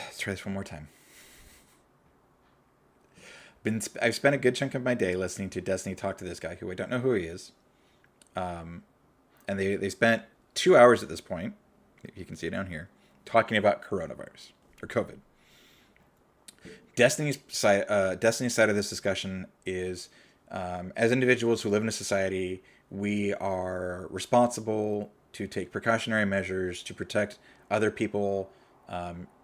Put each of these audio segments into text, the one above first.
Let's try this one more time. I've spent a good chunk of my day listening to Destiny talk to this guy who I don't know who he is. And they spent 2 hours at this point, you can see it down here, talking about coronavirus or COVID. Destiny's side of this discussion is, as individuals who live in a society, we are responsible to take precautionary measures to protect other people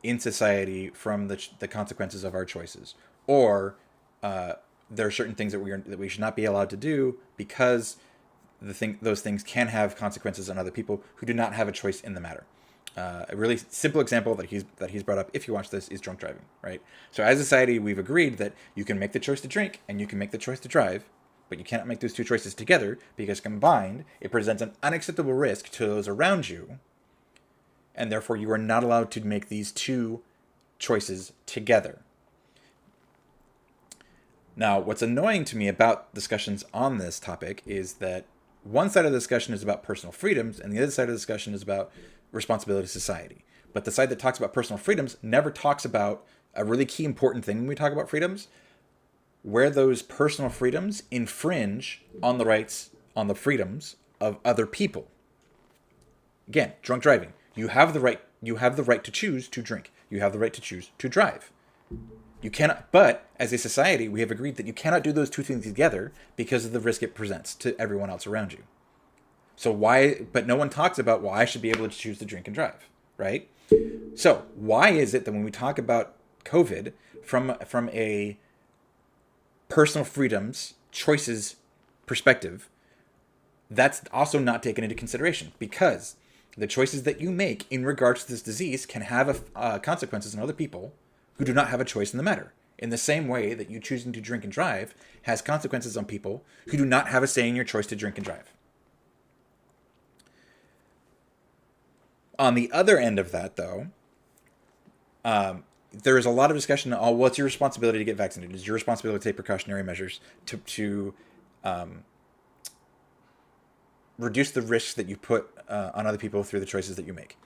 in society from the consequences of our choices. Or there are certain things that we should not be allowed to do because those things can have consequences on other people who do not have a choice in the matter. A really simple example that he's brought up, if you watch this, is drunk driving, right? So as a society, we've agreed that you can make the choice to drink and you can make the choice to drive, but you cannot make those two choices together because combined, it presents an unacceptable risk to those around you, and therefore you are not allowed to make these two choices together. Now, what's annoying to me about discussions on this topic is that one side of the discussion is about personal freedoms, and the other side of the discussion is about responsibility to society. But the side that talks about personal freedoms never talks about a really key important thing when we talk about freedoms, where those personal freedoms infringe on the rights, on the freedoms of other people. Again, drunk driving. You have the right to choose to drink. You have the right to choose to drive. You cannot, but as a society, we have agreed that you cannot do those two things together because of the risk it presents to everyone else around you. So but no one talks about why I should be able to choose to drink and drive, right? So why is it that when we talk about COVID from a personal freedoms, choices perspective, that's also not taken into consideration? Because the choices that you make in regards to this disease can have consequences on other people who do not have a choice in the matter. In the same way that you choosing to drink and drive has consequences on people who do not have a say in your choice to drink and drive. On the other end of that, though, there is a lot of discussion on what's your responsibility to get vaccinated. It's your responsibility to take precautionary measures to reduce the risks that you put on other people through the choices that you make.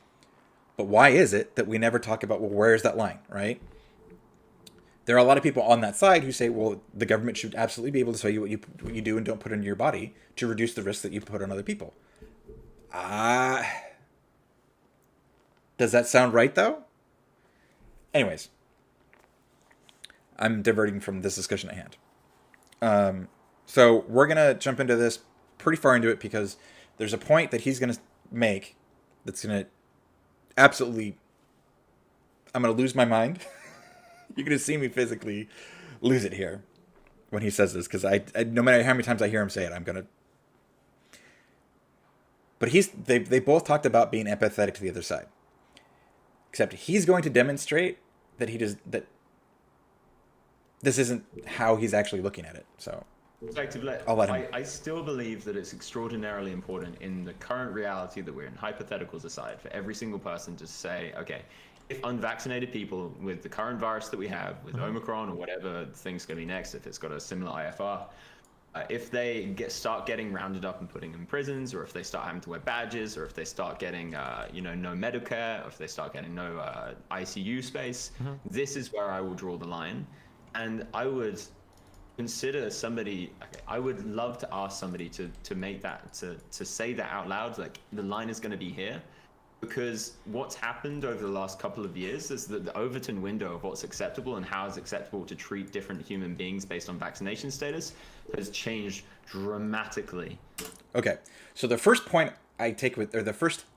But why is it that we never talk about, well, where is that line, right? There are a lot of people on that side who say, well, the government should absolutely be able to tell you what you do and don't put into your body to reduce the risks that you put on other people. Does that sound right, though? Anyways, I'm diverting from this discussion at hand. So we're going to jump into this pretty far into it because there's a point that he's going to make that's going to absolutely... I'm going to lose my mind. You're going to see me physically lose it here when he says this because I no matter how many times I hear him say it, I'm going to... But they both talked about being empathetic to the other side. Except he's going to demonstrate that that this isn't how he's actually looking at it. So I'll let him. I still believe that it's extraordinarily important in the current reality that we're in, hypotheticals aside, for every single person to say, okay, if unvaccinated people with the current virus that we have, with Omicron or whatever thing's going to be next, if it's got a similar IFR, if they start getting rounded up and putting in prisons, or if they start having to wear badges, or if they start getting, no medical care, or if they start getting no ICU space, this is where I will draw the line. And I would consider I would love to ask somebody to make that, to say that out loud, like the line is going to be here. Because what's happened over the last couple of years is that the Overton window of what's acceptable and how it's acceptable to treat different human beings based on vaccination status has changed dramatically. Okay, so the first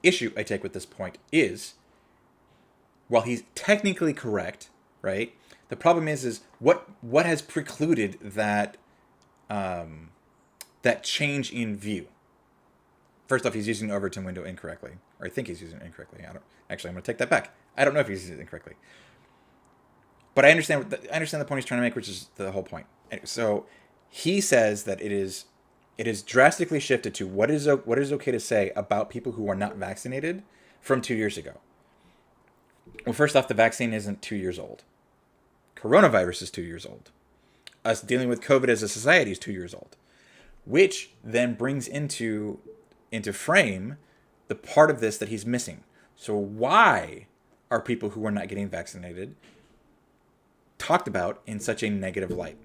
issue I take with this point is, while he's technically correct, right? The problem is what has precluded that that change in view. First off, he's using the Overton window incorrectly. Or I think he's using it incorrectly. I'm going to take that back. I don't know if he's using it incorrectly. But I understand the point he's trying to make, which is the whole point. So he says that it is drastically shifted to what is okay to say about people who are not vaccinated from 2 years ago. Well, first off, the vaccine isn't 2 years old. Coronavirus is 2 years old. Us dealing with COVID as a society is 2 years old. Which then brings into frame the part of this that he's missing. So why are people who are not getting vaccinated talked about in such a negative light?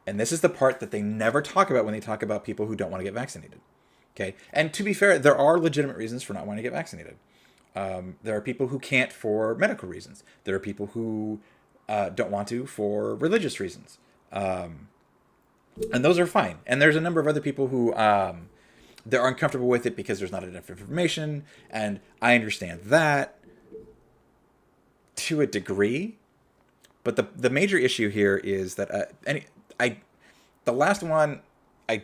And this is the part that they never talk about when they talk about people who don't want to get vaccinated. Okay. And to be fair, there are legitimate reasons for not wanting to get vaccinated. There are people who can't for medical reasons. There are people who don't want to for religious reasons. And those are fine. And there's a number of other people who they're uncomfortable with it because there's not enough information. And I understand that to a degree. But the major issue here is that the last one, I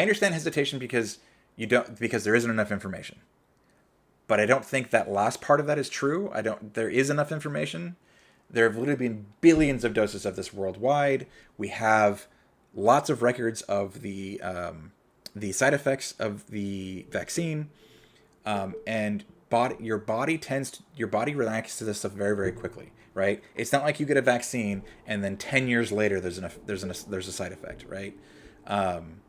understand hesitation because there isn't enough information. But I don't think that last part of that is true. There is enough information. There have literally been billions of doses of this worldwide. We have lots of records of the side effects of the vaccine, and your body reacts to this stuff very, very quickly, right? It's not like you get a vaccine and then 10 years later there's a side effect, right? And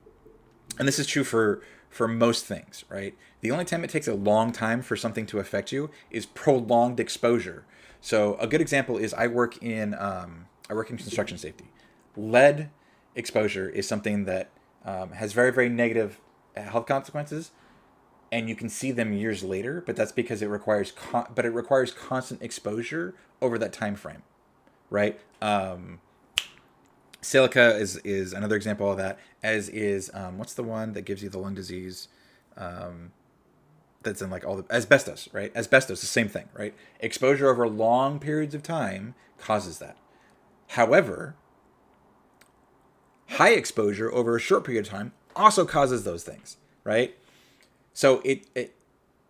this is true for most things, right? The only time it takes a long time for something to affect you is prolonged exposure. So a good example is I work in construction safety. Lead exposure is something that has very, very negative health consequences, and you can see them years later. But that's because it requires constant exposure over that time frame, right? Silica is another example of that, as is what's the one that gives you the lung disease? That's in like all the asbestos, right? Asbestos, the same thing, right? Exposure over long periods of time causes that. However, high exposure over a short period of time also causes those things, right? So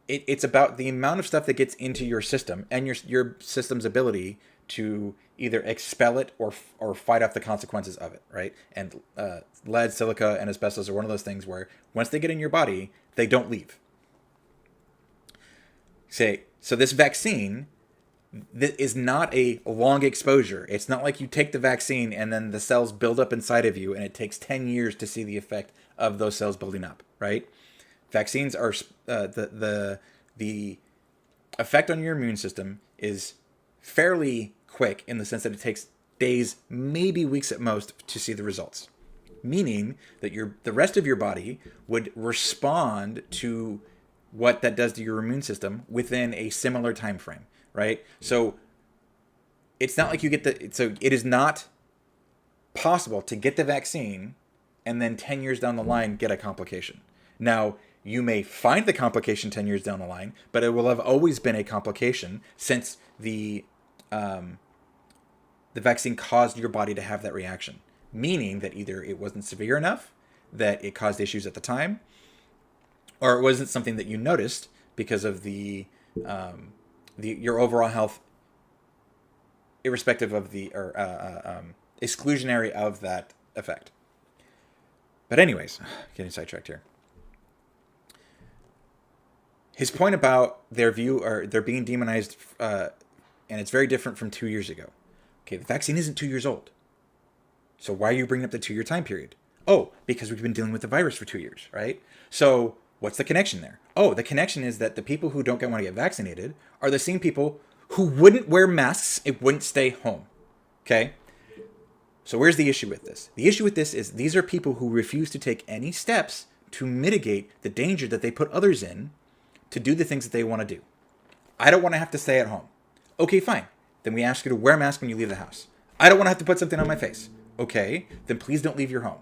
it's about the amount of stuff that gets into your system and your system's ability to either expel it or fight off the consequences of it, right? And lead, silica, and asbestos are one of those things where once they get in your body, they don't leave. So this vaccine is not a long exposure. It's not like you take the vaccine and then the cells build up inside of you and it takes 10 years to see the effect of those cells building up, right? Vaccines are the effect on your immune system is fairly quick in the sense that it takes days, maybe weeks at most, to see the results. Meaning that the rest of your body would respond to what that does to your immune system within a similar time frame, right? So it's not like it is not possible to get the vaccine and then 10 years down the line get a complication. Now, you may find the complication 10 years down the line, but it will have always been a complication since the vaccine caused your body to have that reaction. Meaning that either it wasn't severe enough, that it caused issues at the time, or it wasn't something that you noticed because of your overall health, irrespective of exclusionary of that effect. But anyways, getting sidetracked here. His point about their view, or they're being demonized, and it's very different from 2 years ago. Okay, the vaccine isn't 2 years old. So why are you bringing up the 2-year time period? Oh, because we've been dealing with the virus for 2 years, right? So what's the connection there? Oh, the connection is that the people who don't want to get vaccinated are the same people who wouldn't wear masks and wouldn't stay home. Okay? So where's the issue with this? The issue with this is these are people who refuse to take any steps to mitigate the danger that they put others in to do the things that they want to do. I don't want to have to stay at home. Okay, fine. Then we ask you to wear a mask when you leave the house. I don't want to have to put something on my face. Okay, then please don't leave your home.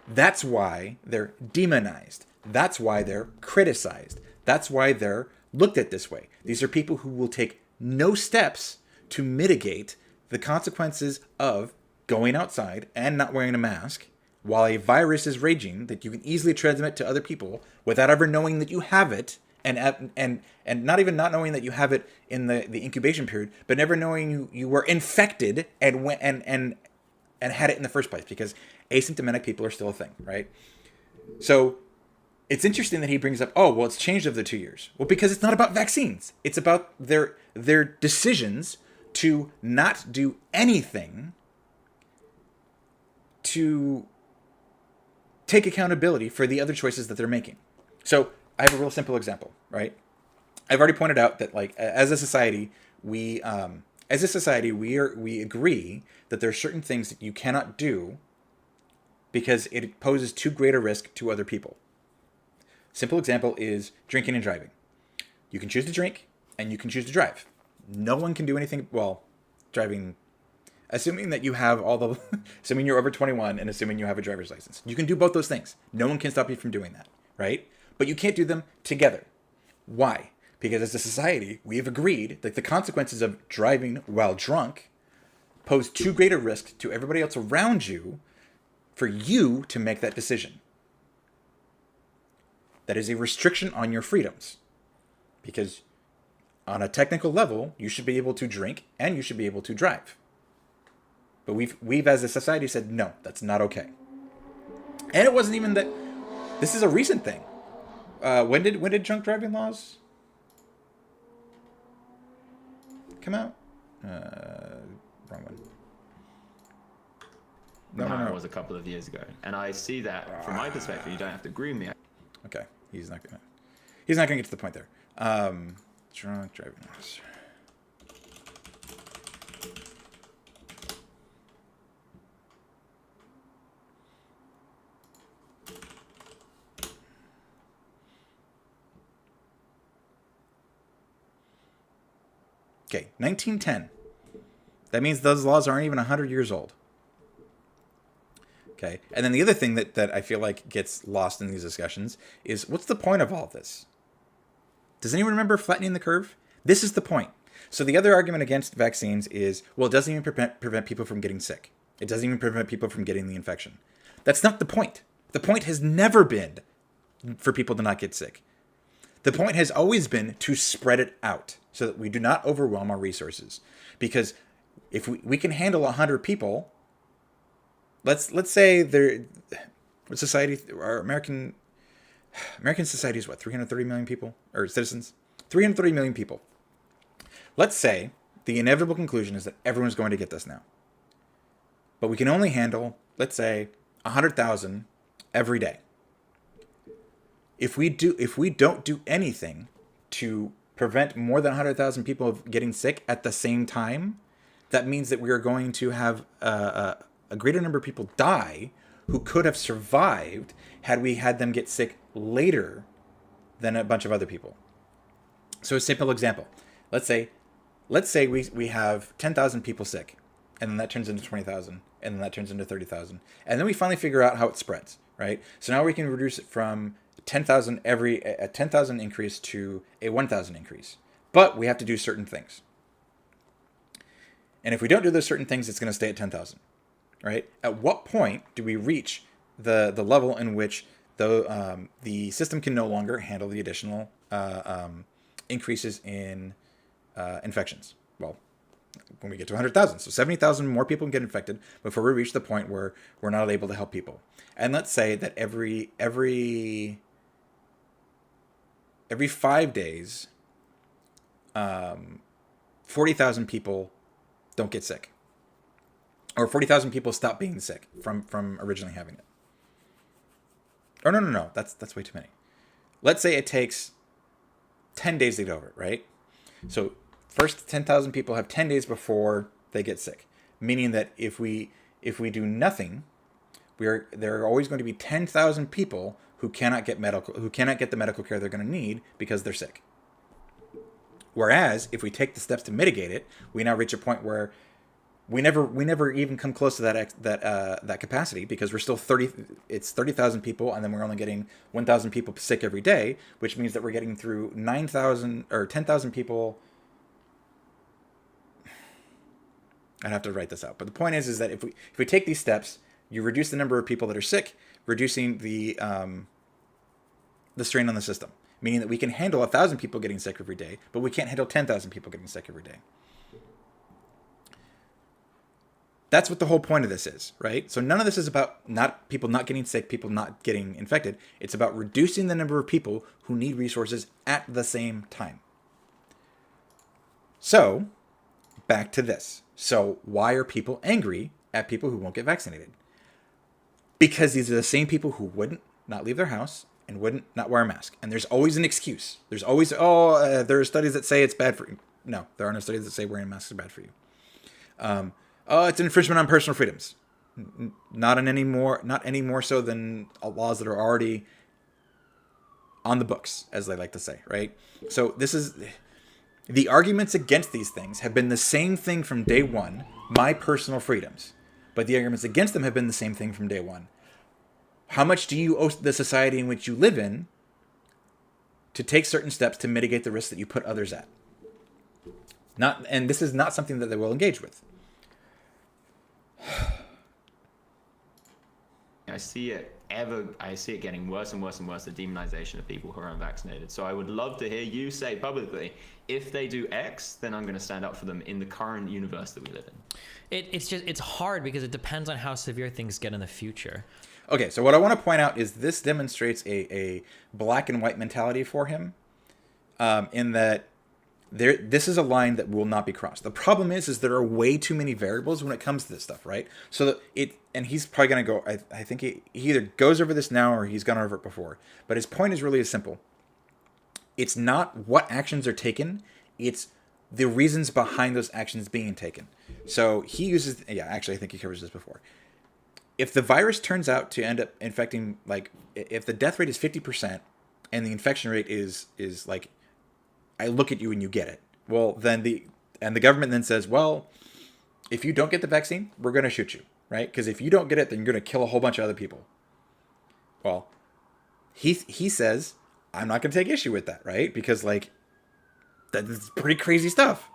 That's why they're demonized. That's why they're criticized. That's why they're looked at this way. These are people who will take no steps to mitigate the consequences of going outside and not wearing a mask while a virus is raging that you can easily transmit to other people without ever knowing that you have it, and not even not knowing that you have it in the incubation period, but never knowing you were infected and had it in the first place, because asymptomatic people are still a thing, right? So it's interesting that he brings up, oh, well, it's changed over the 2 years. Well, because it's not about vaccines. It's about their decisions to not do anything to take accountability for the other choices that they're making. So I have a real simple example, right? I've already pointed out that, like, as a society, we agree that there are certain things that you cannot do because it poses too great a risk to other people. Simple example is drinking and driving. You can choose to drink and you can choose to drive. No one can do anything, well, driving, assuming that you have assuming you're over 21 and assuming you have a driver's license. You can do both those things. No one can stop you from doing that, right? But you can't do them together. Why? Because as a society, we have agreed that the consequences of driving while drunk pose too great a risk to everybody else around you for you to make that decision. That is a restriction on your freedoms. Because on a technical level, you should be able to drink and you should be able to drive. But we've as a society said, no, that's not okay. And it wasn't even that. This is a recent thing. When did drunk driving laws come out? Wrong one. No. It was a couple of years ago, and I see that from my perspective. You don't have to agree with me. Okay, he's not gonna get to the point there. Drunk driving laws. Okay, 1910. That means those laws aren't even 100 years old. Okay, and then the other thing that I feel like gets lost in these discussions is, what's the point of all this? Does anyone remember flattening the curve? This is the point. So the other argument against vaccines is, well, it doesn't even prevent people from getting sick. It doesn't even prevent people from getting the infection. That's not the point. The point has never been for people to not get sick. The point has always been to spread it out so that we do not overwhelm our resources. Because if we can handle 100 people, let's say our American society is what, 330 million people or citizens? 330 million people. Let's say the inevitable conclusion is that everyone's going to get this now. But we can only handle, let's say, 100,000 every day. If we don't do anything to prevent more than 100,000 people of getting sick at the same time, that means that we are going to have a greater number of people die who could have survived had we had them get sick later than a bunch of other people. So a simple example. Let's say we have 10,000 people sick, and then that turns into 20,000, and then that turns into 30,000. And then we finally figure out how it spreads, right? So now we can reduce it from 10,000 a 10,000 increase to a 1,000 increase. But we have to do certain things. And if we don't do those certain things, it's going to stay at 10,000, right? At what point do we reach the level in which the system can no longer handle the additional increases in infections? Well, when we get to 100,000. So 70,000 more people can get infected before we reach the point where we're not able to help people. And let's say that every 5 days, 40,000 people don't get sick. Or 40,000 people stop being sick from originally having it. Or no. That's way too many. Let's say it takes 10 days to get over it, right? So first 10,000 people have 10 days before they get sick. Meaning that if we do nothing, there are always going to be 10,000 people who cannot get the medical care they're going to need because they're sick. Whereas if we take the steps to mitigate it, we now reach a point where we never even come close to that capacity, because we're still 30,000 people, and then we're only getting 1,000 people sick every day, which means that we're getting through 9,000 or 10,000 people. I'd have to write this out, but the point is that if we take these steps, you reduce the number of people that are sick, reducing the strain on the system, meaning that we can handle 1,000 people getting sick every day, but we can't handle 10,000 people getting sick every day. That's what the whole point of this is, right? So none of this is about people not getting sick, people not getting infected. It's about reducing the number of people who need resources at the same time. So, back to this. So why are people angry at people who won't get vaccinated? because these are the same people who wouldn't not leave their house and wouldn't not wear a mask. And there's always an excuse. There's always, there are studies that say it's bad for you. No, there are no studies that say wearing masks is bad for you. It's an infringement on personal freedoms. Not any more so than laws that are already on the books, as they like to say, right? So this is the arguments against these things have been the same thing from day one, my personal freedoms. But the arguments against them have been the same thing from day one. How much do you owe the society in which you live in to take certain steps to mitigate the risks that you put others at? And this is not something that they will engage with. I see it getting worse and worse and worse, the demonization of people who are unvaccinated. So I would love to hear you say publicly, if they do X, then I'm going to stand up for them in the current universe that we live in. It's hard because it depends on how severe things get in the future. Okay, so what I want to point out is this demonstrates a black and white mentality for him, in that this is a line that will not be crossed. The problem is there are way too many variables when it comes to this stuff, right? So and he's probably going to go, I think he either goes over this now or he's gone over it before. But his point is really as simple. It's not what actions are taken, it's the reasons behind those actions being taken. So he uses, actually I think he covers this before. If the virus turns out to end up infecting, like, if the death rate is 50% and the infection rate is like, I look at you and you get it. Well, then the government then says, well, if you don't get the vaccine, we're going to shoot you, right? Because if you don't get it, then you're going to kill a whole bunch of other people. Well, he says, I'm not going to take issue with that, right? Because, like, that's pretty crazy stuff.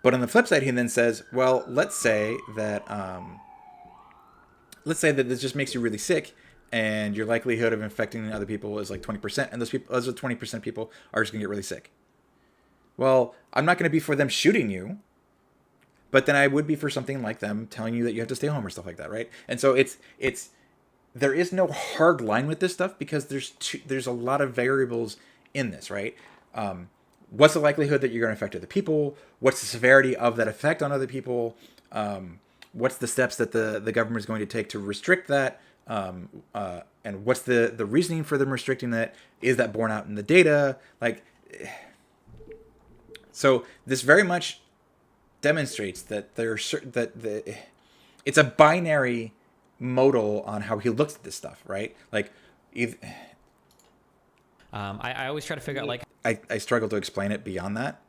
But on the flip side, he then says, well, let's say that this just makes you really sick, and your likelihood of infecting other people is like 20%, and those 20% people are just gonna get really sick. Well, I'm not gonna be for them shooting you, but then I would be for something like them telling you that you have to stay home or stuff like that, right? And so there is no hard line with this stuff because there's a lot of variables in this, right? What's the likelihood that you're going to infect other people? What's the severity of that effect on other people? What's the steps that the government is going to take to restrict that? And what's the reasoning for them restricting that? Is that borne out in the data? Like, so this very much demonstrates that it's a binary modal on how he looks at this stuff, right? Like, I always try to figure out, like, I struggle to explain it beyond that.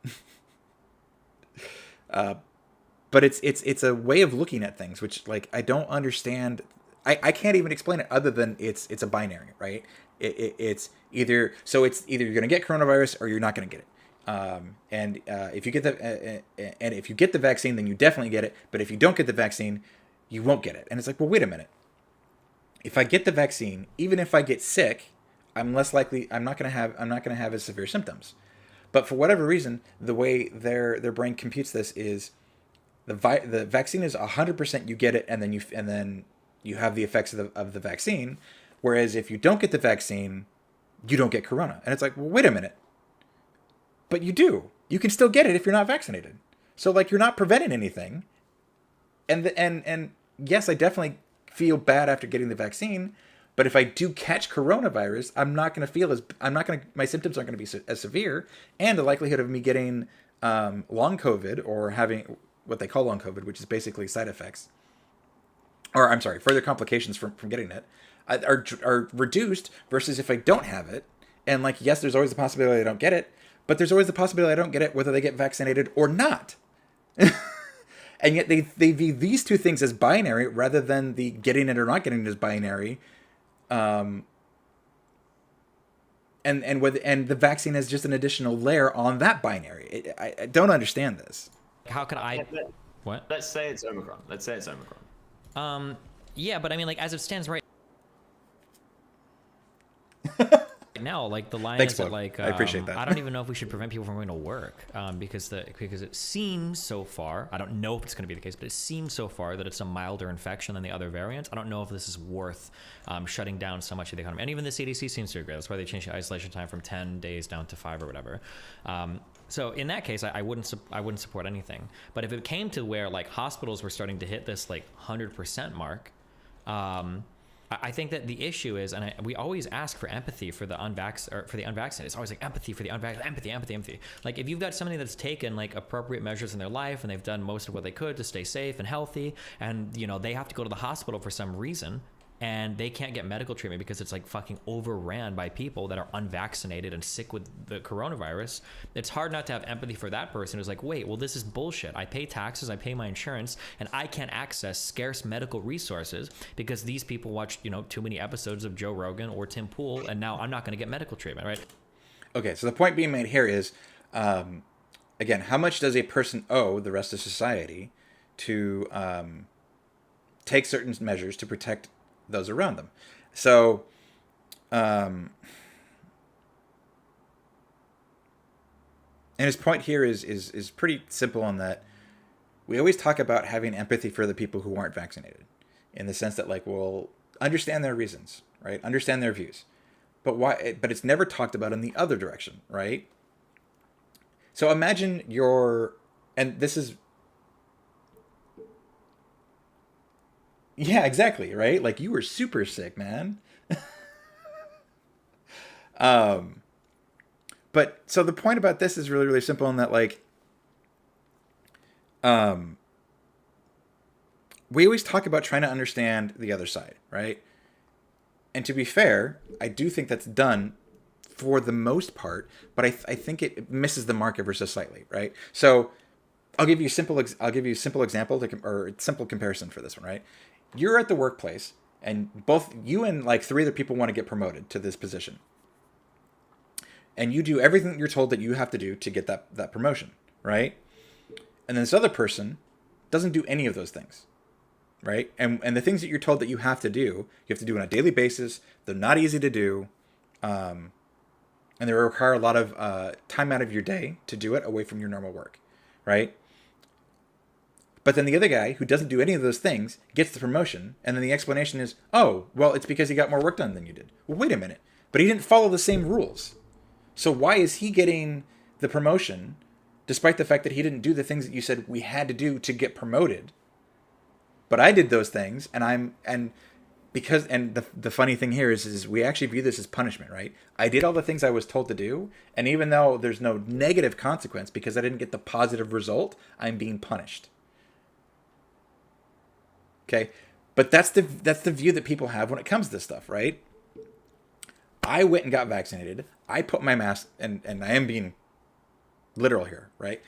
But it's a way of looking at things, which, like, I don't understand. I can't even explain it other than it's a binary, right? It's either you're going to get coronavirus or you're not going to get it. And if you get the vaccine, then you definitely get it. But if you don't get the vaccine, you won't get it. And it's like, well, wait a minute. If I get the vaccine, even if I get sick, I'm less likely. I'm not going to have as severe symptoms. But for whatever reason, the way their brain computes this is the vaccine is 100% you get it, and then you have the effects of the vaccine. Whereas if you don't get the vaccine, you don't get corona. And it's like, well, wait a minute. But you do. You can still get it if you're not vaccinated. So, like, you're not preventing anything. And yes, I definitely feel bad after getting the vaccine. But if I do catch coronavirus, my symptoms aren't going to be as severe. And the likelihood of me getting long COVID or having what they call long COVID, which is basically side effects, or I'm sorry, further complications from getting it, are reduced versus if I don't have it. And, like, yes, there's always the possibility I don't get it, but there's always the possibility I don't get it whether they get vaccinated or not. And yet they view these two things as binary rather than the getting it or not getting it as binary. And the vaccine is just an additional layer on that binary. I don't understand this. How could I? What? Let's say it's Omicron. Yeah, but I mean, like, as it stands right now, like, the line Thanks, is that, Bob. like, I appreciate that. I don't even know if we should prevent people from going to work, because it seems so far, I don't know if it's going to be the case, but it seems so far that it's a milder infection than the other variants. I don't know if this is worth shutting down so much of the economy. And even the CDC seems to agree. That's why they changed the isolation time from 10 days down to 5 or whatever. So in that case, I wouldn't support anything. But if it came to where, like, hospitals were starting to hit this, like, 100% mark, I think that the issue is, and we always ask for empathy for the unvaccinated. It's always like empathy for the unvaccinated, empathy. Like if you've got somebody that's taken like appropriate measures in their life and they've done most of what they could to stay safe and healthy, and you know they have to go to the hospital for some reason, and they can't get medical treatment because it's like fucking overran by people that are unvaccinated and sick with the coronavirus. It's hard not to have empathy for that person who's like, wait, well, this is bullshit. I pay taxes, I pay my insurance, and I can't access scarce medical resources because these people watched, you know, too many episodes of Joe Rogan or Tim Pool, and now I'm not going to get medical treatment, right? Okay, so the point being made here is, again, how much does a person owe the rest of society to take certain measures to protect those around them? So, and his point here is pretty simple on that. We always talk about having empathy for the people who aren't vaccinated, in the sense that like we'll understand their reasons, right? Understand their views, but why? But it's never talked about in the other direction, right? So imagine and this is. Yeah, exactly, right? Like you were super sick, man. But so the point about this is really, really simple in that like we always talk about trying to understand the other side, right? And to be fair, I do think that's done for the most part, but I think it misses the mark ever so slightly, right? So I'll give you a simple example or simple comparison for this one, right? You're at the workplace, and both you and like 3 other people want to get promoted to this position, and you do everything that you're told that you have to do to get that promotion, right? And then this other person doesn't do any of those things, right? And the things that you're told that you have to do on a daily basis. They're not easy to do, and they require a lot of time out of your day to do it away from your normal work, right? But then the other guy who doesn't do any of those things gets the promotion, and then the explanation is, oh, well, it's because he got more work done than you did. Well, wait a minute. But he didn't follow the same rules. So why is he getting the promotion despite the fact that he didn't do the things that you said we had to do to get promoted? But I did those things, and the funny thing here is we actually view this as punishment, right? I did all the things I was told to do, and even though there's no negative consequence because I didn't get the positive result, I'm being punished. Okay, but that's the view that people have when it comes to this stuff, right? I went and got vaccinated. I put my mask, and I am being literal here, right?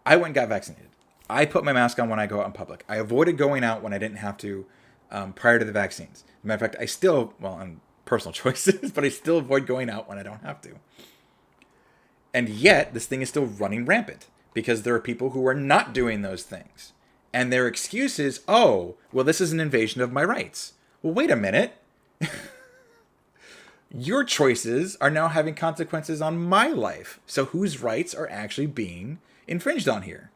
I went and got vaccinated. I put my mask on when I go out in public. I avoided going out when I didn't have to prior to the vaccines. As a matter of fact, I still, well, on personal choices, but I still avoid going out when I don't have to. And yet, this thing is still running rampant because there are people who are not doing those things. And their excuse is, oh, well, this is an invasion of my rights. Well, wait a minute. Your choices are now having consequences on my life. So whose rights are actually being infringed on here?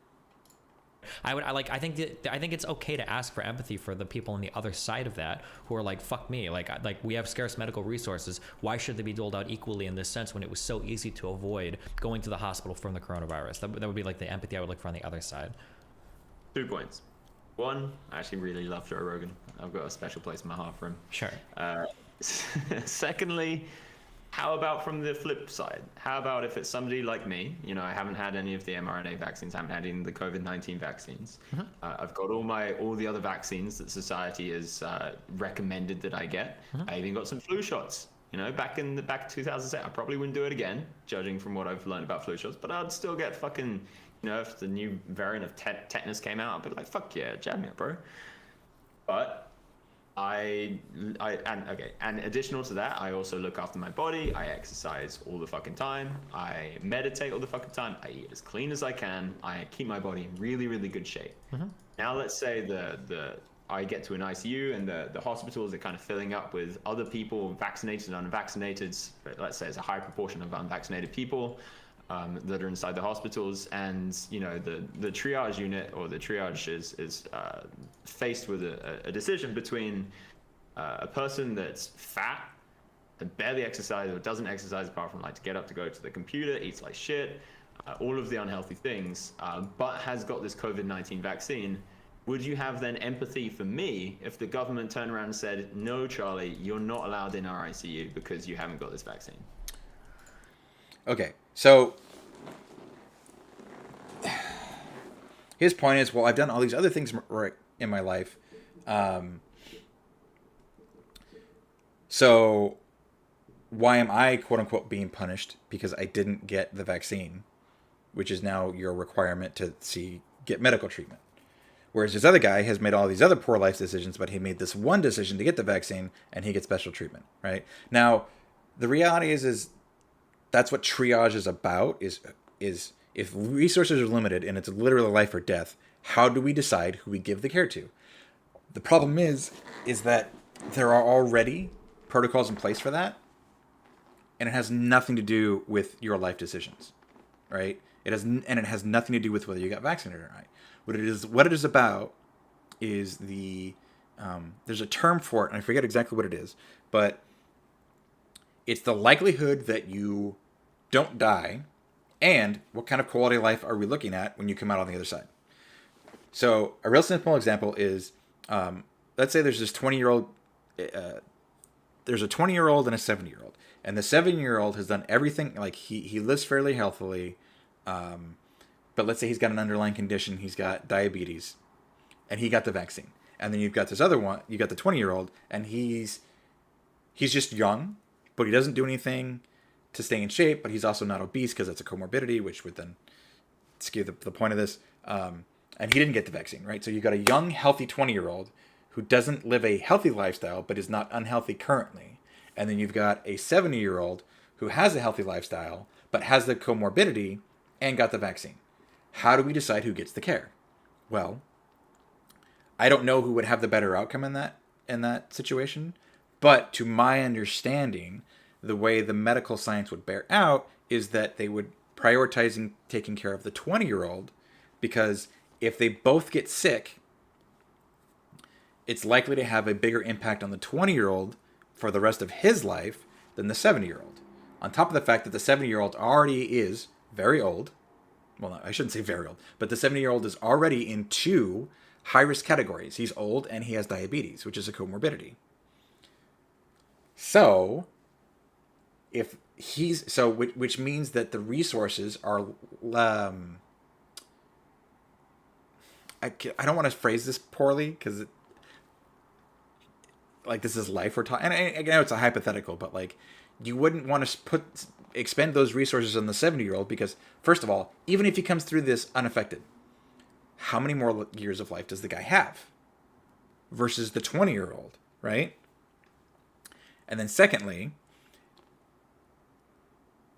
I think it's okay to ask for empathy for the people on the other side of that who are like, fuck me, like we have scarce medical resources. Why should they be doled out equally in this sense when it was so easy to avoid going to the hospital from the coronavirus? That would be like the empathy I would look for on the other side. 2 points. One, I actually really love Joe Rogan. I've got a special place in my heart for him. Sure. Secondly, how about from the flip side? How about if it's somebody like me? You know, I haven't had any of the mRNA vaccines. I haven't had any of the COVID-19 vaccines. Mm-hmm. I've got all the other vaccines that society has recommended that I get. Mm-hmm. I even got some flu shots. You know, back 2007, I probably wouldn't do it again, judging from what I've learned about flu shots. But I'd still get fucking, you know, if the new variant of tetanus came out, I'd be like, fuck yeah, jab me up, bro. But and additional to that, I also look after my body. I exercise all the fucking time. I meditate all the fucking time. I eat as clean as I can. I keep my body in really, really good shape. Mm-hmm. Now let's say I get to an ICU and the hospitals are kind of filling up with other people, vaccinated and unvaccinated. Let's say it's a high proportion of unvaccinated people that are inside the hospitals, and you know the triage unit or the triage is faced with a decision between a person that's fat and barely exercises or doesn't exercise apart from like to get up to go to the computer, eats like shit, all of the unhealthy things, but has got this COVID-19 vaccine, would you have then empathy for me if the government turned around and said, no, Charlie, you're not allowed in our ICU because you haven't got this vaccine? Okay, so his point is, well, I've done all these other things right in my life. So why am I, quote unquote, being punished because I didn't get the vaccine, which is now your requirement to get medical treatment? Whereas this other guy has made all these other poor life decisions, but he made this one decision to get the vaccine and he gets special treatment, right? Now, the reality is that's what triage is about, is if resources are limited and it's literally life or death, how do we decide who we give the care to? The problem is that there are already protocols in place for that, and it has nothing to do with your life decisions, right? It has nothing to do with whether you got vaccinated or not. What it is about is there's a term for it, and I forget exactly what it is, but it's the likelihood that you don't die, and what kind of quality of life are we looking at when you come out on the other side. So a real simple example is, let's say there's this 20-year-old, there's a 20-year-old and a 70-year-old, and the 7-year-old has done everything, like he lives fairly healthily, but let's say he's got an underlying condition, he's got diabetes, and he got the vaccine. And then you've got this other one, you got the 20-year-old, and he's just young, but he doesn't do anything to stay in shape, but he's also not obese because that's a comorbidity, which would then skew the point of this. And he didn't get the vaccine, right? So you've got a young, healthy 20-year-old who doesn't live a healthy lifestyle, but is not unhealthy currently. And then you've got a 70-year-old who has a healthy lifestyle, but has the comorbidity and got the vaccine. How do we decide who gets the care? Well, I don't know who would have the better outcome in that situation, but to my understanding, the way the medical science would bear out is that they would prioritize taking care of the 20-year-old, because if they both get sick, it's likely to have a bigger impact on the 20-year-old for the rest of his life than the 70-year-old. On top of the fact that the 70-year-old already is very old. Well, I shouldn't say very old, but the 70-year-old is already in two high-risk categories. He's old and he has diabetes, which is a comorbidity. So, which means that the resources are, I don't want to phrase this poorly because like this is life we're talking, and I know it's a hypothetical, but like you wouldn't want to expend those resources on the 70-year-old because, first of all, even if he comes through this unaffected, how many more years of life does the guy have versus the 20-year-old, right? And then secondly,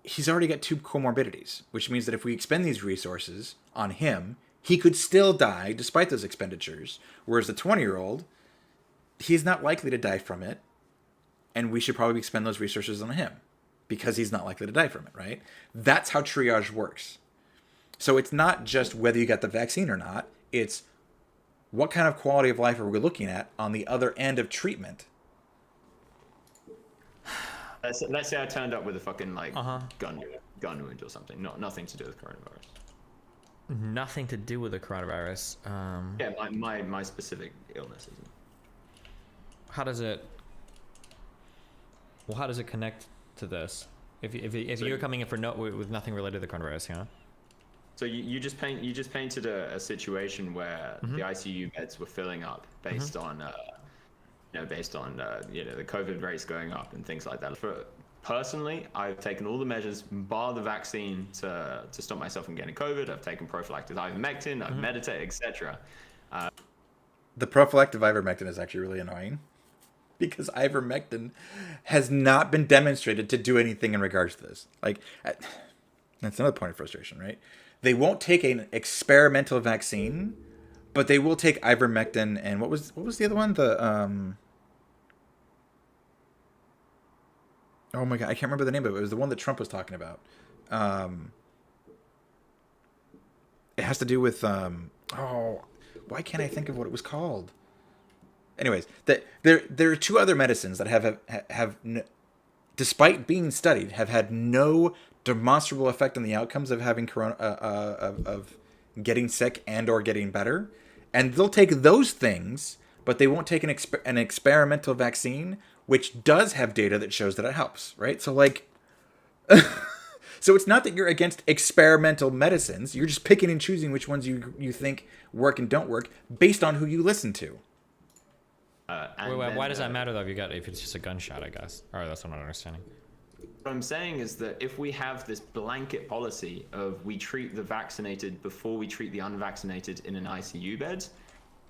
he's already got two comorbidities, which means that if we expend these resources on him, he could still die despite those expenditures, whereas the 20-year-old, he's not likely to die from it, and we should probably expend those resources on him because he's not likely to die from it, right? That's how triage works. So it's not just whether you got the vaccine or not, it's what kind of quality of life are we looking at on the other end of treatment. Let's say I turned up with a fucking gun wound or something. Nothing to do with coronavirus. Nothing to do with the coronavirus. Yeah, my specific illness isn't. How does it connect to this? If you're coming in with nothing related to the coronavirus, yeah. So you just painted a situation where the ICU beds were filling up based on the COVID rates going up and things like that. Personally, I've taken all the measures, bar the vaccine, to stop myself from getting COVID. I've taken prophylactic ivermectin, I've meditated, etc. The prophylactic ivermectin is actually really annoying because ivermectin has not been demonstrated to do anything in regards to this. Like, that's another point of frustration, right? They won't take an experimental vaccine, but they will take ivermectin and what was the other one? Oh my god, I can't remember the name of it. It was the one that Trump was talking about. It has to do with why can't I think of what it was called? Anyways, there are two other medicines that have despite being studied, have had no demonstrable effect on the outcomes of having of getting sick and or getting better, And they'll take those things, but they won't take an experimental vaccine, which does have data that shows that it helps, right? So like, so it's not that you're against experimental medicines. You're just picking and choosing which ones you think work and don't work based on who you listen to. Why does that matter though? If it's just a gunshot, I guess. Or that's what I'm not understanding. What I'm saying is that if we have this blanket policy of we treat the vaccinated before we treat the unvaccinated in an ICU bed,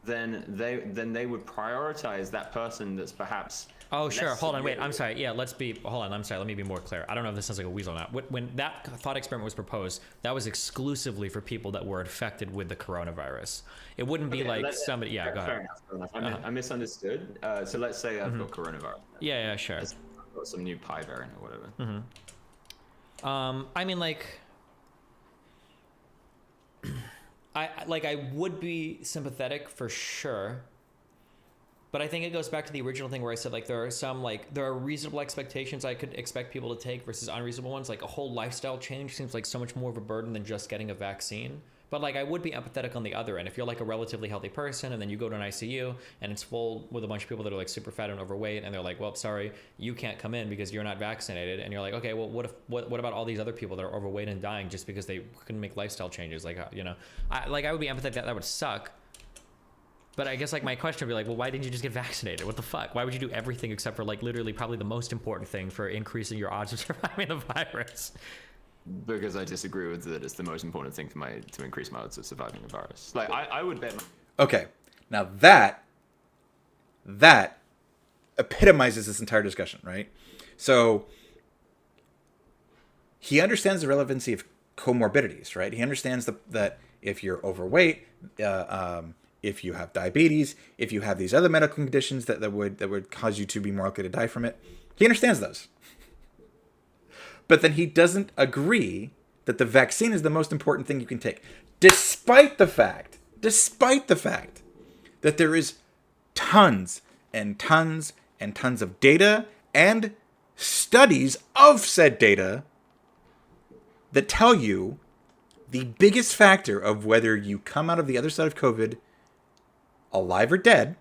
then they would prioritize that person that's perhaps. Oh, sure. Hold on. Wait. I'm sorry. Yeah. Hold on. I'm sorry. Let me be more clear. I don't know if this sounds like a weasel or not. When that thought experiment was proposed, that was exclusively for people that were infected with the coronavirus. It wouldn't be like somebody. Yeah. Go ahead. Fair enough. I misunderstood. So let's say I've got coronavirus. Yeah. Sure. I've got some new pi variant or whatever. I mean, like, I would be sympathetic for sure. But I think it goes back to the original thing where I said, like, there are reasonable expectations I could expect people to take versus unreasonable ones. Like, a whole lifestyle change seems like so much more of a burden than just getting a vaccine. But, like, I would be empathetic on the other end. If you're, like, a relatively healthy person and then you go to an ICU and it's full with a bunch of people that are, like, super fat and overweight and they're like, well, sorry, you can't come in because you're not vaccinated. And you're like, okay, well, what about all these other people that are overweight and dying just because they couldn't make lifestyle changes? Like, you know, I would be empathetic that would suck. But I guess, like, my question would be like, well, why didn't you just get vaccinated? What the fuck? Why would you do everything except for, like, literally probably the most important thing for increasing your odds of surviving the virus? Because I disagree with that. It's the most important thing to increase my odds of surviving a virus. Like, I would bet. Okay, now that epitomizes this entire discussion, right? So he understands the relevancy of comorbidities, right? He understands that if you're overweight, if you have diabetes, if you have these other medical conditions that would cause you to be more likely to die from it, he understands those. But then he doesn't agree that the vaccine is the most important thing you can take, despite the fact that there is tons and tons and tons of data and studies of said data that tell you the biggest factor of whether you come out of the other side of COVID alive or dead,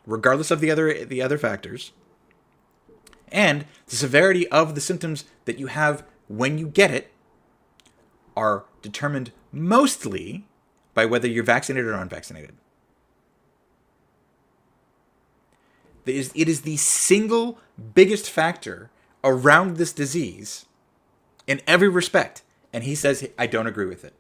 regardless of the other factors, and the severity of the symptoms that you have when you get it are determined mostly by whether you're vaccinated or unvaccinated. It is the single biggest factor around this disease in every respect. And he says, I don't agree with it.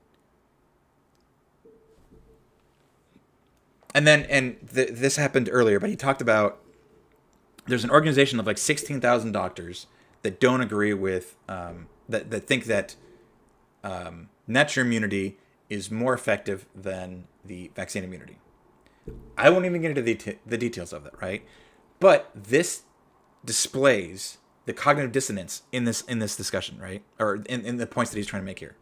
And then, this happened earlier, but he talked about there's an organization of like 16,000 doctors that don't agree with, that think that natural immunity is more effective than the vaccine immunity. I won't even get into the details of that, right? But this displays the cognitive dissonance in this discussion, right? Or in the points that he's trying to make here.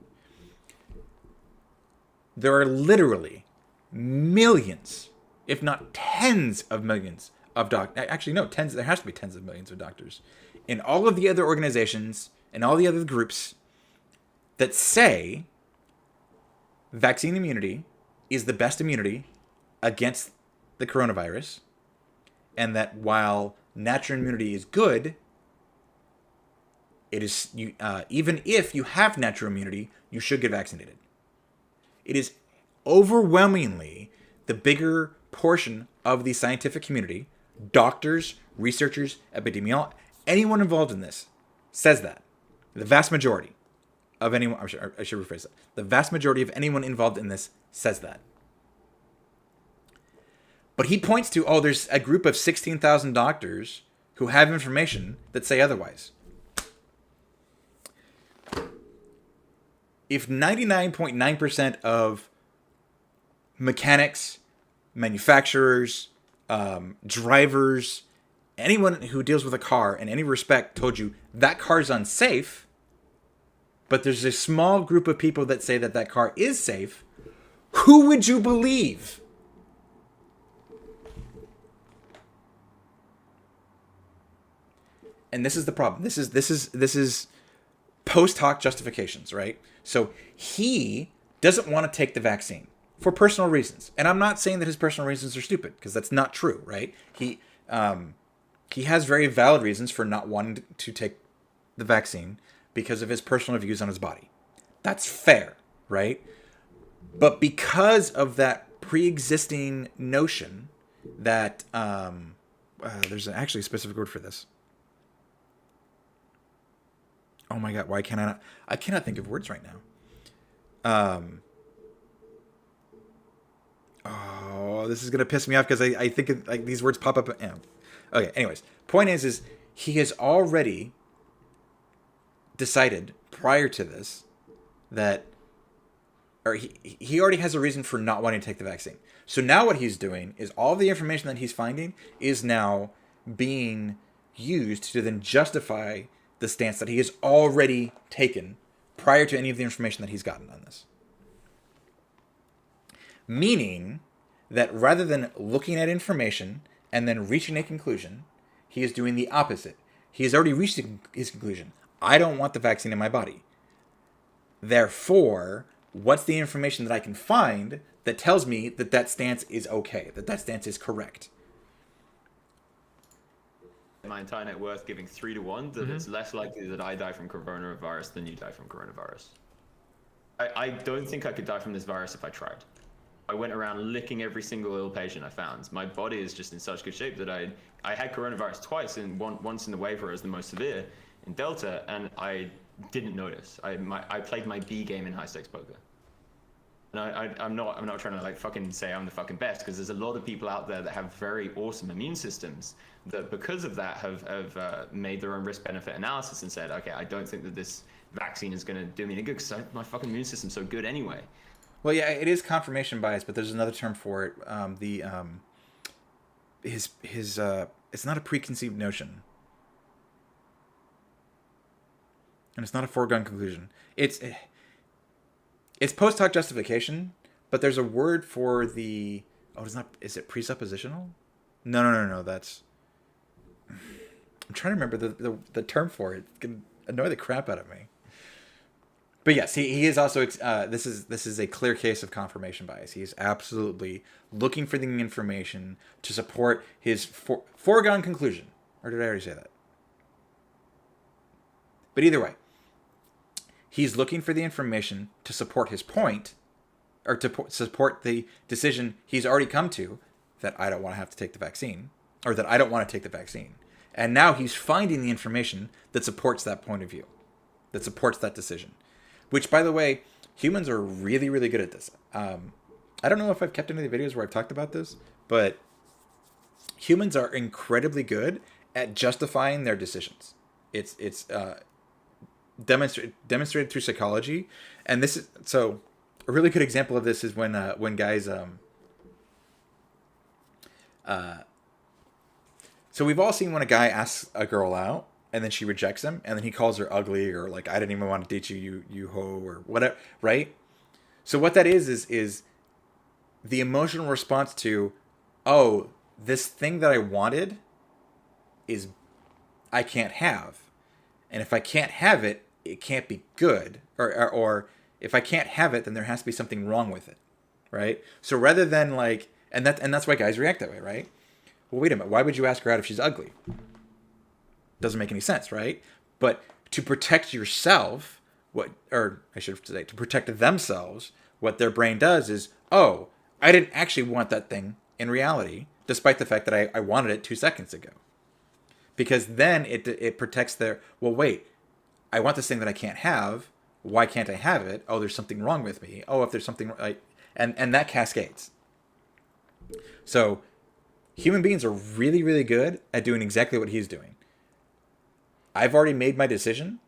There are literally millions, if not tens of millions of doctors. Actually, no, tens. There has to be tens of millions of doctors in all of the other organizations and all the other groups that say vaccine immunity is the best immunity against the coronavirus, and that while natural immunity is good, it is even if you have natural immunity, you should get vaccinated. It is overwhelmingly the bigger portion of the scientific community, doctors, researchers, epidemiologists, anyone involved in this says that. The vast majority of anyone, I should rephrase that. The vast majority of anyone involved in this says that. But he points to, there's a group of 16,000 doctors who have information that say otherwise. If 99.9% of mechanics, manufacturers, drivers, anyone who deals with a car in any respect told you that car's unsafe, but there's a small group of people that say that car is safe, who would you believe? And this is the problem. This is post hoc justifications, right? So he doesn't want to take the vaccine for personal reasons. And I'm not saying that his personal reasons are stupid, because that's not true, right? He has very valid reasons for not wanting to take the vaccine because of his personal views on his body. That's fair, right? But because of that pre-existing notion that there's actually a specific word for this. Oh my God, why can't I not? I cannot think of words right now. Oh, this is gonna piss me off because I think like these words pop up. Okay, anyways, point is he has already decided prior to this that, or he already has a reason for not wanting to take the vaccine. So now what he's doing is all the information that he's finding is now being used to then justify the stance that he has already taken prior to any of the information that he's gotten on this. Meaning that rather than looking at information and then reaching a conclusion, he is doing the opposite. He has already reached his conclusion. I don't want the vaccine in my body. Therefore, what's the information that I can find that tells me that that stance is okay, that that stance is correct? My entire net worth giving 3 to 1 that it's less likely that I die from coronavirus than you die from coronavirus. I don't think I could die from this virus if I tried. I went around licking every single ill patient I found. My body is just in such good shape that I had coronavirus twice, and once in the wave where it was the most severe in Delta, and I didn't notice. I played my B game in high stakes poker. And I'm not trying to like fucking say I'm the fucking best, because there's a lot of people out there that have very awesome immune systems that because of that have made their own risk benefit analysis and said, okay, I don't think that this vaccine is going to do me any good because my fucking immune system's so good anyway. Well, yeah, it is confirmation bias, but there's another term for it. It's not a preconceived notion, and it's not a foregone conclusion. It's post hoc justification, but there's a word for the. Oh, it's not. Is it presuppositional? No. That's. I'm trying to remember the term for it. It's gonna annoy the crap out of me. But yes, he is also. This is a clear case of confirmation bias. He is absolutely looking for the information to support his foregone conclusion. Or did I already say that? But either way, he's looking for the information to support his point, or to support the decision he's already come to that I don't want to have to take the vaccine, or that I don't want to take the vaccine. And now he's finding the information that supports that point of view, that supports that decision. Which, by the way, humans are really, really good at this. I don't know if I've kept any of the videos where I've talked about this, but humans are incredibly good at justifying their decisions. It's demonstrated through psychology, and this is so a really good example of this is when guys so we've all seen when a guy asks a girl out and then she rejects him, and then he calls her ugly, or like, I didn't even want to date you, you hoe, or whatever, right? So what that is the emotional response to, oh, this thing that I wanted is I can't have. And if I can't have it, it can't be good. Or if I can't have it, then there has to be something wrong with it, right? So rather than like, and that's why guys react that way, right? Well, wait a minute, why would you ask her out if she's ugly? Doesn't make any sense, right? But to protect yourself, to protect themselves, what their brain does is, oh, I didn't actually want that thing in reality, despite the fact that I wanted it 2 seconds ago. Because then it protects their, well, wait, I want this thing that I can't have. Why can't I have it? Oh, there's something wrong with me. Oh, if there's something, and that cascades. So human beings are really, really good at doing exactly what he's doing. I've already made my decision.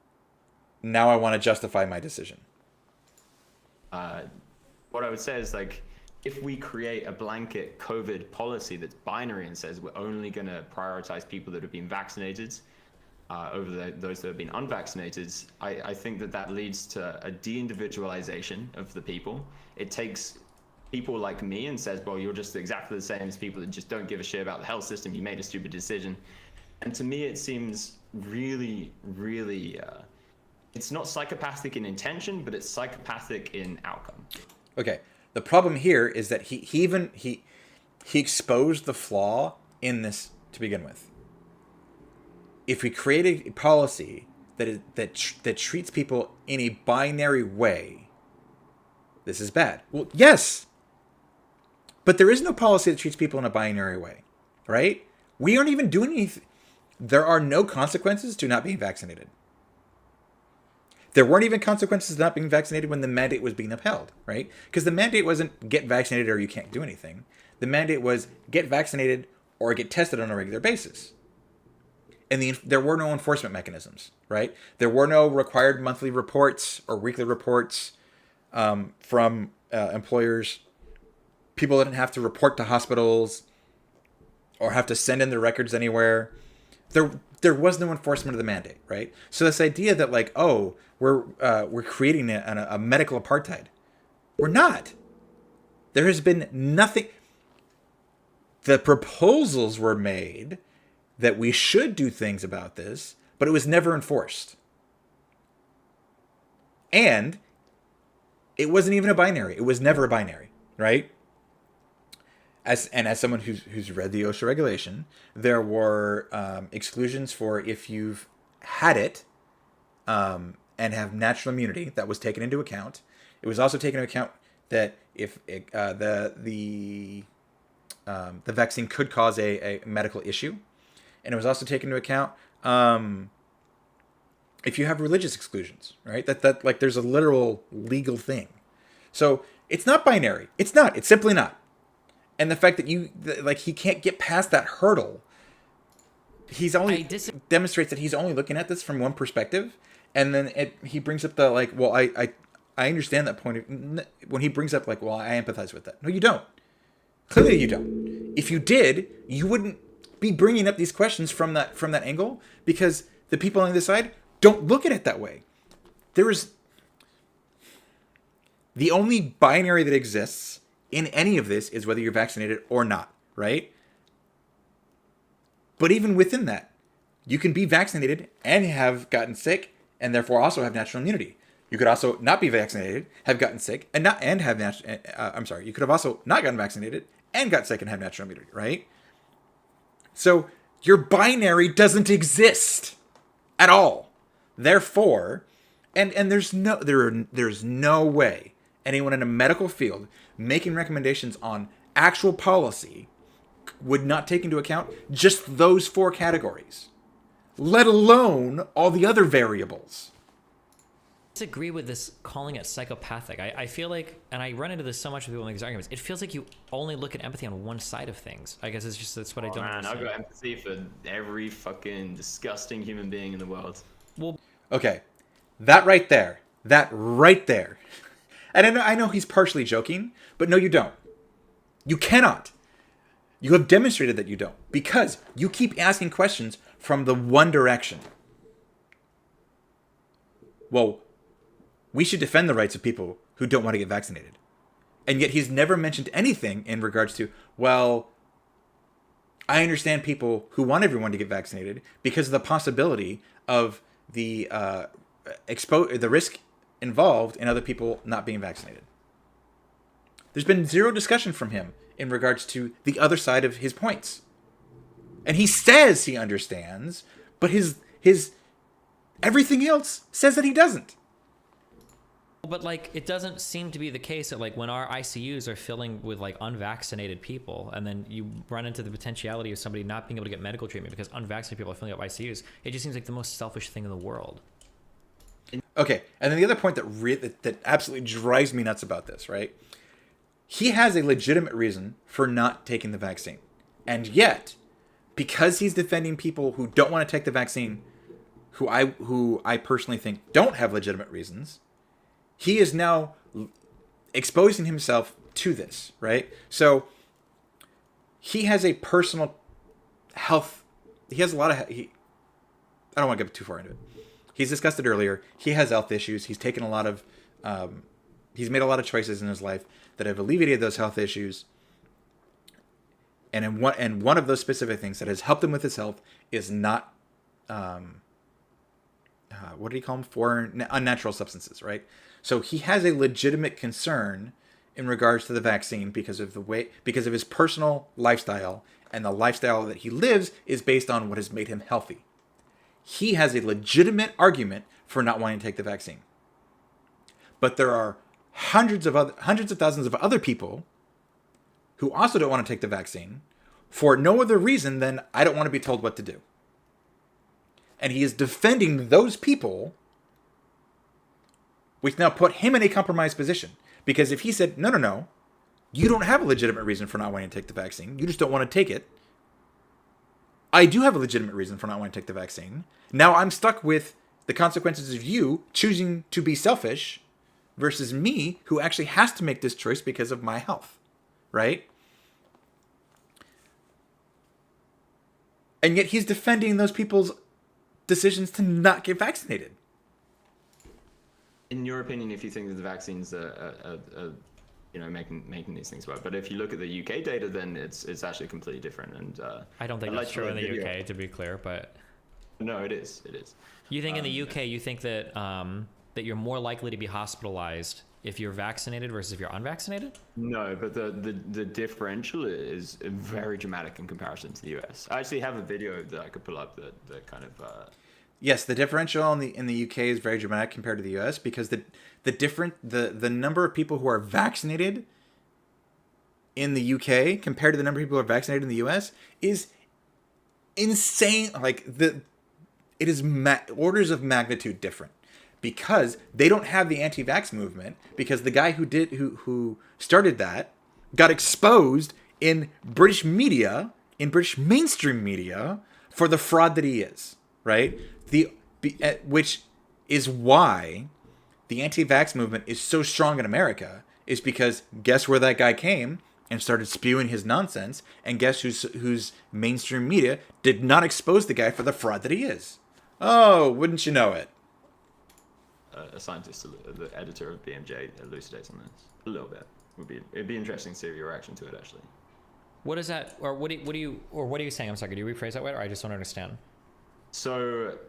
Now I want to justify my decision. What I would say is, like, if we create a blanket COVID policy that's binary and says we're only going to prioritize people that have been vaccinated over those that have been unvaccinated, I think that leads to a de-individualization of the people. It takes people like me and says, well, you're just exactly the same as people that just don't give a shit about the health system. You made a stupid decision. And to me, it seems really, really, it's not psychopathic in intention, but it's psychopathic in outcome. Okay. The problem here is that he exposed the flaw in this to begin with. If we create a policy that treats people in a binary way, this is bad. Well, yes, but there is no policy that treats people in a binary way, right? We aren't even doing anything. There are no consequences to not being vaccinated. There weren't even consequences to not being vaccinated when the mandate was being upheld, right? Because the mandate wasn't get vaccinated or you can't do anything. The mandate was get vaccinated or get tested on a regular basis. And there were no enforcement mechanisms, right? There were no required monthly reports or weekly reports from employers. People didn't have to report to hospitals or have to send in their records anywhere. There was no enforcement of the mandate, right? So this idea that like, oh, we're creating a medical apartheid, we're not. There has been nothing. The proposals were made that we should do things about this, but it was never enforced. And it wasn't even a binary. It was never a binary, right? As someone who's read the OSHA regulation, there were exclusions for if you've had it and have natural immunity. That was taken into account. It was also taken into account that if the vaccine could cause a medical issue, and it was also taken into account if you have religious exclusions, right? That like there's a literal legal thing. So it's not binary. It's not. It's simply not. And the fact that he can't get past that hurdle, demonstrates that he's only looking at this from one perspective, and then he brings up the like, well, I understand that point when he brings up like, well, I empathize with that. No, you don't. Clearly, you don't. If you did, you wouldn't be bringing up these questions from that angle, because the people on the other side don't look at it that way. There is the only binary that exists in any of this is whether you're vaccinated or not, right? But even within that, you can be vaccinated and have gotten sick and therefore also have natural immunity. You could also not be vaccinated, have gotten sick, and have you could have also not gotten vaccinated and got sick and have natural immunity, right? So your binary doesn't exist at all. Therefore, and there's no way anyone in a medical field making recommendations on actual policy would not take into account just those 4 categories, let alone all the other variables. I disagree with this calling it psychopathic. I feel like, and I run into this so much with people in these arguments, it feels like you only look at empathy on one side of things. I guess that's what I don't understand. I've got empathy for every fucking disgusting human being in the world. Well, okay, that right there. And I know he's partially joking, but no, you don't. You cannot. You have demonstrated that you don't, because you keep asking questions from the one direction. Well, we should defend the rights of people who don't want to get vaccinated. And yet he's never mentioned anything in regards to, well, I understand people who want everyone to get vaccinated because of the possibility of the risk involved in other people not being vaccinated. There's been zero discussion from him in regards to the other side of his points. And he says he understands, but his everything else says that he doesn't. But like, it doesn't seem to be the case that like when our ICUs are filling with like unvaccinated people, and then you run into the potentiality of somebody not being able to get medical treatment because unvaccinated people are filling up ICUs, it just seems like the most selfish thing in the world. Okay, and then the other point that absolutely drives me nuts about this, right? He has a legitimate reason for not taking the vaccine. And yet, because he's defending people who don't want to take the vaccine, who I personally think don't have legitimate reasons, he is now exposing himself to this, right? So he has a personal health. He has a lot of. I don't want to get too far into it. He's discussed it earlier. He has health issues. He's taken a lot of. He's made a lot of choices in his life that have alleviated those health issues. And one of those specific things that has helped him with his health is not. What did he call them? Unnatural substances, right? So he has a legitimate concern in regards to the vaccine because of his personal lifestyle, and the lifestyle that he lives is based on what has made him healthy. He has a legitimate argument for not wanting to take the vaccine. But there are hundreds of thousands of other people who also don't want to take the vaccine for no other reason than I don't want to be told what to do. And he is defending those people, which now put him in a compromised position. Because if he said, no, you don't have a legitimate reason for not wanting to take the vaccine, you just don't want to take it. I do have a legitimate reason for not wanting to take the vaccine. Now I'm stuck with the consequences of you choosing to be selfish versus me, who actually has to make this choice because of my health, right? And yet he's defending those people's decisions to not get vaccinated. In your opinion, if you think that the vaccines are making these things work, but if you look at the UK data, then it's actually completely different. And I don't think that's true in the UK, to be clear, but no, it is. You think in the UK, you think that that you're more likely to be hospitalized if you're vaccinated versus if you're unvaccinated? No, but the differential is very dramatic in comparison to the US. I actually have a video that I could pull up that kind of. Yes, the differential in the UK is very dramatic compared to the US because the number of people who are vaccinated in the UK compared to the number of people who are vaccinated in the US is insane. Like it is orders of magnitude different. Because they don't have the anti-vax movement, because the guy who started that got exposed in British media, in British mainstream media, for the fraud that he is, right? Which is why the anti-vax movement is so strong in America, is because guess where that guy came and started spewing his nonsense, and guess whose mainstream media did not expose the guy for the fraud that he is. Oh, wouldn't you know it? A scientist, the editor of BMJ, elucidates on this a little bit. It'd be interesting to see your reaction to it, actually. What is that, or what are you saying? I'm sorry, could you rephrase that way, or I just don't understand? So,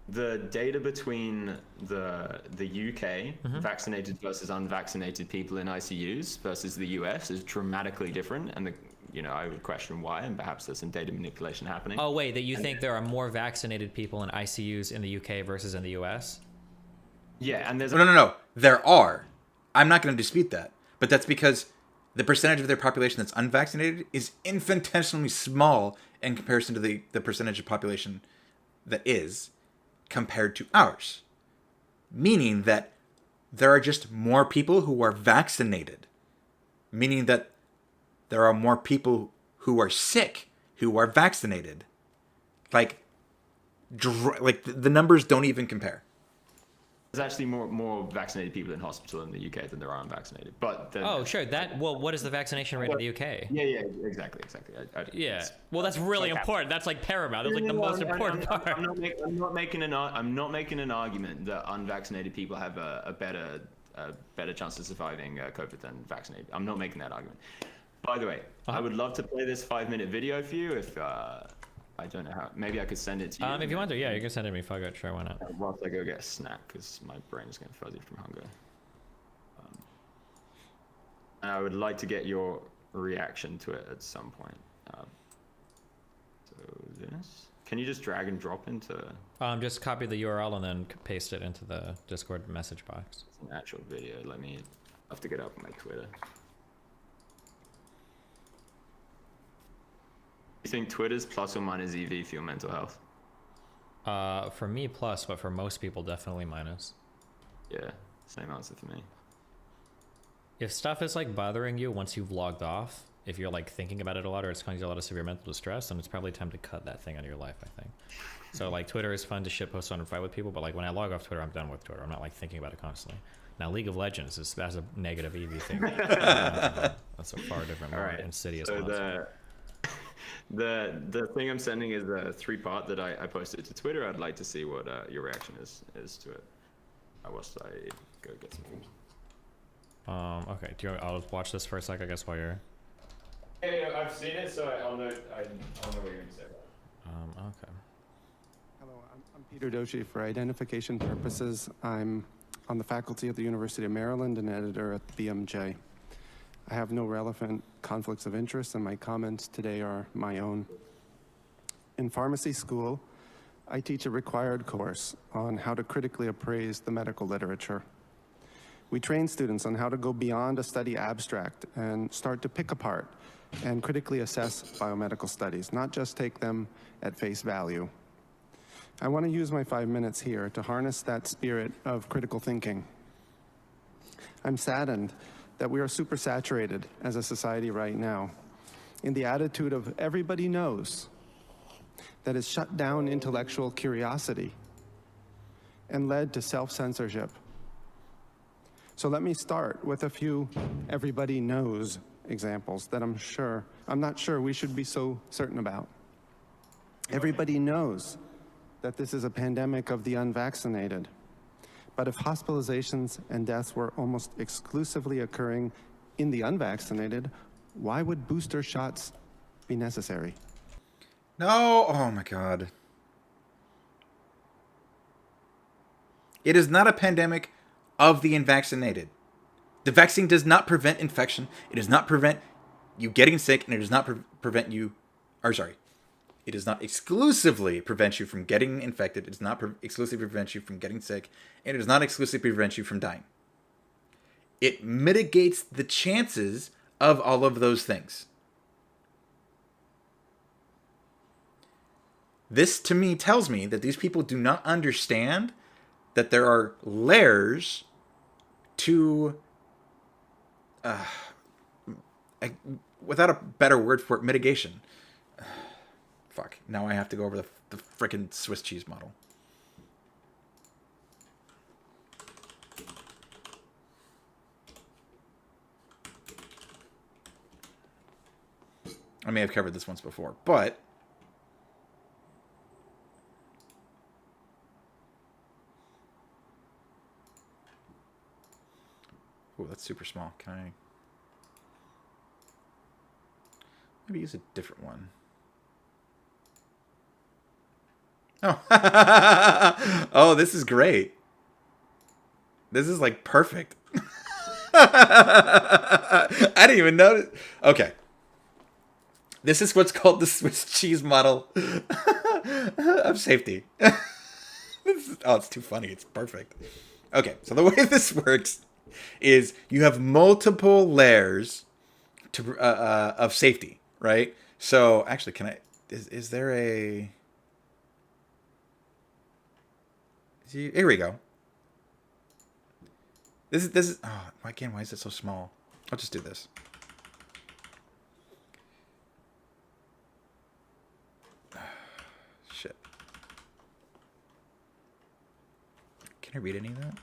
the data between the UK vaccinated versus unvaccinated people in ICUs versus the US is dramatically different, and I would question why, and perhaps there's some data manipulation happening. Oh wait, that you think there are more vaccinated people in ICUs in the UK versus in the US? Yeah, and there's no. There are. I'm not going to dispute that, but that's because the percentage of their population that's unvaccinated is infinitesimally small in comparison to the percentage of population that is compared to ours. Meaning that there are just more people who are vaccinated. Meaning that there are more people who are sick who are vaccinated. Like the numbers don't even compare. There's actually more vaccinated people in hospital in the UK than there are unvaccinated. But sure. What is the vaccination rate in the UK? Yeah, exactly. Yeah. Well, that's really important. That's like paramount. That's like the most important part. I'm not making an argument that unvaccinated people have a better chance of surviving COVID than vaccinated. I'm not making that argument. By the way, I would love to play this 5-minute video for you if. I don't know how. Maybe I could send it to you. If you want to, yeah, you can send it to me. Fuck it, sure, why not? Whilst I go get a snack, because my brain is getting fuzzy from hunger. And I would like to get your reaction to it at some point. So this, can you just drag and drop into? Just copy the URL and then paste it into the Discord message box. It's an actual video. I have to get up on my Twitter. You think Twitter's plus or minus EV for your mental health? For me, plus, but for most people, definitely minus. Yeah, same answer for me. If stuff is like bothering you once you've logged off, if you're like thinking about it a lot or it's causing you a lot of severe mental distress, then it's probably time to cut that thing out of your life, I think. So like Twitter is fun to shitpost on and fight with people, but like when I log off Twitter, I'm done with Twitter. I'm not like thinking about it constantly. Now League of Legends that's a negative EV thing. That's a far different, more insidious monster. The thing I'm sending is the 3-part that I posted to Twitter. I'd like to see what your reaction is to it. Whilst I go get some food. Okay. I'll watch this for a sec, I guess, while you're. Yeah, I've seen it, so I'll know what you're going to say about it. Okay. Hello, I'm Peter Doji. For identification purposes, I'm on the faculty at the University of Maryland and editor at the BMJ. I have no relevant conflicts of interest, and my comments today are my own. In pharmacy school, I teach a required course on how to critically appraise the medical literature. We train students on how to go beyond a study abstract and start to pick apart and critically assess biomedical studies, not just take them at face value. I want to use my 5 minutes here to harness that spirit of critical thinking. I'm saddened that we are supersaturated as a society right now in the attitude of everybody knows that has shut down intellectual curiosity and led to self-censorship. So let me start with a few everybody knows examples that I'm not sure we should be so certain about. Everybody knows that this is a pandemic of the unvaccinated. But if hospitalizations and deaths were almost exclusively occurring in the unvaccinated, why would booster shots be necessary? No, oh my God. It is not a pandemic of the unvaccinated. The vaccine does not prevent infection. It does not prevent you getting sick, and it does not prevent you, it does not exclusively prevent you from getting infected. It does not exclusively prevent you from getting sick, and it does not exclusively prevent you from dying. It mitigates the chances of all of those things. This, to me, tells me that these people do not understand that there are layers to, without a better word for it, mitigation. Fuck. Now I have to go over the frickin' Swiss cheese model. I may have covered this once before, but oh, that's super small. Can I maybe use a different one? Oh, oh, this is great. This is like perfect. I didn't even notice. Okay. This is what's called the Swiss cheese model of safety. Oh, it's too funny. It's perfect. Okay, so the way this works is you have multiple layers to of safety, right? So actually, can I? Is there a? Here we go. This is. Oh, again, why is it so small? I'll just do this. Shit. Can I read any of that?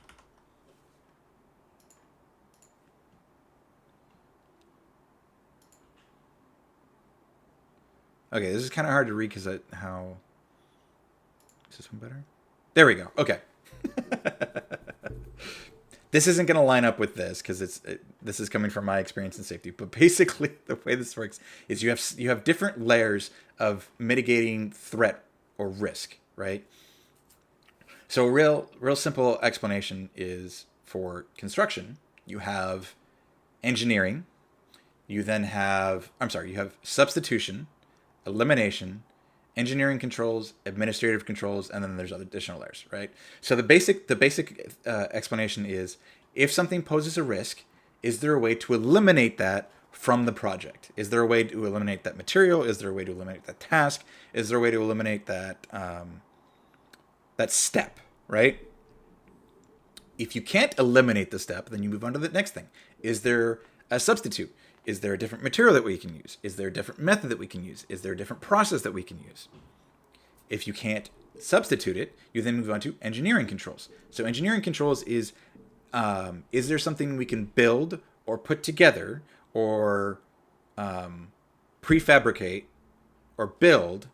Okay, this is kind of hard to read because how. Is this one better? There we go. Okay. This isn't going to line up with this because this is coming from my experience in safety. But basically, the way this works is you have different layers of mitigating threat or risk, right? So a real simple explanation is for construction, you have engineering, you have substitution, elimination, engineering controls, administrative controls, and then there's other additional layers, right? So the basic explanation is if something poses a risk, is there a way to eliminate that from the project? Is there a way to eliminate that material? Is there a way to eliminate that task? Is there a way to eliminate that that step, right? If you can't eliminate the step, then you move on to the next thing. Is there a substitute? Is there a different material that we can use? Is there a different method that we can use? Is there a different process that we can use? If you can't substitute it, you then move on to engineering controls. So engineering controls is there something we can build or put together or prefabricate or build,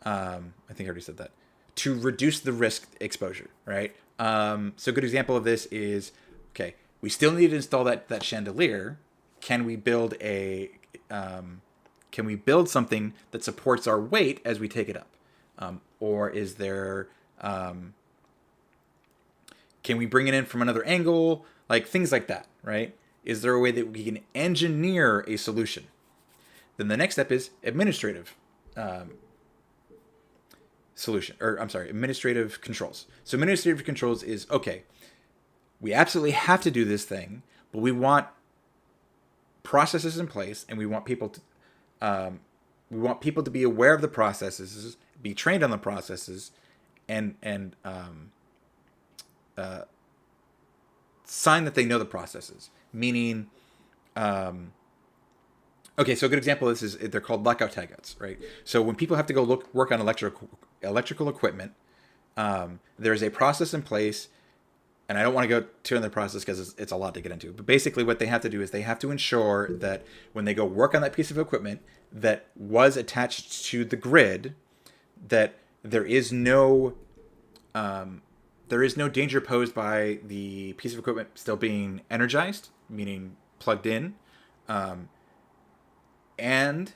I think I already said that, to reduce the risk exposure, right? So a good example of this is, okay, we still need to install that chandelier. Can we build something that supports our weight as we take it up? Or is there, can we bring it in from another angle? Like things like that, right? Is there a way that we can engineer a solution? Then the next step is administrative administrative controls. So administrative controls is, okay, we absolutely have to do this thing, but we want processes in place, and we want people to be aware of the processes, be trained on the processes, and sign that they know the processes. Meaning, okay, so a good example of this is they're called lockout tagouts, right? So when people have to go work on electrical equipment, there's a process in place, and I don't want to go too into the process because it's a lot to get into. But basically, what they have to do is they have to ensure that when they go work on that piece of equipment that was attached to the grid, that there is no danger posed by the piece of equipment still being energized, meaning plugged in, and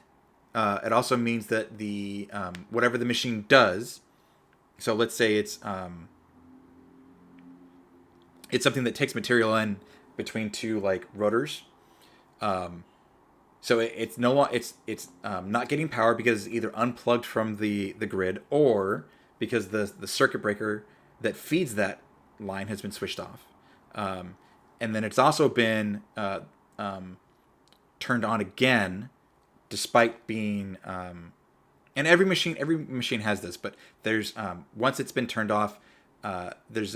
it also means that the whatever the machine does. So let's say it's something that takes material in between two like rotors. So it's not getting power because it's either unplugged from the grid, or because the circuit breaker that feeds that line has been switched off. And then it's also been turned on again, despite being and every machine has this, but there's once it's been turned off, there's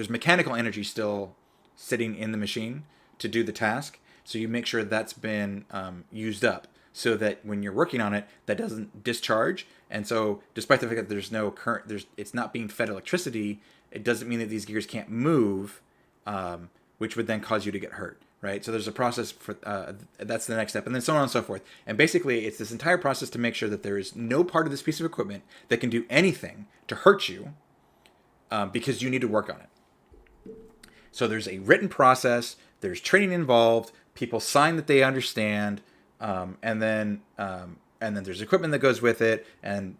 mechanical energy still sitting in the machine to do the task. So you make sure that's been used up, so that when you're working on it, that doesn't discharge. And so, despite the fact that there's no current, it's not being fed electricity, it doesn't mean that these gears can't move, which would then cause you to get hurt, right? So there's a process for that's the next step, and then so on and so forth. And basically, it's this entire process to make sure that there is no part of this piece of equipment that can do anything to hurt you, because you need to work on it. So there's a written process, there's training involved, people sign that they understand, and then there's equipment that goes with it, and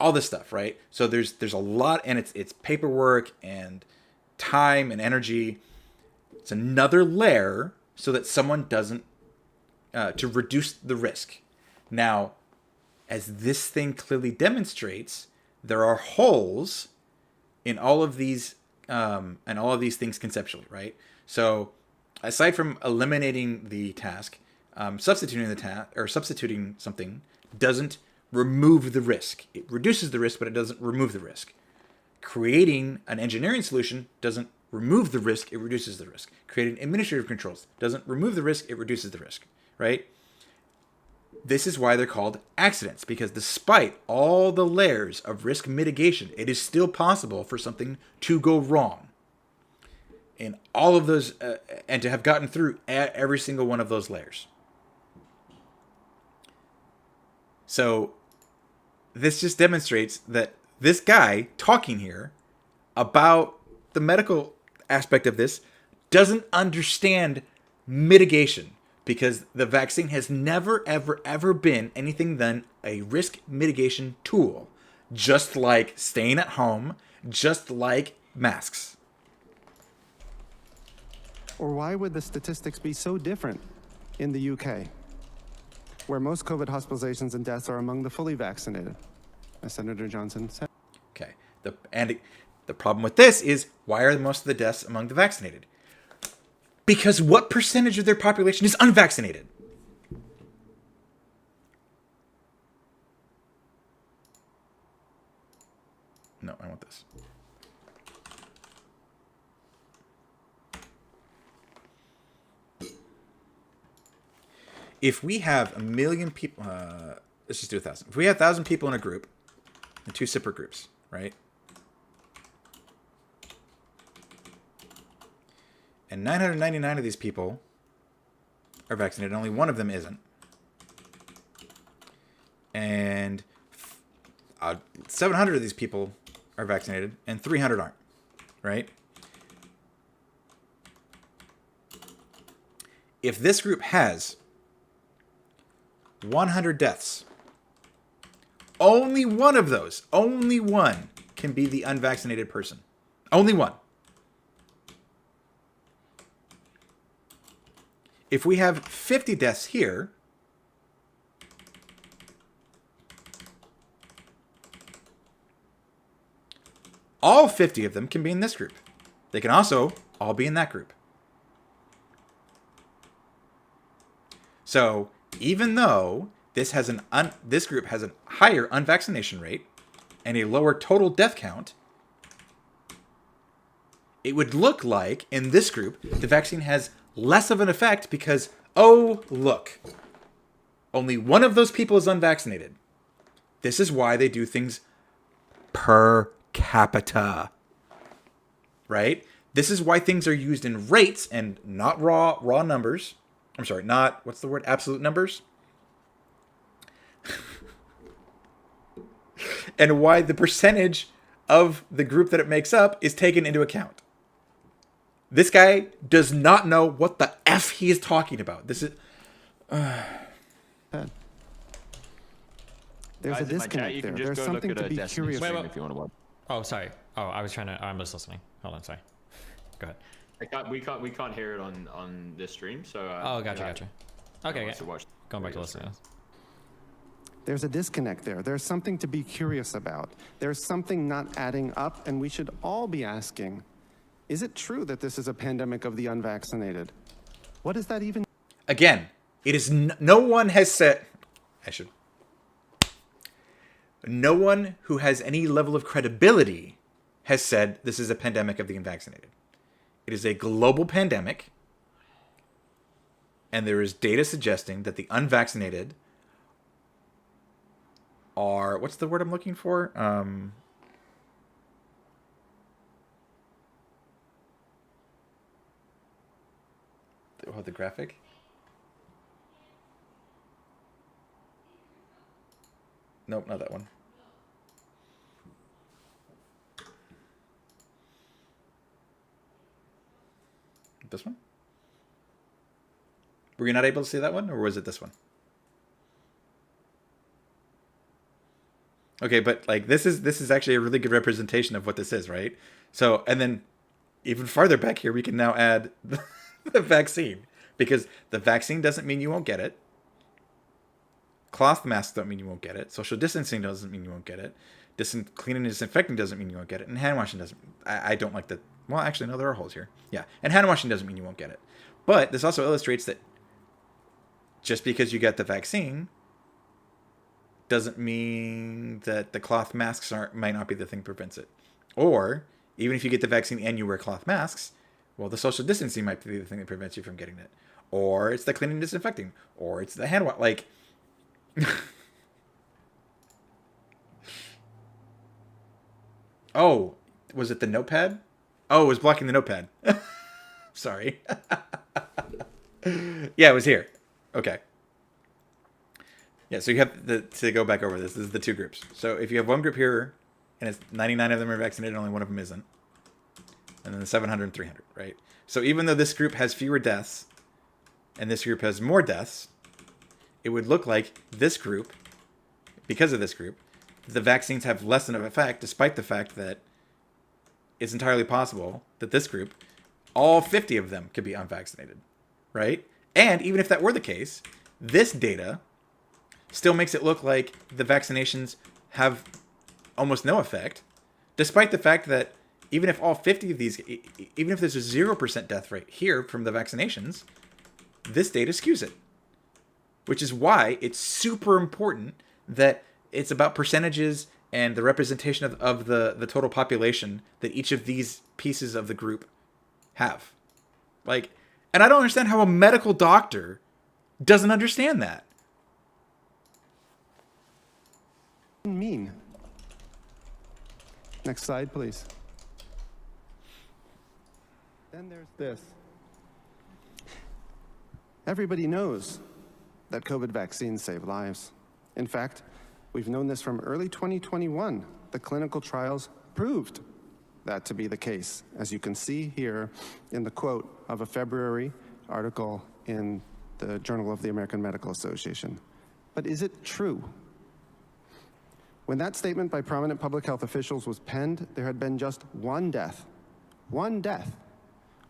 all this stuff, right? So there's a lot, and it's paperwork and time and energy. It's another layer so that someone doesn't to reduce the risk. Now, as this thing clearly demonstrates, there are holes in all of these things conceptually, right? So aside from eliminating the task, substituting something doesn't remove the risk. It reduces the risk, but it doesn't remove the risk. Creating an engineering solution doesn't remove the risk, it reduces the risk. Creating administrative controls doesn't remove the risk, it reduces the risk, right? This is why they're called accidents, because despite all the layers of risk mitigation, it is still possible for something to go wrong. In all of those, and to have gotten through every single one of those layers. So this just demonstrates that this guy talking here about the medical aspect of this doesn't understand mitigation, because the vaccine has never, ever, ever been anything than a risk mitigation tool, just like staying at home, just like masks. Or why would the statistics be so different in the UK, where most COVID hospitalizations and deaths are among the fully vaccinated, as Senator Johnson said? Okay. The problem with this is, why are most of the deaths among the vaccinated? Because what percentage of their population is unvaccinated? No, I want this. If we have 1 million people, let's just do 1,000. If we have 1,000 people in a group, in two separate groups, right? And 999 of these people are vaccinated. Only one of them isn't. And 700 of these people are vaccinated, and 300 aren't, right? If this group has 100 deaths, only one of those, only one, can be the unvaccinated person. Only one. if we have 50 deaths here, all 50 of them can be in this group. They can also all be in that group. So even though this group has a higher unvaccination rate and a lower total death count, it would look like in this group the vaccine has less of an effect because, oh, look, only one of those people is unvaccinated. This is why they do things per capita, right? This is why things are used in rates and not raw numbers. I'm sorry, not, what's the word? Absolute numbers. And why the percentage of the group that it makes up is taken into account. This guy does not know what the F he is talking about. This is... There's Guys, a in my chat, disconnect you there. can just There's go look something at to a be Destiny curious stream about. if you want to watch. Oh, sorry. Oh, I was trying to. I'm just listening. Hold on. Sorry. Go ahead. We can't hear it on this stream. So. Oh, gotcha. Okay. To watch Going back to listening. There's a disconnect there. There's something to be curious about. There's something not adding up, and we should all be asking, is it true that this is a pandemic of the unvaccinated? What does that even... Again, it is no one has said... No one who has any level of credibility has said this is a pandemic of the unvaccinated. It is a global pandemic, and there is data suggesting that the unvaccinated are... What's the word I'm looking for? The graphic? Nope, not that one. This one? Were you not able to see that one, or was it this one? Okay, but like this is actually a really good representation of what this is, right? So, and then even farther back here, we can now add the vaccine, because the vaccine doesn't mean you won't get it. Cloth masks don't mean you won't get it. Social distancing doesn't mean you won't get it. Cleaning and disinfecting doesn't mean you won't get it. And hand washing doesn't. I don't like that. Well, actually, no, there are holes here. Yeah. And hand washing doesn't mean you won't get it. But this also illustrates that just because you get the vaccine doesn't mean that the cloth masks might not be the thing that prevents it. Or even if you get the vaccine and you wear cloth masks, well, the social distancing might be the thing that prevents you from getting it. Or it's the cleaning and disinfecting. Or it's the hand wash. Like... Oh, was it the notepad? Oh, it was blocking the notepad. Sorry. Yeah, it was here. Okay. Yeah, so you have to go back over this. This is the two groups. So if you have one group here, and it's 99 of them are vaccinated, only one of them isn't. And then the 700 and 300, right? So even though this group has fewer deaths, and this group has more deaths, it would look like this group, because of this group, the vaccines have less than an effect, despite the fact that it's entirely possible that this group, all 50 of them could be unvaccinated, right? And even if that were the case, this data still makes it look like the vaccinations have almost no effect, despite the fact that even if all 50 of these, even if there's a 0% death rate here from the vaccinations, this data skews it. Which is why it's super important that it's about percentages and the representation of the total population that each of these pieces of the group have. Like, and I don't understand how a medical doctor doesn't understand that. Mean. Next slide, please. Then there's this. Everybody knows that COVID vaccines save lives. In fact, we've known this from early 2021. The clinical trials proved that to be the case, as you can see here in the quote of a February article in the Journal of the American Medical Association. But is it true? When that statement by prominent public health officials was penned, there had been just one death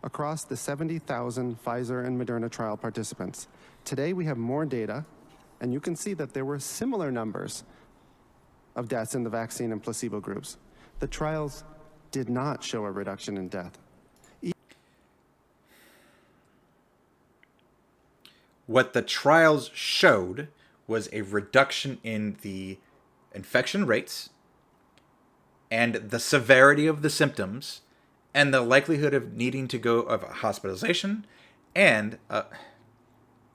across the 70,000 Pfizer and Moderna trial participants. Today, we have more data, and you can see that there were similar numbers of deaths in the vaccine and placebo groups. The trials did not show a reduction in death. What the trials showed was a reduction in the infection rates and the severity of the symptoms and the likelihood of needing to go of hospitalization and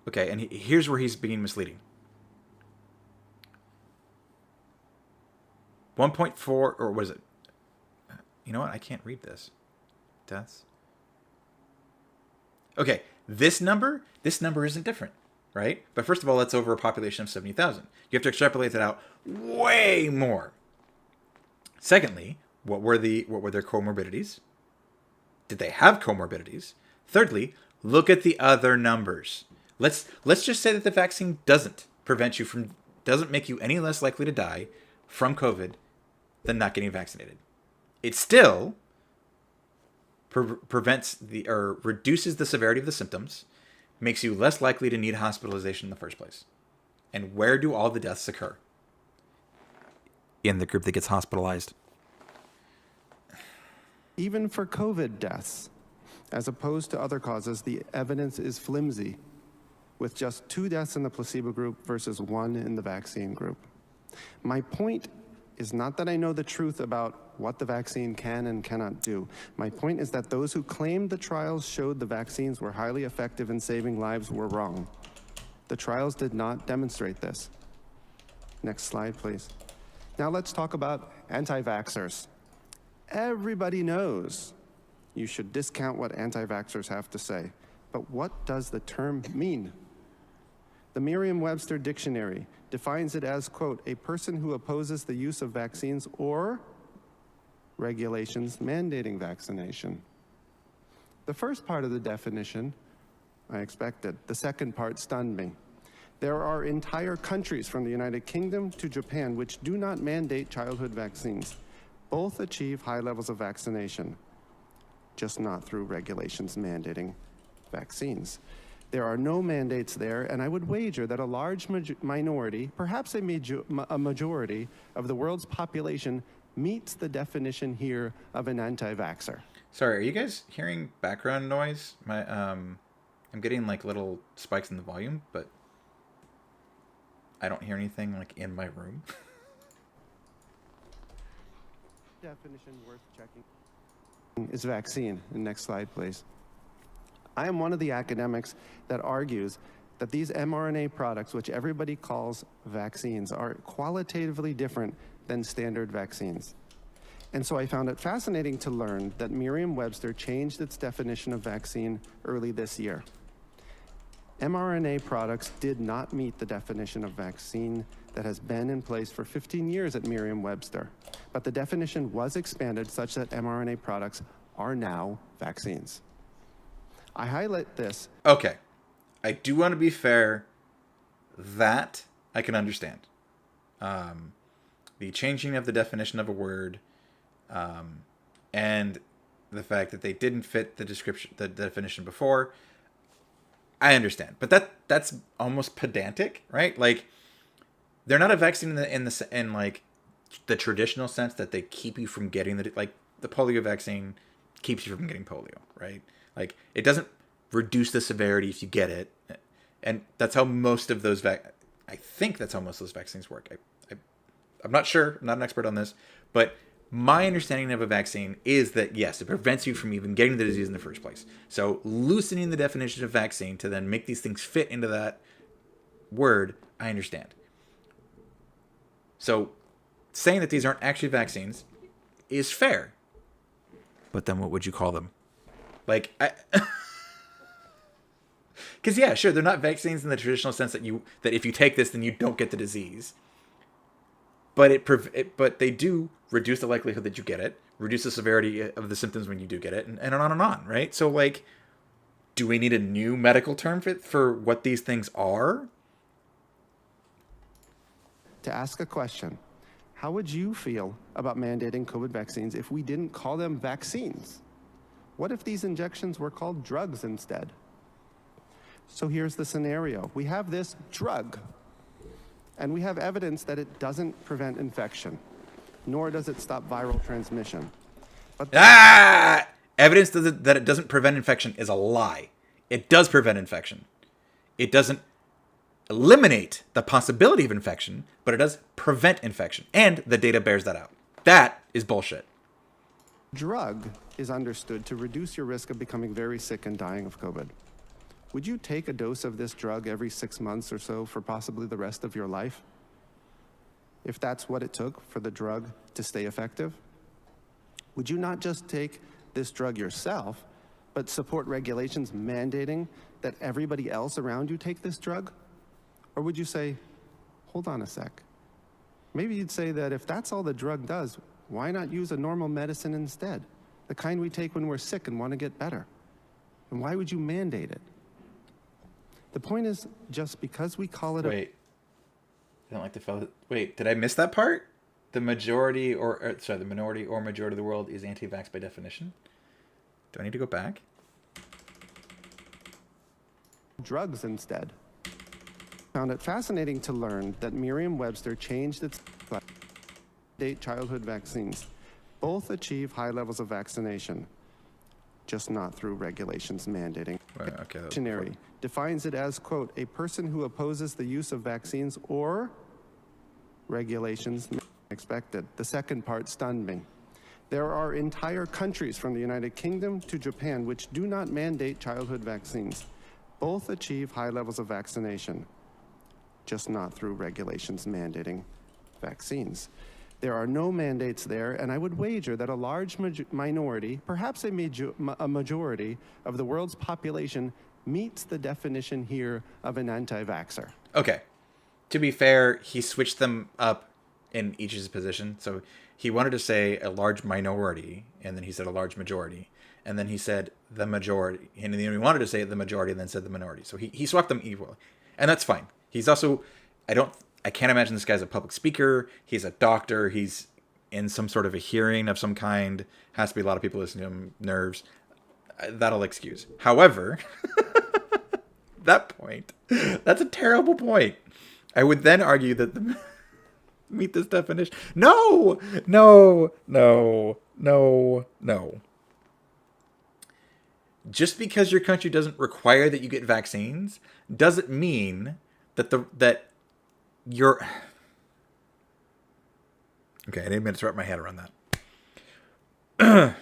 okay, and here's where he's being misleading. 1.4, or was it? You know what? I can't read this. Deaths. Okay, this number isn't different, right? But first of all, that's over a population of 70,000. You have to extrapolate that out way more. Secondly, what were their comorbidities? Did they have comorbidities? Thirdly, look at the other numbers. Let's just say that the vaccine doesn't make you any less likely to die from COVID than not getting vaccinated. It still reduces the severity of the symptoms, makes you less likely to need hospitalization in the first place. And where do all the deaths occur? In the group that gets hospitalized. Even for COVID deaths, as opposed to other causes, the evidence is flimsy, with just 2 deaths in the placebo group versus 1 in the vaccine group. My point is not that I know the truth about what the vaccine can and cannot do. My point is that those who claimed the trials showed the vaccines were highly effective in saving lives were wrong. The trials did not demonstrate this. Next slide, please. Now let's talk about anti-vaxxers. Everybody knows you should discount what anti-vaxxers have to say. But what does the term mean? The Merriam-Webster dictionary defines it as, quote, a person who opposes the use of vaccines or regulations mandating vaccination. The first part of the definition, I expected. The second part stunned me. There are entire countries from the United Kingdom to Japan which do not mandate childhood vaccines. Both achieve high levels of vaccination, just not through regulations mandating vaccines. There are no mandates there, and I would wager that a large minority, perhaps a majority of the world's population meets the definition here of an anti-vaxxer. Sorry, are you guys hearing background noise? I'm getting like little spikes in the volume, but I don't hear anything like in my room. Definition worth checking is vaccine. Next slide, please. I am one of the academics that argues that these mRNA products, which everybody calls vaccines, are qualitatively different than standard vaccines. And so I found it fascinating to learn that Merriam-Webster changed its definition of vaccine early this year. mRNA products did not meet the definition of vaccine that has been in place for 15 years at Merriam-Webster, but the definition was expanded such that mRNA products are now vaccines. I highlight this. Okay. I do want to be fair. That I can understand. The changing of the definition of a word, and the fact that they didn't fit the definition before, I understand. But that's almost pedantic, right? Like, they're not a vaccine in like the traditional sense that they keep you from getting the polio vaccine keeps you from getting polio, right? Like, it doesn't reduce the severity if you get it. And that's how most of those I think that's how most of those vaccines work. I'm not sure. I'm not an expert on this. But my understanding of a vaccine is that, yes, it prevents you from even getting the disease in the first place. So loosening the definition of vaccine to then make these things fit into that word, I understand. So saying that these aren't actually vaccines is fair. But then what would you call them? Like, because yeah, sure, they're not vaccines in the traditional sense that if you take this, then you don't get the disease. But but they do reduce the likelihood that you get it, reduce the severity of the symptoms when you do get it, and on and on, right? So, like, do we need a new medical term for what these things are? To ask a question, how would you feel about mandating COVID vaccines if we didn't call them vaccines? What if these injections were called drugs instead? So here's the scenario. We have this drug, and we have evidence that it doesn't prevent infection, nor does it stop viral transmission. But Evidence that it doesn't prevent infection is a lie. It does prevent infection. It doesn't eliminate the possibility of infection, but it does prevent infection. And the data bears that out. That is bullshit. Drug is understood to reduce your risk of becoming very sick and dying of COVID. Would you take a dose of this drug every 6 months or so for possibly the rest of your life? If that's what it took for the drug to stay effective? Would you not just take this drug yourself, but support regulations mandating that everybody else around you take this drug? Or would you say, hold on a sec. Maybe you'd say that if that's all the drug does, why not use a normal medicine instead? The kind we take when we're sick and want to get better. And why would you mandate it? The point is, just because we call it Wait. I don't like the fellow. Wait, did I miss that part? The minority or majority of the world is anti-vax by definition? Do I need to go back? drugs instead. Found it fascinating to learn that Merriam-Webster changed its date childhood vaccines. Both achieve high levels of vaccination, just not through regulations mandating. Right, okay, Dictionary defines it as, quote, a person who opposes the use of vaccines or regulations expected. The second part stunned me. There are entire countries from the United Kingdom to Japan which do not mandate childhood vaccines. Both achieve high levels of vaccination, just not through regulations mandating vaccines. There are no mandates there, and I would wager that a large minority, perhaps a majority of the world's population meets the definition here of an anti-vaxxer. Okay. To be fair, he switched them up in each of his position. So he wanted to say a large minority, and then he said a large majority. And then he said the majority. And then he wanted to say the majority and then said the minority. So he swapped them equally. And that's fine. He's also, I can't imagine this guy's a public speaker. He's a doctor. He's in some sort of a hearing of some kind. Has to be a lot of people listening to him, nerves. That'll excuse. However, that point, that's a terrible point. I would then argue that meet this definition. No. Just because your country doesn't require that you get vaccines doesn't mean that you're. Okay, I didn't mean to wrap my head around that.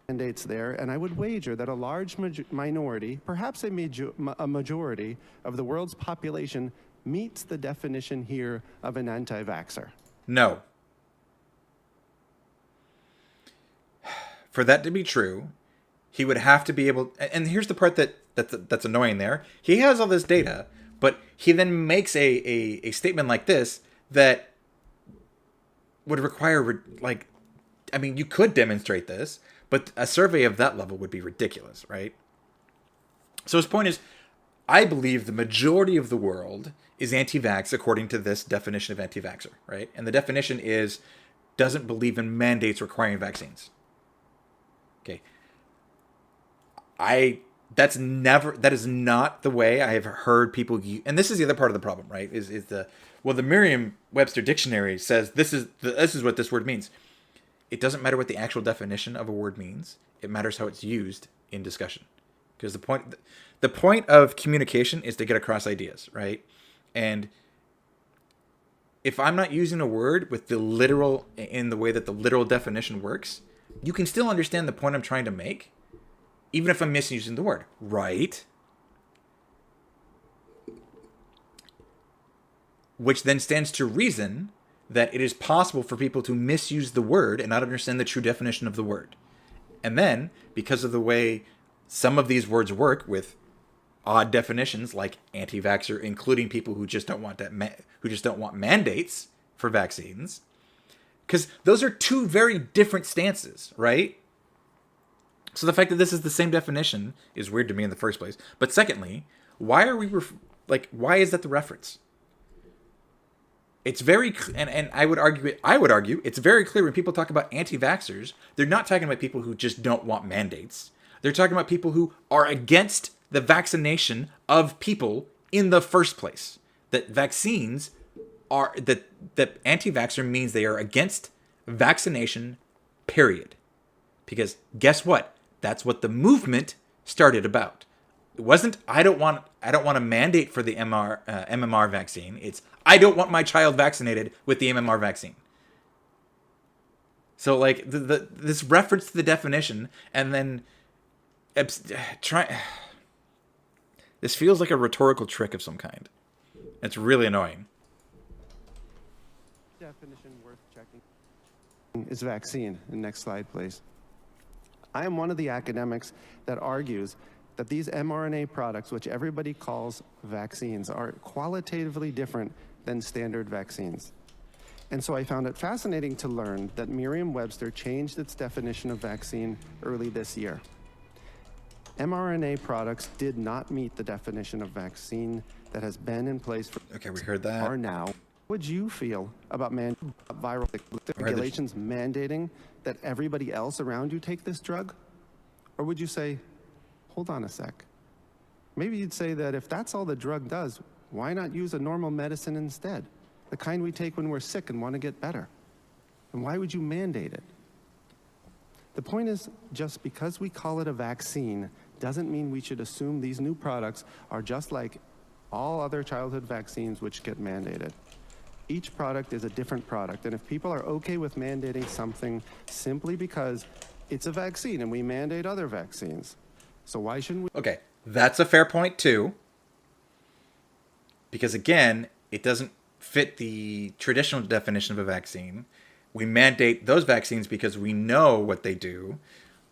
Mandates there, and I would wager that a large minority, perhaps a majority of the world's population meets the definition here of an anti-vaxxer. No. For that to be true, he would have to be able. And here's the part that's annoying. There, he has all this data, but he then makes a statement like this that would require you could demonstrate this, but a survey of that level would be ridiculous, right? So his point is, I believe the majority of the world is anti-vax according to this definition of anti-vaxxer, right? And the definition is doesn't believe in mandates requiring vaccines. Okay. That is not the way I have heard people use, and this is the other part of the problem, right? The Merriam-Webster dictionary says this is what this word means. It doesn't matter what the actual definition of a word means. It matters how it's used in discussion. Because the point of communication is to get across ideas, right? And if I'm not using a word with the literal, in the way that the literal definition works, you can still understand the point I'm trying to make, even if I'm misusing the word, right? Which then stands to reason that it is possible for people to misuse the word and not understand the true definition of the word. And then, because of the way some of these words work with odd definitions like anti-vaxxer, including people who just don't want mandates for vaccines, because those are two very different stances, right? So the fact that this is the same definition is weird to me in the first place. But secondly, why is that the reference? it's very and I would argue it's very clear when people talk about anti-vaxxers, they're not talking about people who just don't want mandates. They're talking about people who are against the vaccination of people in the first place. That vaccines are that anti-vaxxer means they are against vaccination, period. Because guess what? That's what the movement started about. It wasn't I don't want a mandate for the MMR vaccine. It's I don't want my child vaccinated with the MMR vaccine. So like this reference to the definition and then this feels like a rhetorical trick of some kind. It's really annoying. Definition worth checking is vaccine. And next slide, please. I am one of the academics that argues that these mRNA products, which everybody calls vaccines, are qualitatively different than standard vaccines. And so I found it fascinating to learn that Merriam-Webster changed its definition of vaccine early this year. mRNA products did not meet the definition of vaccine that has been in place for Okay, we heard that. are now. How would you feel about viral regulations mandating that everybody else around you take this drug? Or would you say, hold on a sec. Maybe you'd say that if that's all the drug does, why not use a normal medicine instead? The kind we take when we're sick and want to get better. And why would you mandate it? The point is, just because we call it a vaccine doesn't mean we should assume these new products are just like all other childhood vaccines which get mandated. Each product is a different product, and if people are okay with mandating something simply because it's a vaccine and we mandate other vaccines, so why shouldn't we? Okay, that's a fair point too. Because again, it doesn't fit the traditional definition of a vaccine. We mandate those vaccines because we know what they do.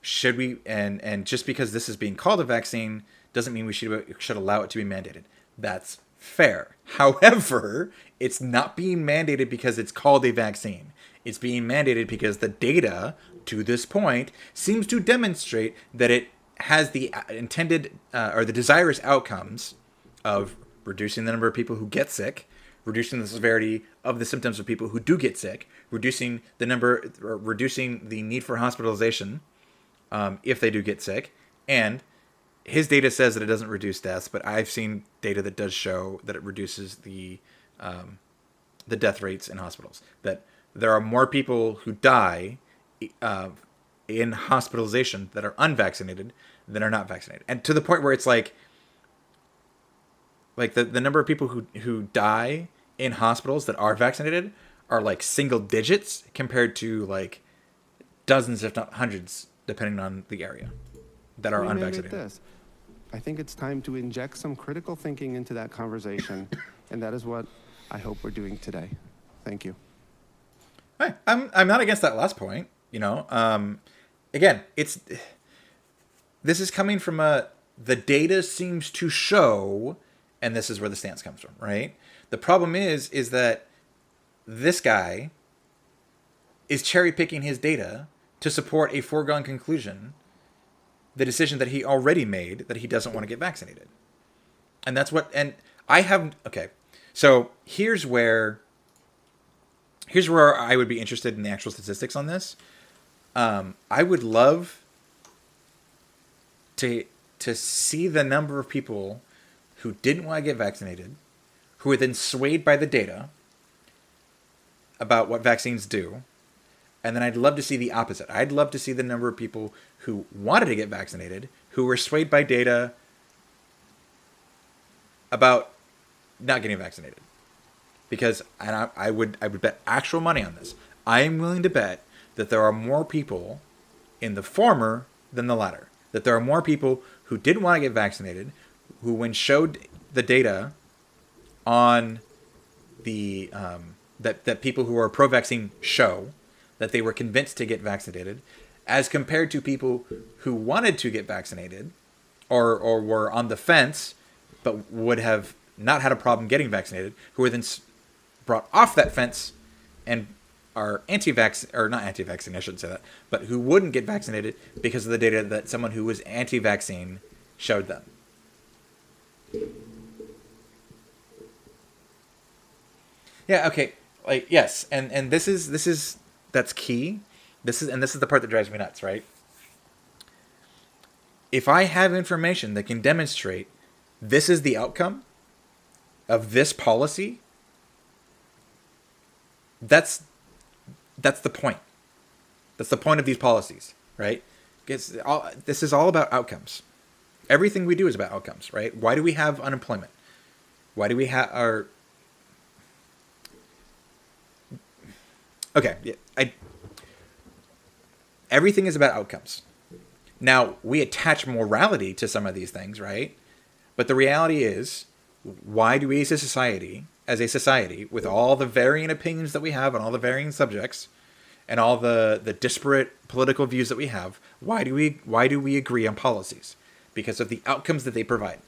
Should we and just because this is being called a vaccine doesn't mean we should allow it to be mandated. That's fair. However, it's not being mandated because it's called a vaccine. It's being mandated because the data to this point seems to demonstrate that it has the intended or the desirous outcomes of reducing the number of people who get sick, reducing the severity of the symptoms of people who do get sick, reducing the need for hospitalization if they do get sick. And his data says that it doesn't reduce deaths, but I've seen data that does show that it reduces the death rates in hospitals. That there are more people who die in hospitalization that are unvaccinated than are not vaccinated, and to the point where it's like the number of people who die in hospitals that are vaccinated are like single digits compared to like dozens, if not hundreds, depending on the area, that are unvaccinated. This. I think it's time to inject some critical thinking into that conversation, and that is what I hope we're doing today. Thank you. Hey, I'm not against that last point. You know, again, this is coming from the data seems to show, and this is where the stance comes from, right? The problem is that this guy is cherry picking his data to support a foregone conclusion, the decision that he already made that he doesn't want to get vaccinated. And that's what, and I have, okay. So here's where I would be interested in the actual statistics on this. I would love to see the number of people who didn't want to get vaccinated, who were then swayed by the data about what vaccines do. And then I'd love to see the opposite. I'd love to see the number of people who wanted to get vaccinated, who were swayed by data about not getting vaccinated. Because, and I would bet actual money on this. I am willing to bet that there are more people in the former than the latter. That there are more people who didn't want to get vaccinated, who when showed the data on the that people who are pro-vaccine show that they were convinced to get vaccinated, as compared to people who wanted to get vaccinated or were on the fence but would have not had a problem getting vaccinated, who were then brought off that fence and are not anti-vaccine, I shouldn't say that, but who wouldn't get vaccinated because of the data that someone who was anti-vaccine showed them. Yeah, okay. like yes, and this is that's key. This is the part that drives me nuts, right? If I have information that can demonstrate this is the outcome of this policy, that's the point. That's the point of these policies, right? This is all about outcomes. Everything we do is about outcomes, right? Why do we have unemployment? Why do we have our... Okay, yeah, everything is about outcomes. Now, we attach morality to some of these things, right? But the reality is, why do we as a society, with all the varying opinions that we have on all the varying subjects, and all the disparate political views that we have, why do we agree on policies? Because of the outcomes that they provide.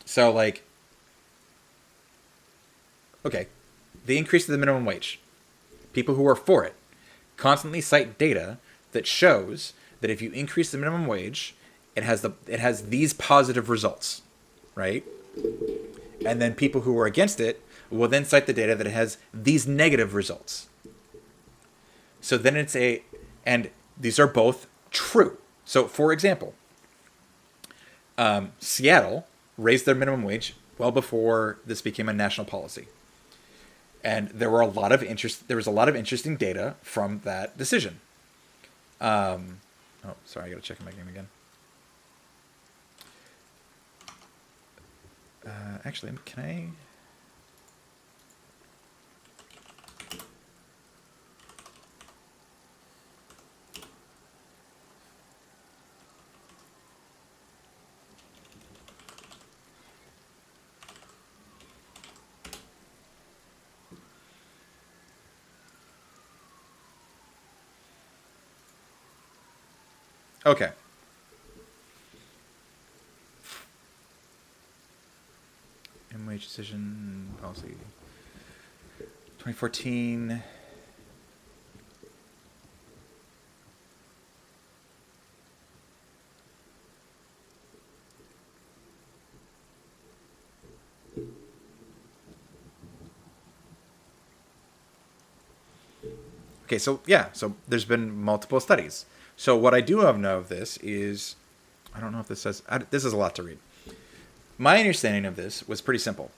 So, like, okay, the increase of the minimum wage. People who are for it constantly cite data that shows that if you increase the minimum wage, it has these positive results, right? And then people who are against it will then cite the data that it has these negative results. So then and these are both true. So for example, Seattle raised their minimum wage well before this became a national policy. And there was a lot of interesting data from that decision. Oh, sorry, I gotta check my game again. Actually, can I? Okay. MWH decision policy 2014. Okay, so yeah, so there's been multiple studies. So what I do know of this is, I don't know if this says, this is a lot to read. My understanding of this was pretty simple.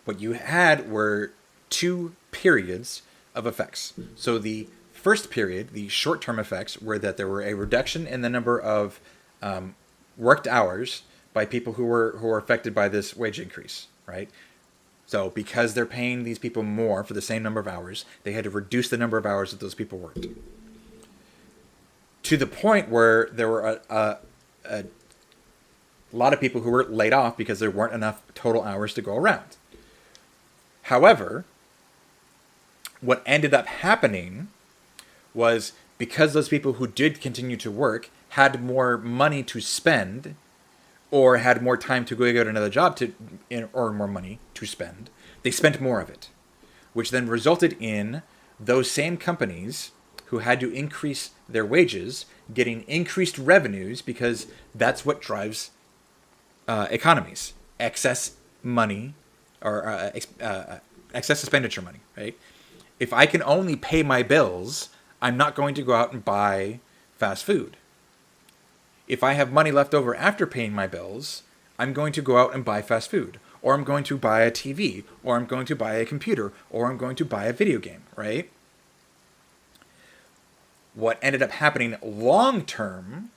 What you had were two periods of effects. So the first period, the short-term effects, were that there were a reduction in the number of worked hours by people who were affected by this wage increase, right? So because they're paying these people more for the same number of hours, they had to reduce the number of hours that those people worked. To the point where there were a lot of people who were laid off because there weren't enough total hours to go around. However, what ended up happening was because those people who did continue to work had more money to spend, or had more time to go get another job to earn more money to spend, they spent more of it, which then resulted in those same companies who had to increase their wages getting increased revenues, because that's what drives economies. Excess money, or excess expenditure money, right? If I can only pay my bills, I'm not going to go out and buy fast food. If I have money left over after paying my bills, I'm going to go out and buy fast food, or I'm going to buy a TV, or I'm going to buy a computer, or I'm going to buy a video game, right? What ended up happening long term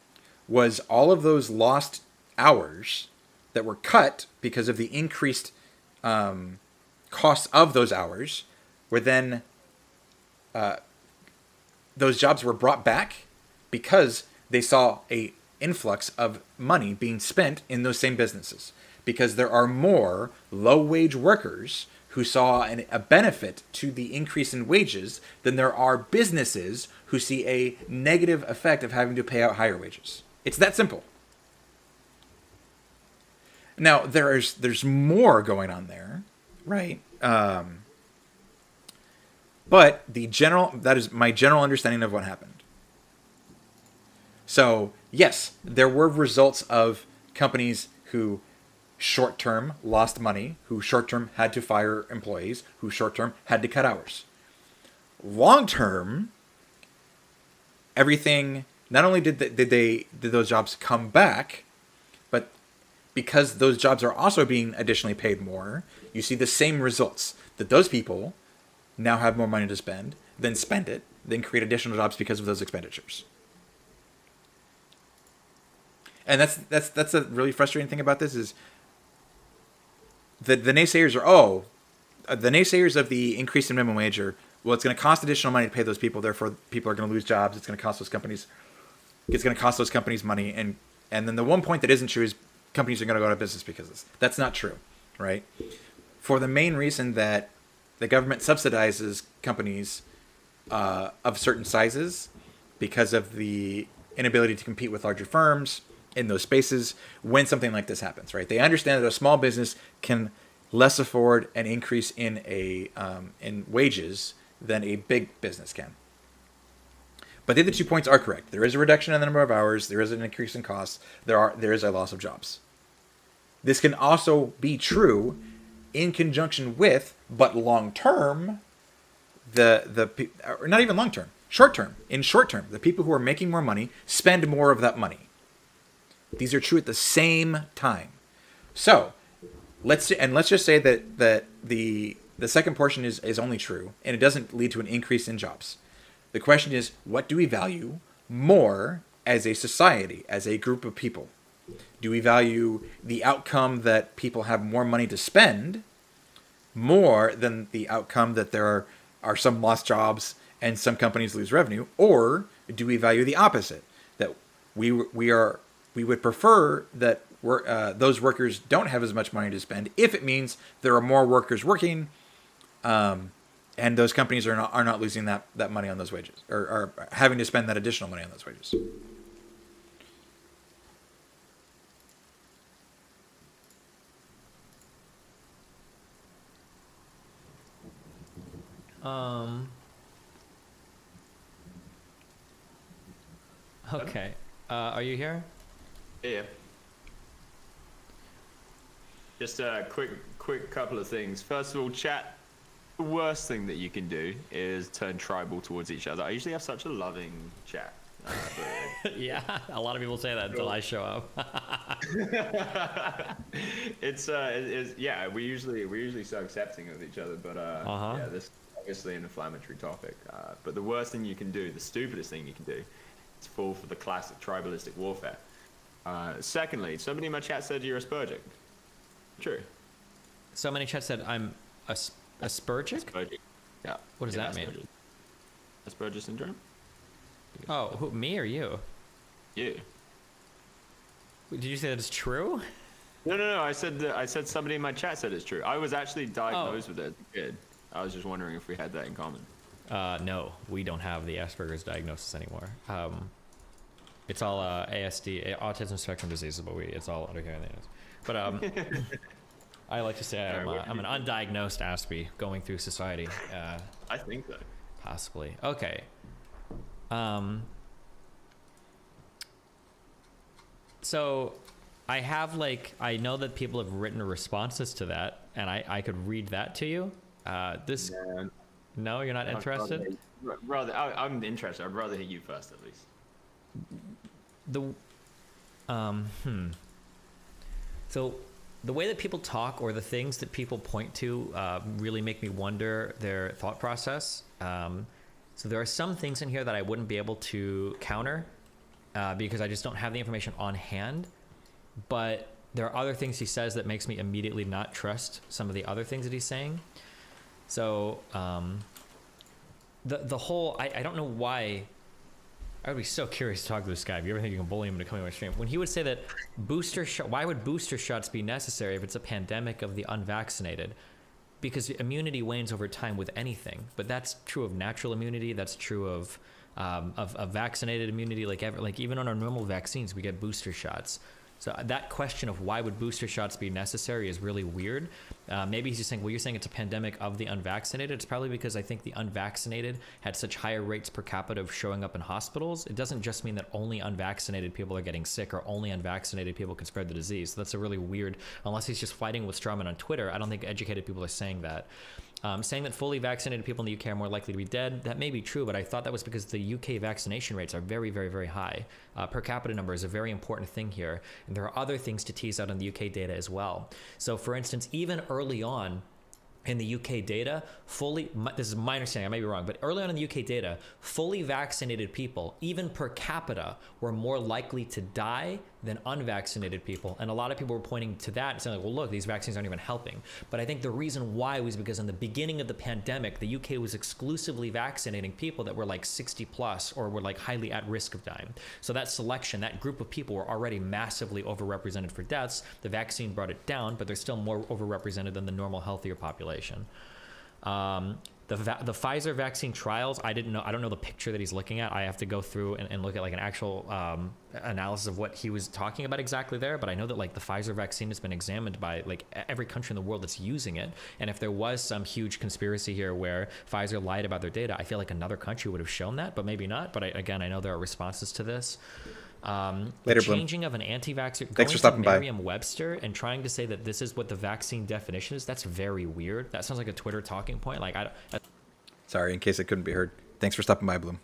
was all of those lost hours that were cut because of the increased costs of those hours were then those jobs were brought back because they saw a influx of money being spent in those same businesses, because there are more low-wage workers who saw a benefit to the increase in wages than there are businesses who see a negative effect of having to pay out higher wages. It's that simple. Now, there's more going on there, right? But that is my general understanding of what happened. So, yes, there were results of companies who short term lost money, who short term had to fire employees, who short term had to cut hours. Long term, everything, not only did those jobs come back, but because those jobs are also being additionally paid more, you see the same results, that those people now have more money to spend, then spend it, then create additional jobs because of those expenditures. And that's a really frustrating thing about this is the naysayers are, the naysayers of the increase in minimum wage are, well, it's going to cost additional money to pay those people, therefore people are going to lose jobs, it's going to cost those companies money, and then the one point that isn't true is companies are going to go out of business because of this. That's not true, right? For the main reason that the government subsidizes companies of certain sizes because of the inability to compete with larger firms in those spaces when something like this happens, right? They understand that a small business can less afford an increase in in wages than a big business can. But the other 2 points are correct. There is a reduction in the number of hours. There is an increase in costs. There is a loss of jobs. This can also be true in conjunction with, but long term, or not even long term, short term. In short term, the people who are making more money spend more of that money. These are true at the same time. So let's just say that the second portion is only true and it doesn't lead to an increase in jobs. The question is, what do we value more as a society, as a group of people? Do we value the outcome that people have more money to spend more than the outcome that there are some lost jobs and some companies lose revenue? Or do we value the opposite, that we would prefer that those workers don't have as much money to spend if it means there are more workers working, and those companies are not losing that money on those wages, or are having to spend that additional money on those wages. Okay. Are you here? Yeah. Just a quick couple of things. First of all, chat, the worst thing that you can do is turn tribal towards each other. I usually have such a loving chat. Yeah, a lot of people say that until I show up. It's yeah, we're usually so accepting of each other, but yeah, this is obviously an inflammatory topic. But the worst thing you can do, the stupidest thing you can do, is fall for the classic tribalistic warfare. Secondly, somebody in my chat said you're Aspergic. True. Somebody in chat said I'm Aspergic? Aspergic. Yeah. What does that mean? Asperger syndrome? Oh, who, me or you? You. Did you say that it's true? No. I said somebody in my chat said it's true. I was actually diagnosed with it as a kid. I was just wondering if we had that in common. No, we don't have the Asperger's diagnosis anymore. It's all ASD, autism spectrum disease, but it's all under here in the news. But I like to say I'm an undiagnosed Aspie going through society. I think so. Possibly. Okay. So I have I know that people have written responses to that, and I could read that to you. No, you're not interested? I'm interested. I'd rather hear you first, at least. So the way that people talk or the things that people point to really make me wonder their thought process. So there are some things in here that I wouldn't be able to counter because I just don't have the information on hand. But there are other things he says that makes me immediately not trust some of the other things that he's saying. So the whole, I don't know why. I would be so curious to talk to this guy. If you ever think you can bully him into coming on my stream, when he would say that why would booster shots be necessary if it's a pandemic of the unvaccinated? Because immunity wanes over time with anything, but that's true of natural immunity. That's true of vaccinated immunity. Like even on our normal vaccines, we get booster shots. So that question of why would booster shots be necessary is really weird. Maybe he's just saying, well, you're saying it's a pandemic of the unvaccinated. It's probably because I think the unvaccinated had such higher rates per capita of showing up in hospitals. It doesn't just mean that only unvaccinated people are getting sick or only unvaccinated people can spread the disease. So that's a really weird, unless he's just fighting with strawman on Twitter. I don't think educated people are saying that. Saying that fully vaccinated people in the UK are more likely to be dead, that may be true, but I thought that was because the UK vaccination rates are very, very, very high. Per capita number is a very important thing here, and there are other things to tease out in the UK data as well. So, for instance, even early on in the UK data, this is my understanding, I may be wrong, but early on in the UK data, fully vaccinated people, even per capita, were more likely to die than unvaccinated people. And a lot of people were pointing to that and saying, like, well, look, these vaccines aren't even helping. But I think the reason why was because in the beginning of the pandemic, the UK was exclusively vaccinating people that were like 60 plus or were like highly at risk of dying. So that selection, that group of people were already massively overrepresented for deaths. The vaccine brought it down, but they're still more overrepresented than the normal healthier population. The Pfizer vaccine trials, I don't know the picture that he's looking at. I have to go through and look at like an actual analysis of what he was talking about exactly there. But I know that like the Pfizer vaccine has been examined by like every country in the world that's using it. And if there was some huge conspiracy here where Pfizer lied about their data, I feel like another country would have shown that, but maybe not. But I know there are responses to this. Later, changing of an anti-vaxxer, Thanks for stopping by. Merriam-Webster and trying to say that this is what the vaccine definition is, that's very weird. That sounds like a Twitter talking point. Like, Sorry, in case it couldn't be heard. Thanks for stopping by, Bloom.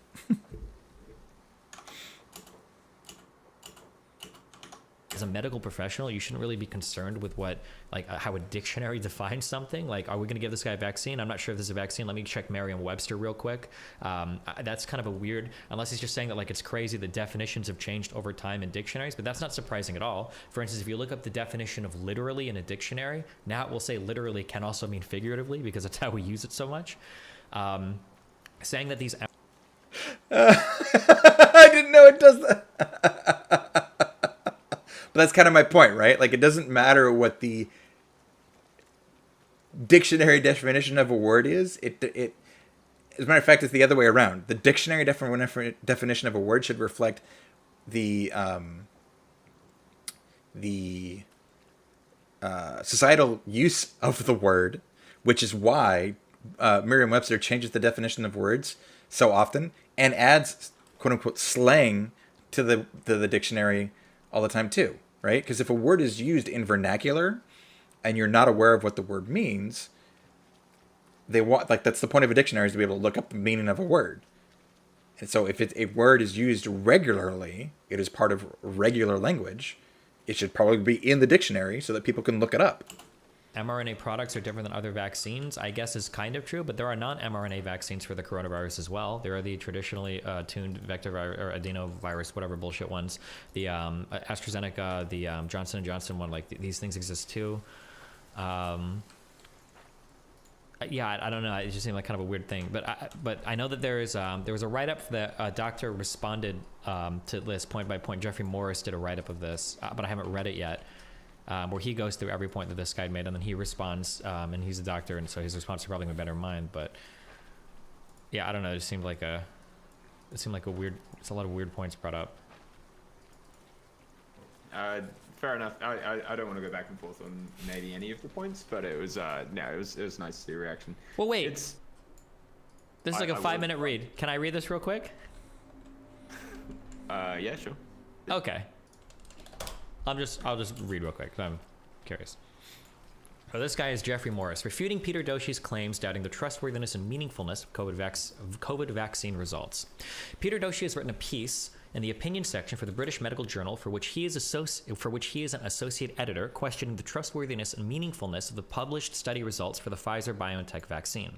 As a medical professional, you shouldn't really be concerned with what, like, how a dictionary defines something. Like, are we going to give this guy a vaccine? I'm not sure if this is a vaccine. Let me check Merriam-Webster real quick. That's kind of a weird, unless he's just saying that, like, it's crazy that definitions have changed over time in dictionaries, but that's not surprising at all. For instance, if you look up the definition of literally in a dictionary, now it will say literally can also mean figuratively because that's how we use it so much. Saying that these... I didn't know it does that. But that's kind of my point, right? Like, it doesn't matter what the dictionary definition of a word is. As a matter of fact, it's the other way around. The dictionary definition of a word should reflect the societal use of the word, which is why Merriam-Webster changes the definition of words so often and adds "quote unquote" slang to the dictionary all the time too, right? Because if a word is used in vernacular and you're not aware of what the word means, that's the point of a dictionary, is to be able to look up the meaning of a word. And so if a word is used regularly, it is part of regular language, it should probably be in the dictionary so that people can look it up. mRNA products are different than other vaccines, I guess is kind of true, but there are non-mRNA vaccines for the coronavirus as well. There are the traditionally tuned vector virus or adenovirus, whatever bullshit ones. The AstraZeneca, the Johnson & Johnson one, like these things exist too. Yeah, I don't know. It just seemed like kind of a weird thing, but I know that there was a write-up that a doctor responded to this point by point. Jeffrey Morris did a write-up of this, but I haven't read it yet. Where he goes through every point that this guy made, and then he responds, and he's a doctor, and so his response is probably going to be better than mine. But yeah, I don't know. It seemed like a weird. It's a lot of weird points brought up. Fair enough. I don't want to go back and forth on maybe any of the points, but it was it was nice to see a reaction. Well, wait. This is like a 5-minute read. Can I read this real quick? Yeah, sure. Okay. I'll just read real quick because I'm curious. So this guy is Jeffrey Morris, refuting Peter Doji's claims, doubting the trustworthiness and meaningfulness of COVID vaccine results. Peter Doji has written a piece in the opinion section for the British Medical Journal, for which he is an associate editor, questioning the trustworthiness and meaningfulness of the published study results for the Pfizer-BioNTech vaccine.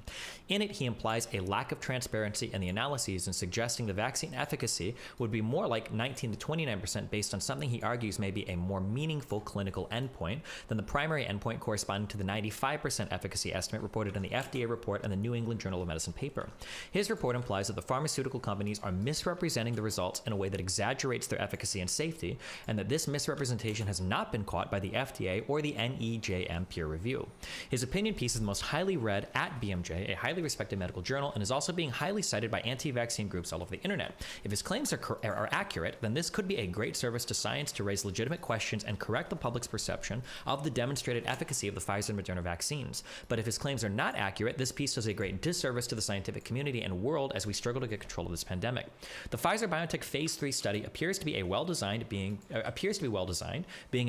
In it, he implies a lack of transparency in the analyses and suggesting the vaccine efficacy would be more like 19 to 29% based on something he argues may be a more meaningful clinical endpoint than the primary endpoint corresponding to the 95% efficacy estimate reported in the FDA report and the New England Journal of Medicine paper. His report implies that the pharmaceutical companies are misrepresenting the results in a way way that exaggerates their efficacy and safety, and that this misrepresentation has not been caught by the FDA or the NEJM peer review. His opinion piece is the most highly read at BMJ, a highly respected medical journal, and is also being highly cited by anti-vaccine groups all over the internet. If his claims are accurate, then this could be a great service to science to raise legitimate questions and correct the public's perception of the demonstrated efficacy of the Pfizer and Moderna vaccines. But if his claims are not accurate, this piece does a great disservice to the scientific community and world as we struggle to get control of this pandemic. The Pfizer-BioNTech Phase 3 study appears to be well-designed, being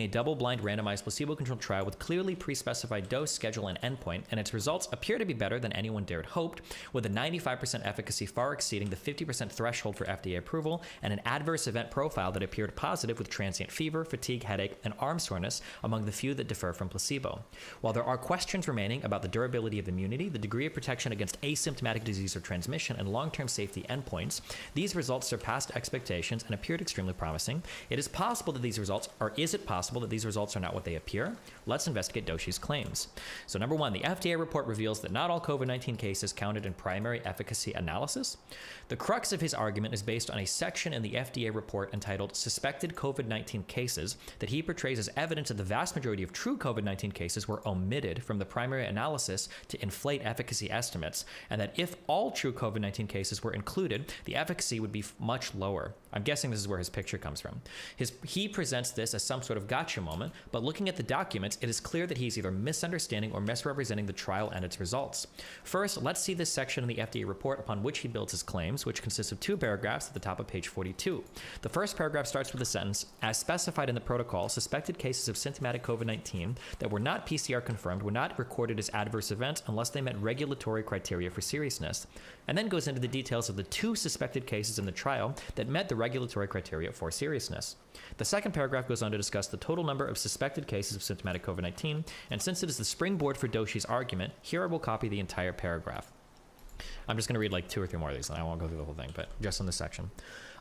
a double-blind randomized placebo-controlled trial with clearly pre-specified dose, schedule, and endpoint, and its results appear to be better than anyone dared hoped, with a 95% efficacy far exceeding the 50% threshold for FDA approval, and an adverse event profile that appeared positive with transient fever, fatigue, headache, and arm soreness among the few that differ from placebo. While there are questions remaining about the durability of immunity, the degree of protection against asymptomatic disease or transmission, and long-term safety endpoints, these results surpassed expectations and appeared extremely promising. Is it possible that these results are not what they appear? Let's investigate Doji's claims. So number one, the FDA report reveals that not all COVID-19 cases counted in primary efficacy analysis. The crux of his argument is based on a section in the FDA report entitled Suspected COVID-19 Cases that he portrays as evidence that the vast majority of true COVID-19 cases were omitted from the primary analysis to inflate efficacy estimates, and that if all true COVID-19 cases were included, the efficacy would be much lower. I'm guessing this is where his picture comes from. He presents this as some sort of gotcha moment, but looking at the documents, it is clear that he's either misunderstanding or misrepresenting the trial and its results. First, let's see this section in the FDA report upon which he builds his claims, which consists of two paragraphs at the top of page 42. The first paragraph starts with the sentence, as specified in the protocol, suspected cases of symptomatic COVID-19 that were not PCR confirmed were not recorded as adverse events unless they met regulatory criteria for seriousness, and then goes into the details of the two suspected cases in the trial that met the regulatory criteria for seriousness. The second paragraph goes on to discuss the total number of suspected cases of symptomatic COVID-19, and since it is the springboard for Doji's argument, here I will copy the entire paragraph. I'm just going to read like 2 or 3 more of these, and I won't go through the whole thing, but just in this section.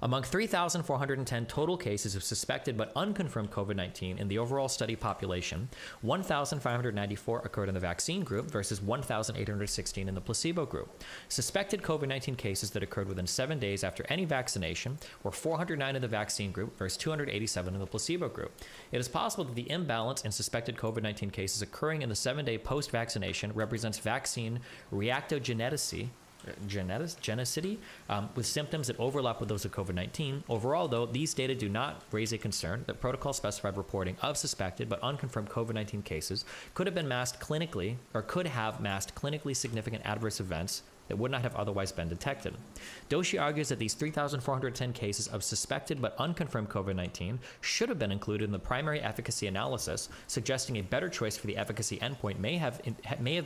Among 3,410 total cases of suspected but unconfirmed COVID-19 in the overall study population, 1,594 occurred in the vaccine group versus 1,816 in the placebo group. Suspected COVID-19 cases that occurred within 7 days after any vaccination were 409 in the vaccine group versus 287 in the placebo group. It is possible that the imbalance in suspected COVID-19 cases occurring in the 7-day post-vaccination represents vaccine reactogenicity, with symptoms that overlap with those of COVID-19. Overall, though, these data do not raise a concern that protocol-specified reporting of suspected but unconfirmed COVID-19 cases could have masked clinically significant adverse events that would not have otherwise been detected. Doji argues that these 3,410 cases of suspected but unconfirmed COVID-19 should have been included in the primary efficacy analysis, suggesting a better choice for the efficacy endpoint may have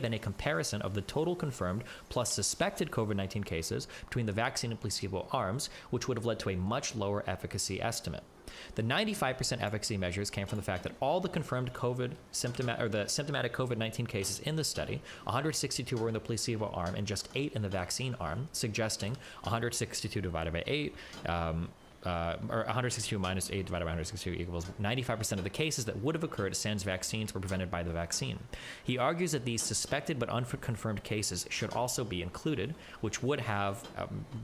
been a comparison of the total confirmed plus suspected COVID-19 cases between the vaccine and placebo arms, which would have led to a much lower efficacy estimate. The 95% efficacy measures came from the fact that all the confirmed symptomatic COVID-19 cases in the study, 162 were in the placebo arm and just 8 in the vaccine arm, suggesting 162 divided by 8, or 162 minus 8 divided by 162 equals 95% of the cases that would have occurred sans vaccines were prevented by the vaccine. He argues that these suspected but unconfirmed cases should also be included, which would have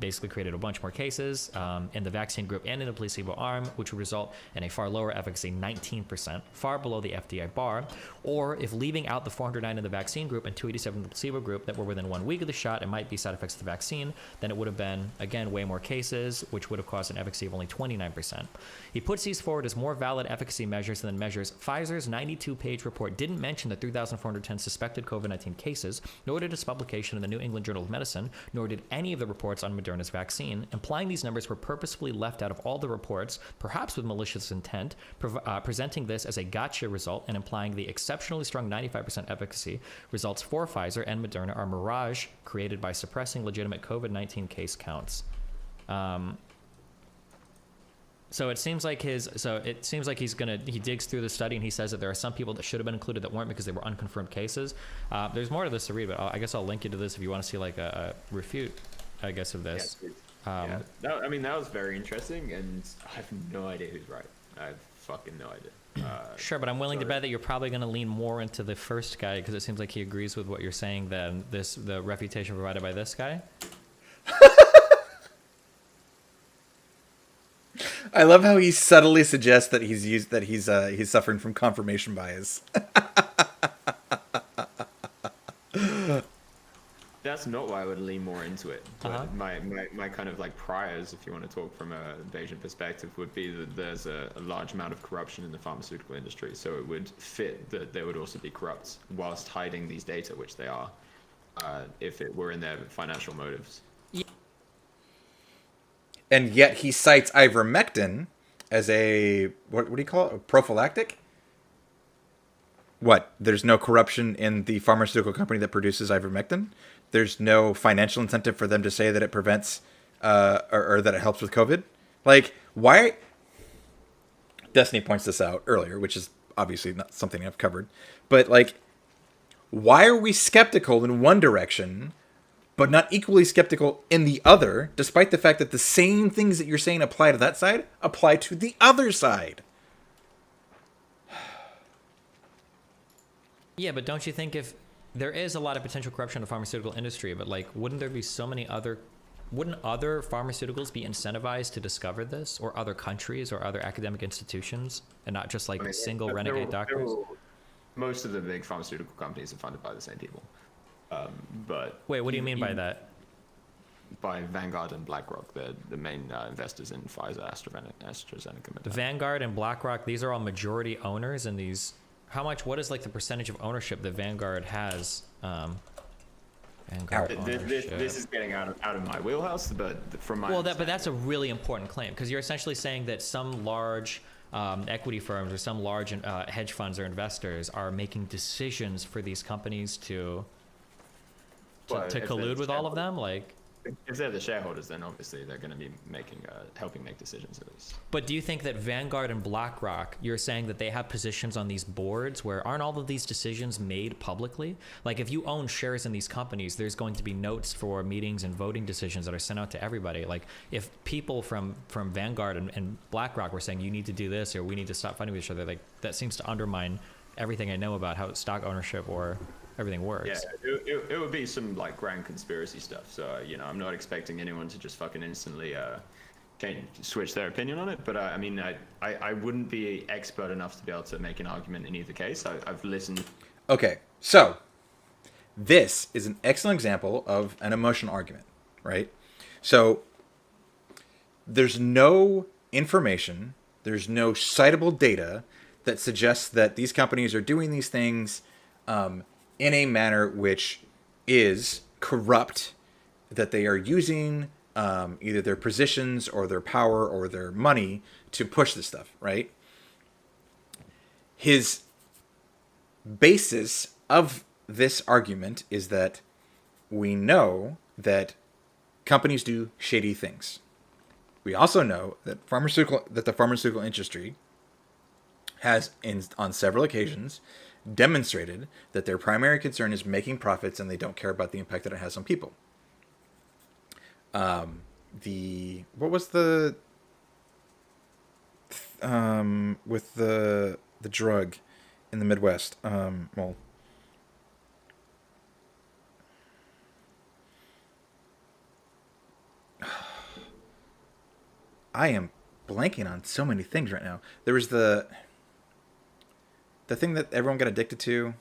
basically created a bunch more cases in the vaccine group and in the placebo arm, which would result in a far lower efficacy, 19%, far below the FDA bar. Or if leaving out the 409 in the vaccine group and 287 in the placebo group that were within 1 week of the shot and might be side effects of the vaccine, then it would have been, again, way more cases, which would have caused an efficacy of only 29%. He puts these forward as more valid efficacy measures than measures. Pfizer's 92-page report didn't mention the 3,410 suspected COVID-19 cases, nor did its publication in the New England Journal of Medicine, nor did any of the reports on Moderna's vaccine, implying these numbers were purposefully left out of all the reports, perhaps with malicious intent, presenting this as a gotcha result and implying the exceptionally strong 95% efficacy results for Pfizer and Moderna are mirage created by suppressing legitimate COVID-19 case counts. So it seems like he digs through the study and he says that there are some people that should have been included that weren't because they were unconfirmed cases. There's more to this to read, but I guess I'll link you to this if you want to see like a refute, I guess, of this. Yeah, that was very interesting, and I have no idea who's right. I have fucking no idea. Sure, but I'm willing to bet that you're probably going to lean more into the first guy because it seems like he agrees with what you're saying than the refutation provided by this guy. I love how he subtly suggests that he's suffering from confirmation bias. That's not why I would lean more into it. But my kind of like priors, if you want to talk from a Bayesian perspective, would be that there's a large amount of corruption in the pharmaceutical industry. So it would fit that there would also be corrupt whilst hiding these data, which they are, if it were in their financial motives. And yet he cites ivermectin as a, what do you call it? A prophylactic? What? There's no corruption in the pharmaceutical company that produces ivermectin? There's no financial incentive for them to say that it prevents or that it helps with COVID? Like, why? Destiny points this out earlier, which is obviously not something I've covered. But, like, why are we skeptical in one direction but not equally skeptical in the other, despite the fact that the same things that you're saying apply to that side apply to the other side? Yeah, but don't you think if there is a lot of potential corruption in the pharmaceutical industry, but like, wouldn't there be so many wouldn't other pharmaceuticals be incentivized to discover this, or other countries or other academic institutions, and not just like single renegade doctors? Most of the big pharmaceutical companies are funded by the same people. But wait, what do you mean by that? By Vanguard and BlackRock, the main investors in Pfizer, AstraZeneca. Vanguard and BlackRock, these are all majority owners in these. What is like the percentage of ownership that Vanguard has? Vanguard ownership. This is getting out of my wheelhouse, but from my but that's a really important claim, because you're essentially saying that some large equity firms or some large hedge funds or investors are making decisions for these companies to collude with all of them, like. If they're the shareholders, then obviously they're going to be helping make decisions at least. But do you think that Vanguard and BlackRock, you're saying that they have positions on these boards where aren't all of these decisions made publicly? Like, if you own shares in these companies, there's going to be notes for meetings and voting decisions that are sent out to everybody. Like, if people from Vanguard and BlackRock were saying you need to do this or we need to stop fighting with each other, like, that seems to undermine everything I know about how stock ownership or everything works. Yeah, it would be some like grand conspiracy stuff. So I'm not expecting anyone to just fucking instantly switch their opinion on it. But I mean, I wouldn't be expert enough to be able to make an argument in either case. I've listened. Okay, so this is an excellent example of an emotional argument, right? So there's no information, there's no citable data that suggests that these companies are doing these things in a manner which is corrupt, that they are using either their positions or their power or their money to push this stuff, right? His basis of this argument is that we know that companies do shady things. We also know that the pharmaceutical industry has, on several occasions, demonstrated that their primary concern is making profits and they don't care about the impact that it has on people. What was the with the drug in the Midwest? I am blanking on so many things right now. There was the thing that everyone got addicted to.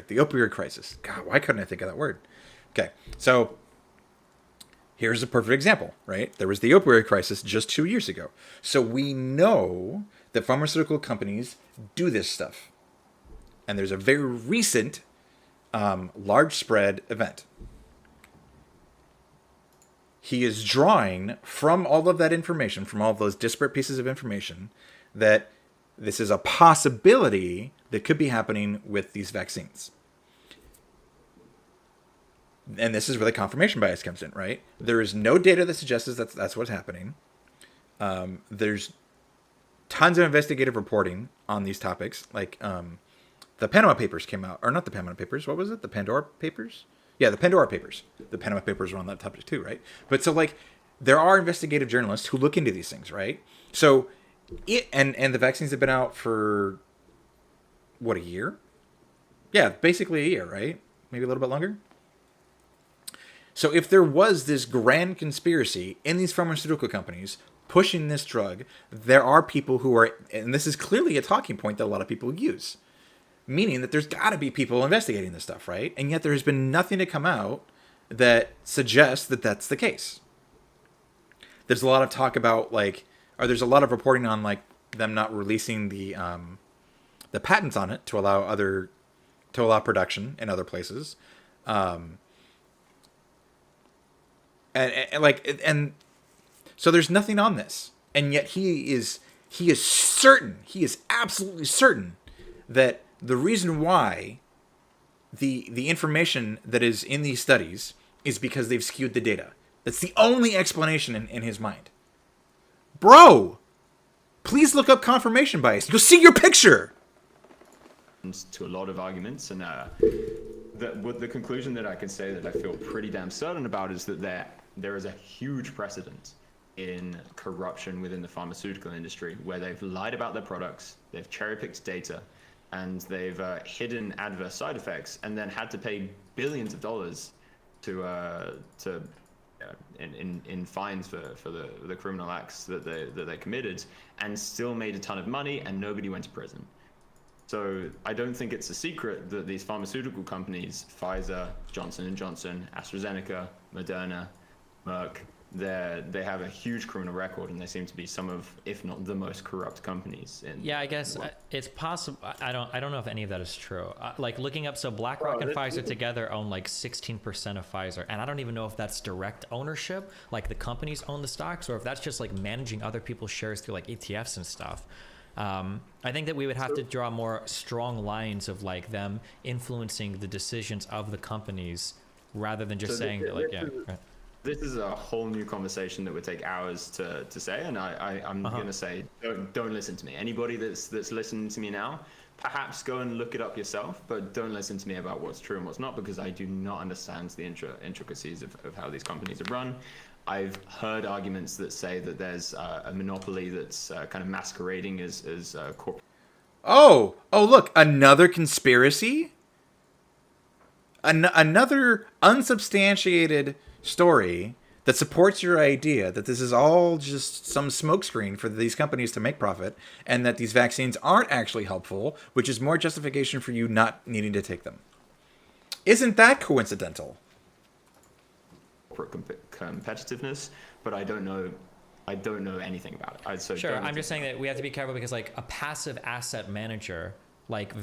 The opioid crisis. God, why couldn't I think of that word? Okay, so here's a perfect example, right? There was the opioid crisis just 2 years ago. So we know that pharmaceutical companies do this stuff. And there's a very recent large spread event. He is drawing from all of that information, from all of those disparate pieces of information, that this is a possibility that could be happening with these vaccines. And this is where the confirmation bias comes in, right? There is no data that suggests that's what's happening. There's tons of investigative reporting on these topics, like the Panama Papers came out, or not the Panama Papers. What was it? The Pandora Papers? Yeah, the Pandora Papers. The Panama Papers were on that topic too, right? But so like, there are investigative journalists who look into these things, right? So, and the vaccines have been out for what, a year? Yeah, basically a year, right? Maybe a little bit longer. So if there was this grand conspiracy in these pharmaceutical companies pushing this drug, there are people who are, and this is clearly a talking point that a lot of people use, meaning that there's got to be people investigating this stuff, right? And yet there has been nothing to come out that suggests that that's the case. There's a lot of talk about like, or there's a lot of reporting on like them not releasing the patents on it to allow production in other places. And so there's nothing on this, and yet he is absolutely certain that the reason why the information that is in these studies is because they've skewed the data. That's the only explanation in his mind. Bro, please look up confirmation bias. You'll see your picture. To a lot of arguments, and the conclusion that I can say that I feel pretty damn certain about is that there is a huge precedent in corruption within the pharmaceutical industry where they've lied about their products, they've cherry-picked data, and they've hidden adverse side effects, and then had to pay billions of dollars in fines for the criminal acts that they committed, and still made a ton of money, and nobody went to prison. So I don't think it's a secret that these pharmaceutical companies, Pfizer, Johnson & Johnson, AstraZeneca, Moderna, Merck, they have a huge criminal record, and they seem to be some of, if not the most corrupt companies in. Yeah, I guess it's possible. I don't know if any of that is true. Like looking up, so BlackRock and Pfizer together own like 16% of Pfizer, and I don't even know if that's direct ownership, like the companies own the stocks, or if that's just like managing other people's shares through like ETFs and stuff. I think that we would have to draw more strong lines of like them influencing the decisions of the companies rather than just saying that like, yeah. Right. This is a whole new conversation that would take hours to say, and I'm going to say, don't listen to me. Anybody that's listening to me now, perhaps go and look it up yourself, but don't listen to me about what's true and what's not, because I do not understand the intricacies of how these companies are run. I've heard arguments that say that there's a monopoly that's kind of masquerading as corporate. Oh, look, another conspiracy? Another unsubstantiated story that supports your idea that this is all just some smokescreen for these companies to make profit, and that these vaccines aren't actually helpful, which is more justification for you not needing to take them. Isn't that coincidental? Competitiveness, but I don't know anything about it. Sure, I'm just saying that we have to be careful, because like a passive asset manager like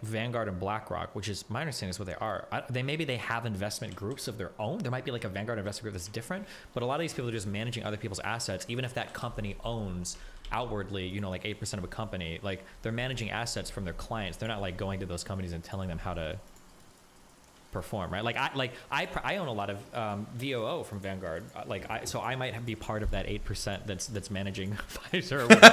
Vanguard and BlackRock, which is my understanding is what they are. Maybe they have investment groups of their own. There might be like a Vanguard investment group that's different, but a lot of these people are just managing other people's assets, even if that company owns outwardly, like 8% of a company. Like they're managing assets from their clients. They're not like going to those companies and telling them how to perform, right? I own a lot of VOO from Vanguard. So I might be part of that 8% that's managing Pfizer. Or whatever.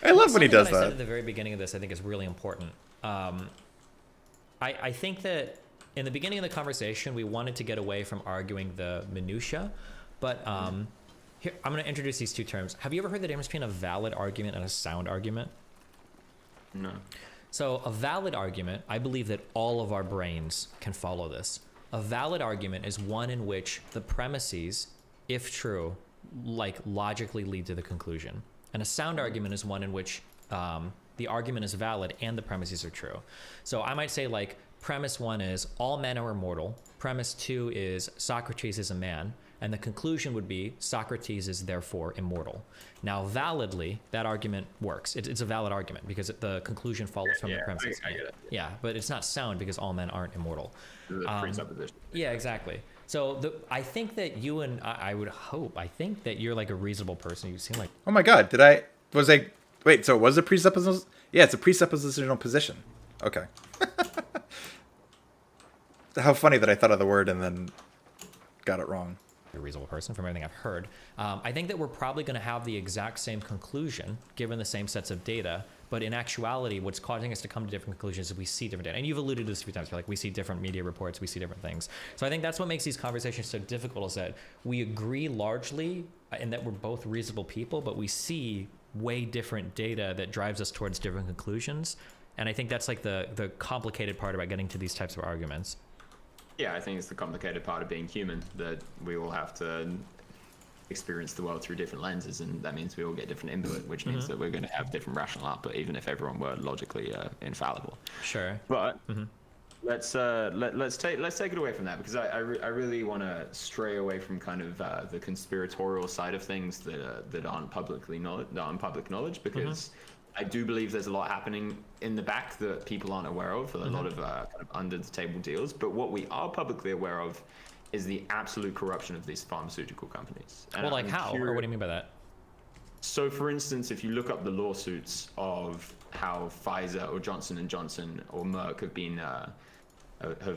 I love when he does that. I said that. at the very beginning of this, I think is really important. I think that in the beginning of the conversation, we wanted to get away from arguing the minutia, but here I'm going to introduce these two terms. Have you ever heard the difference between a valid argument and a sound argument? No. So a valid argument, I believe that all of our brains can follow this. A valid argument is one in which the premises, if true, logically lead to the conclusion. And a sound argument is one in which the argument is valid and the premises are true. So I might say premise 1 is all men are immortal. Premise 2 is Socrates is a man. And the conclusion would be Socrates is therefore immortal. Now, validly, that argument works. It's a valid argument because the conclusion follows from the premises. I get it. Yeah, but it's not sound because all men aren't immortal. The presupposition. Yeah, exactly. So I think that you and I think that you're like a reasonable person. You seem like. Oh my God! Wait, so it was a presuppositional? Yeah, it's a presuppositional position. Okay. How funny that I thought of the word and then got it wrong. A reasonable person from everything I've heard. I think that we're probably going to have the exact same conclusion given the same sets of data, But in actuality, what's causing us to come to different conclusions is we see different data. And you've alluded to this a few times. Like, we see different media reports, we see different things. So I think that's what makes these conversations so difficult, is that we agree largely in that we're both reasonable people, but we see way different data that drives us towards different conclusions. And I think that's like the complicated part about getting to these types of arguments. Yeah, I think it's the complicated part of being human, that we all have to experience the world through different lenses, and that means we all get different input, which means that we're going to have different rational output, even if everyone were logically infallible. Sure. But let's take it away from that, because I really want to stray away from kind of the conspiratorial side of things that aren't public knowledge, because I do believe there's a lot happening in the back that people aren't aware of, a lot of kind of under the table deals. But what we are publicly aware of is the absolute corruption of these pharmaceutical companies. And Well, like I'm how? Or what do you mean by that? So, for instance, if you look up the lawsuits of how Pfizer or Johnson & Johnson or Merck have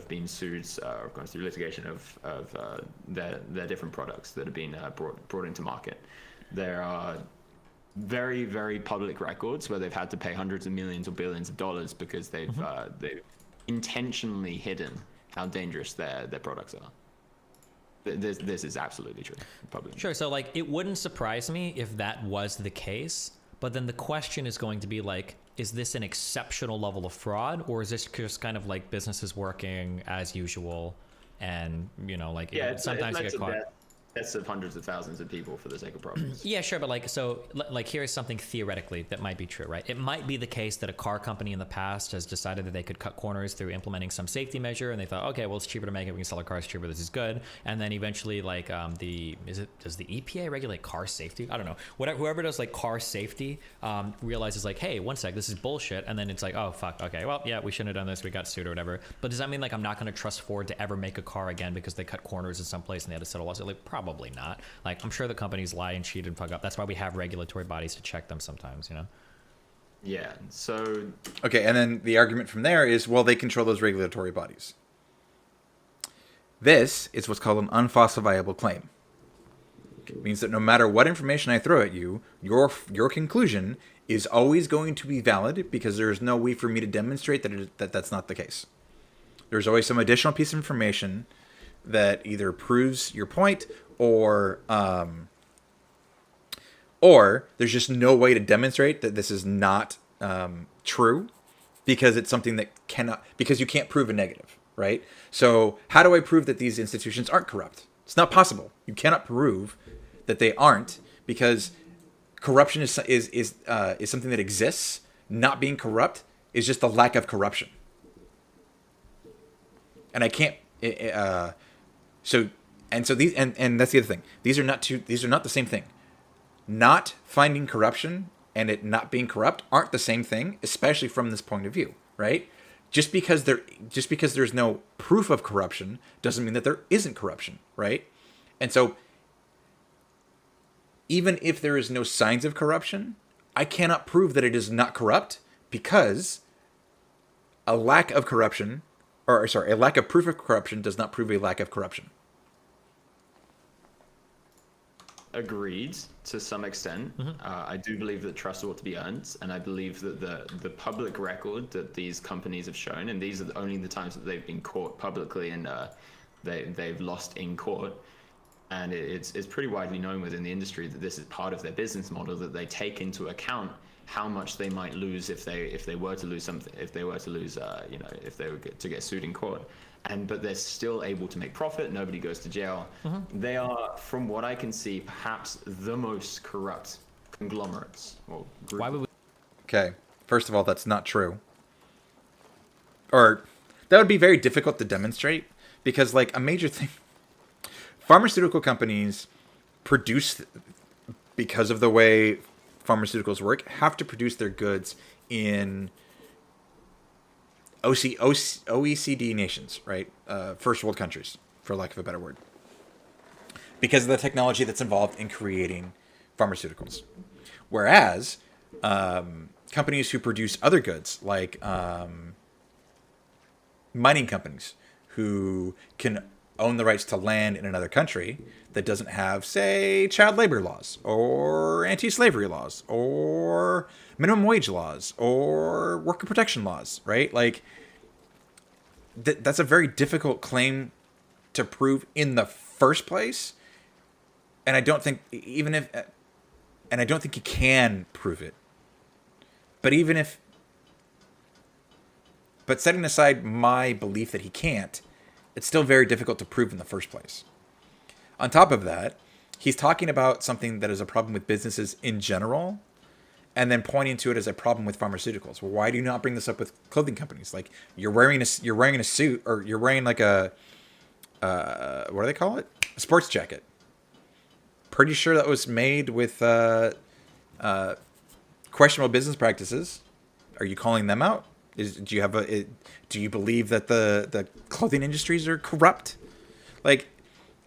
been sued or gone through litigation of their different products that have been brought into market, there are very, very public records where they've had to pay hundreds of millions or billions of dollars because they've intentionally hidden how dangerous their products are. This is absolutely true. Probably. Sure. So, like, it wouldn't surprise me if that was the case. But then the question is going to be, like, is this an exceptional level of fraud, or is this just kind of like businesses working as usual? And, you know, like, sometimes you get caught. Deaths of hundreds of thousands of people for the sake of profits. Yeah, sure, but like here's something theoretically that might be true, right? It might be the case that a car company in the past has decided that they could cut corners through implementing some safety measure, and they thought, okay, well, it's cheaper to make it, we can sell our cars cheaper, this is good. And then eventually, like, does the EPA regulate car safety? I don't know. Whoever does like car safety realizes, like, hey, one sec, this is bullshit, and then it's like, oh fuck, okay, well, yeah, we shouldn't have done this, we got sued or whatever. But does that mean, like, I'm not going to trust Ford to ever make a car again because they cut corners in some place and they had to settle a lawsuit? Like, probably not. Like, I'm sure the companies lie and cheat and fuck up. That's why we have regulatory bodies to check them sometimes, you know? Yeah, so... Okay, and then the argument from there is, well, they control those regulatory bodies. This is what's called an unfalsifiable claim. It means that no matter what information I throw at you, your conclusion is always going to be valid because there's no way for me to demonstrate that that's not the case. There's always some additional piece of information that either proves your point or there's just no way to demonstrate that this is not true because it's something that because you can't prove a negative, right? So how do I prove that these institutions aren't corrupt? It's not possible. You cannot prove that they aren't, because corruption is something that exists. Not being corrupt is just the lack of corruption. And I can't so these and that's the other thing. These are not the same thing. Not finding corruption and it not being corrupt aren't the same thing, especially from this point of view, right? Just because there's no proof of corruption doesn't mean that there isn't corruption, right? And so even if there is no signs of corruption, I cannot prove that it is not corrupt, because a lack of proof of corruption does not prove a lack of corruption. Agreed to some extent. I do believe that trust ought to be earned, and I believe that the public record that these companies have shown, and these are only the times that they've been caught publicly and they've lost in court, and it's pretty widely known within the industry that this is part of their business model, that they take into account how much they might lose if they were to lose something, if they were to get sued in court. But they're still able to make profit. Nobody goes to jail. They are, from what I can see, perhaps the most corrupt conglomerates. Or group. Why would we? Okay, first of all, that's not true. Or that would be very difficult to demonstrate, because, like, a major thing, pharmaceutical companies produce, because of the way pharmaceuticals work, have to produce their goods in OECD nations, right? First world countries, for lack of a better word, because of the technology that's involved in creating pharmaceuticals. Whereas companies who produce other goods, like mining companies, who can own the rights to land in another country that doesn't have, say, child labor laws or anti-slavery laws or minimum wage laws or worker protection laws, right? Like, that's a very difficult claim to prove in the first place. And I don't think I don't think he can prove it. But setting aside my belief that he can't, it's still very difficult to prove in the first place. On top of that, he's talking about something that is a problem with businesses in general, and then pointing to it as a problem with pharmaceuticals. Well, why do you not bring this up with clothing companies? Like, you're wearing a suit, or you're wearing like a what do they call it? A sports jacket. Pretty sure that was made with questionable business practices. Are you calling them out? Do you believe that the clothing industries are corrupt? Like,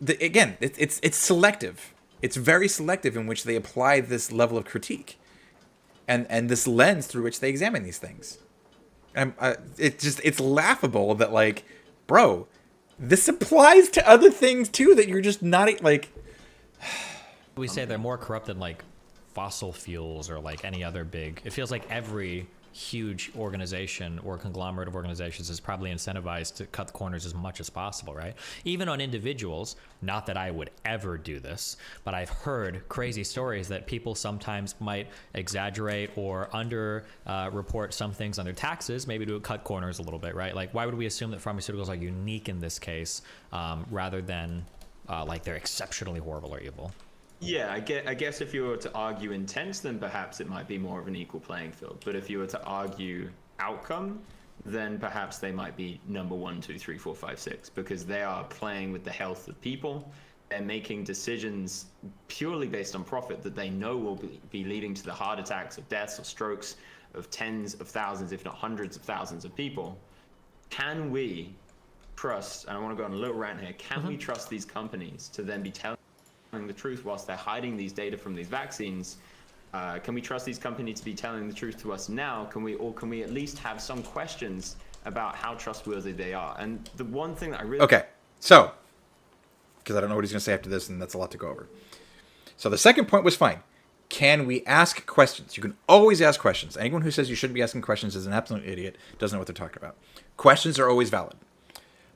again, it's selective. It's very selective in which they apply this level of critique, and this lens through which they examine these things. It's laughable that, like, bro, this applies to other things too that you're just not like. We say they're more corrupt than like fossil fuels or like any other big. It feels like every huge organization or conglomerate of organizations is probably incentivized to cut the corners as much as possible, right? Even on individuals, not that I would ever do this, but I've heard crazy stories that people sometimes might exaggerate or under report some things on their taxes, maybe to cut corners a little bit, right? Like, why would we assume that pharmaceuticals are unique in this case rather than like they're exceptionally horrible or evil? Yeah, I guess if you were to argue intent, then perhaps it might be more of an equal playing field. But if you were to argue outcome, then perhaps they might be number 1, 2, 3, 4, 5, 6, because they are playing with the health of people. They're making decisions purely based on profit that they know will be leading to the heart attacks or deaths or strokes of tens of thousands, if not hundreds of thousands of people. Can we trust, and I want to go on a little rant here, can we trust these companies to then be telling the truth whilst they're hiding these data from these vaccines? Can we trust these companies to be telling the truth to us now? Can we at least have some questions about how trustworthy they are? And the one thing that I really... Okay, so, because I don't know what he's going to say after this, and that's a lot to go over. So the second point was fine. Can we ask questions? You can always ask questions. Anyone who says you shouldn't be asking questions is an absolute idiot, doesn't know what they're talking about. Questions are always valid.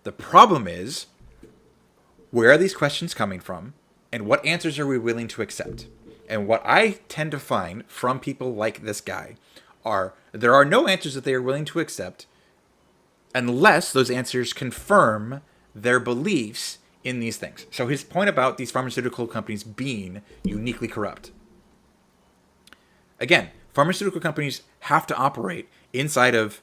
The problem is, where are these questions coming from? And what answers are we willing to accept? And what I tend to find from people like this guy are there are no answers that they are willing to accept unless those answers confirm their beliefs in these things. So his point about these pharmaceutical companies being uniquely corrupt. Again, pharmaceutical companies have to operate inside of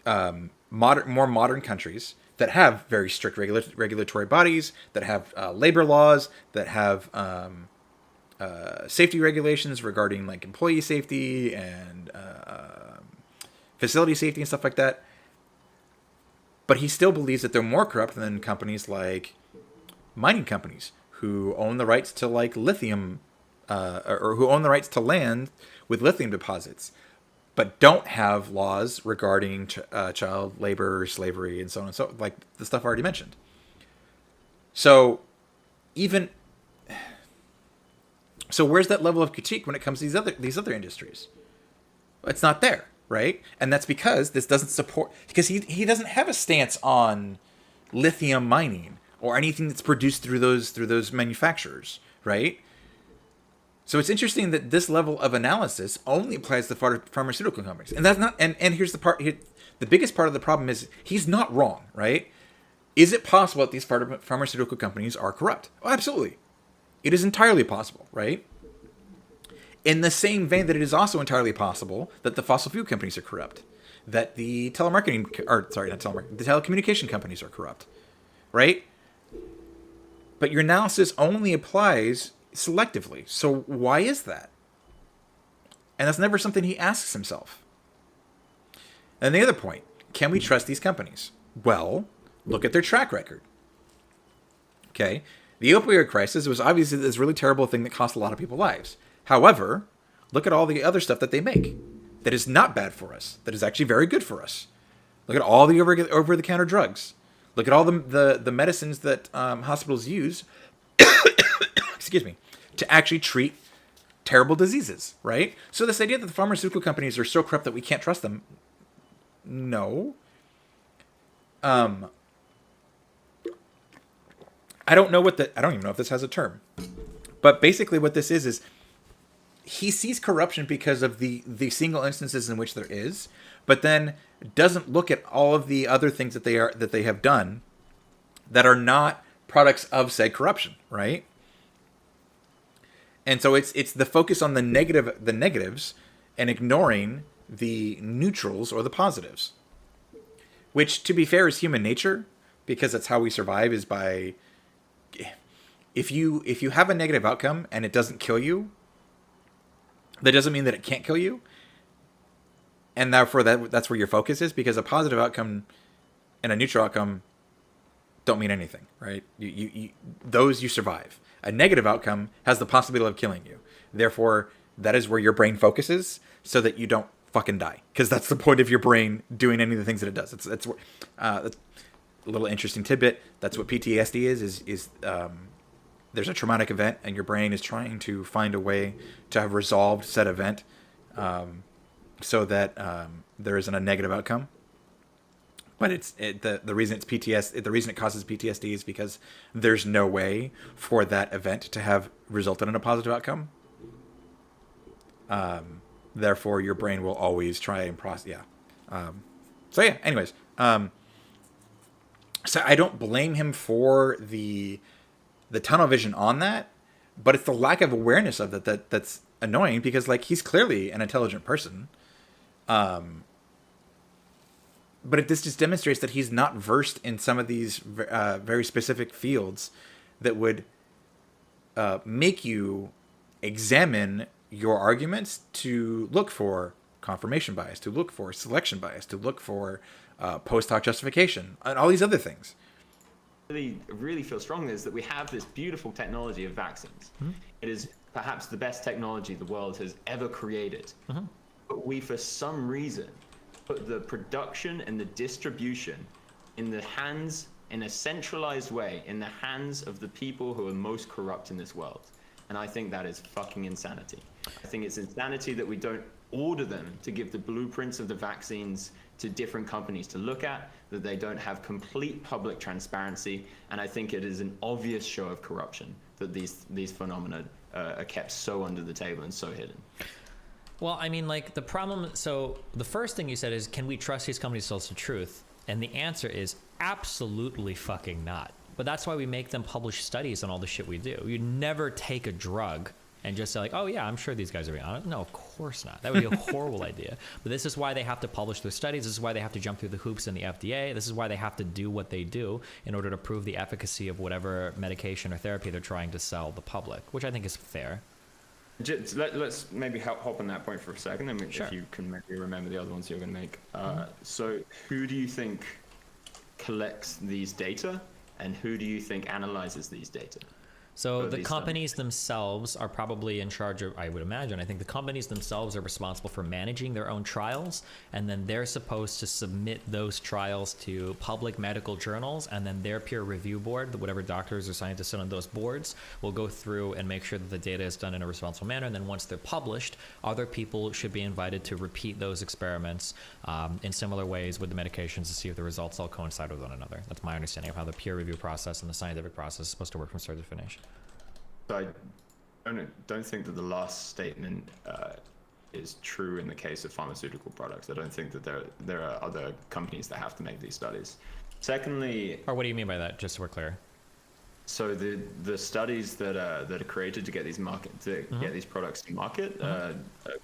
more modern countries that have very strict regulatory bodies, that have labor laws, that have safety regulations regarding like employee safety and facility safety and stuff like that. But he still believes that they're more corrupt than companies like mining companies who own the rights to like lithium or who own the rights to land with lithium deposits, but don't have laws regarding child labor, slavery, and so on and so, like the stuff I already mentioned. So where's that level of critique when it comes to these other industries? It's not there, right? And that's because this doesn't support, because he doesn't have a stance on lithium mining or anything that's produced through those manufacturers, right? So it's interesting that this level of analysis only applies to pharmaceutical companies. And that's not, and here's the part, the biggest part of the problem is he's not wrong, right? Is it possible that these pharmaceutical companies are corrupt? Oh, absolutely. It is entirely possible, right? In the same vein that it is also entirely possible that the fossil fuel companies are corrupt, that the the telecommunication companies are corrupt, right? But your analysis only applies selectively. So why is that? And that's never something he asks himself. And the other point, can we trust these companies? Well, look at their track record. Okay, the opioid crisis was obviously this really terrible thing that cost a lot of people lives. However, look at all the other stuff that they make that is not bad for us, that is actually very good for us. Look at all the over-the-counter drugs. Look at all the medicines that hospitals use, excuse me, to actually treat terrible diseases, right? So this idea that the pharmaceutical companies are so corrupt that we can't trust them, no. I don't even know if this has a term. But basically what this is he sees corruption because of the single instances in which there is, but then doesn't look at all of the other things that they have done that are not products of said corruption, right? And so it's the focus on the negatives and ignoring the neutrals or the positives. Which, to be fair, is human nature, because that's how we survive, is by if you have a negative outcome and it doesn't kill you, that doesn't mean that it can't kill you. And therefore that's where your focus is, because a positive outcome and a neutral outcome don't mean anything, right? Those you survive. A negative outcome has the possibility of killing you. Therefore, that is where your brain focuses, so that you don't fucking die, because that's the point of your brain doing any of the things that it does. That's a little interesting tidbit. That's what PTSD is there's a traumatic event and your brain is trying to find a way to have resolved said event, so that there isn't a negative outcome. But the reason it's PTSD, the reason it causes PTSD is because there's no way for that event to have resulted in a positive outcome. Therefore, your brain will always try and process. Yeah. So yeah. Anyways, so I don't blame him for the tunnel vision on that, but it's the lack of awareness of that's annoying, because like he's clearly an intelligent person. But this just demonstrates that he's not versed in some of these very specific fields that would make you examine your arguments to look for confirmation bias, to look for selection bias, to look for post hoc justification, and all these other things. Really feel strongly is that we have this beautiful technology of vaccines. Mm-hmm. It is perhaps the best technology the world has ever created. Mm-hmm. But we, for some reason, put the production and the distribution in the hands, in a centralized way, in the hands of the people who are most corrupt in this world. And I think that is fucking insanity. I think it's insanity that we don't order them to give the blueprints of the vaccines to different companies to look at, that they don't have complete public transparency. And I think it is an obvious show of corruption that these phenomena are kept so under the table and so hidden. Well, I mean, like the problem, so the first thing you said is, can we trust these companies to tell us the truth? And the answer is absolutely fucking not. But that's why we make them publish studies on all the shit we do. You never take a drug and just say like, oh yeah, I'm sure these guys are being honest. No, of course not. That would be a horrible idea. But this is why they have to publish their studies. This is why they have to jump through the hoops in the FDA. This is why they have to do what they do in order to prove the efficacy of whatever medication or therapy they're trying to sell the public, which I think is fair. Let's maybe hop on that point for a second, and sure. If you can maybe remember the other ones you're going to make. So who do you think collects these data, and who do you think analyzes these data? So the companies themselves are probably in charge of, I would imagine, I think the companies themselves are responsible for managing their own trials, and then they're supposed to submit those trials to public medical journals, and then their peer review board, whatever doctors or scientists sit on those boards, will go through and make sure that the data is done in a responsible manner. And then once they're published, other people should be invited to repeat those experiments in similar ways with the medications to see if the results all coincide with one another. That's my understanding of how the peer review process and the scientific process is supposed to work from start to finish. I don't think that the last statement is true in the case of pharmaceutical products. I don't think that there are other companies that have to make these studies. Secondly, or what do you mean by that? Just so we're clear. So the studies that are created to get these get these products to market are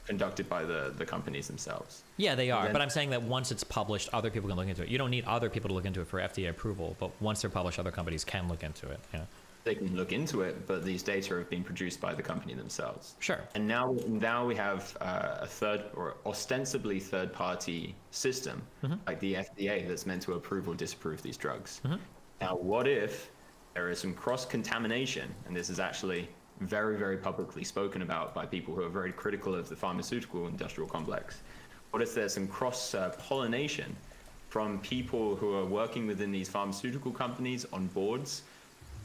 conducted by the companies themselves. Yeah, they are. But I'm saying that once it's published, other people can look into it. You don't need other people to look into it for FDA approval, but once they're published, other companies can look into it. Yeah. They can look into it, but these data have been produced by the company themselves. Sure. And now we have a third or ostensibly third-party system, like the FDA, that's meant to approve or disapprove these drugs. Now, what if there is some cross-contamination, and this is actually very, very publicly spoken about by people who are very critical of the pharmaceutical industrial complex. What if there's some cross-pollination from people who are working within these pharmaceutical companies on boards,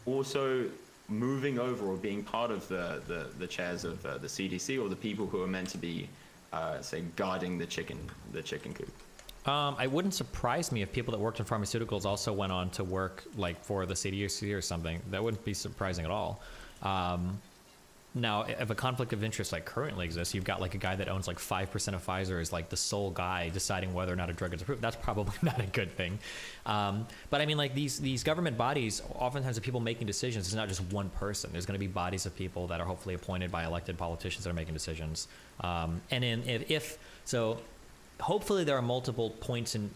also moving over or being part of the chairs of the CDC, or the people who are meant to be, say, guarding the chicken coop. It wouldn't surprise me if people that worked in pharmaceuticals also went on to work like for the CDC or something. That wouldn't be surprising at all. Now, if a conflict of interest like currently exists, you've got like a guy that owns like 5% of Pfizer is like the sole guy deciding whether or not a drug is approved. That's probably not a good thing. But I mean, like these government bodies, oftentimes the people making decisions, it's not just one person. There's going to be bodies of people that are hopefully appointed by elected politicians that are making decisions. Hopefully there are multiple points in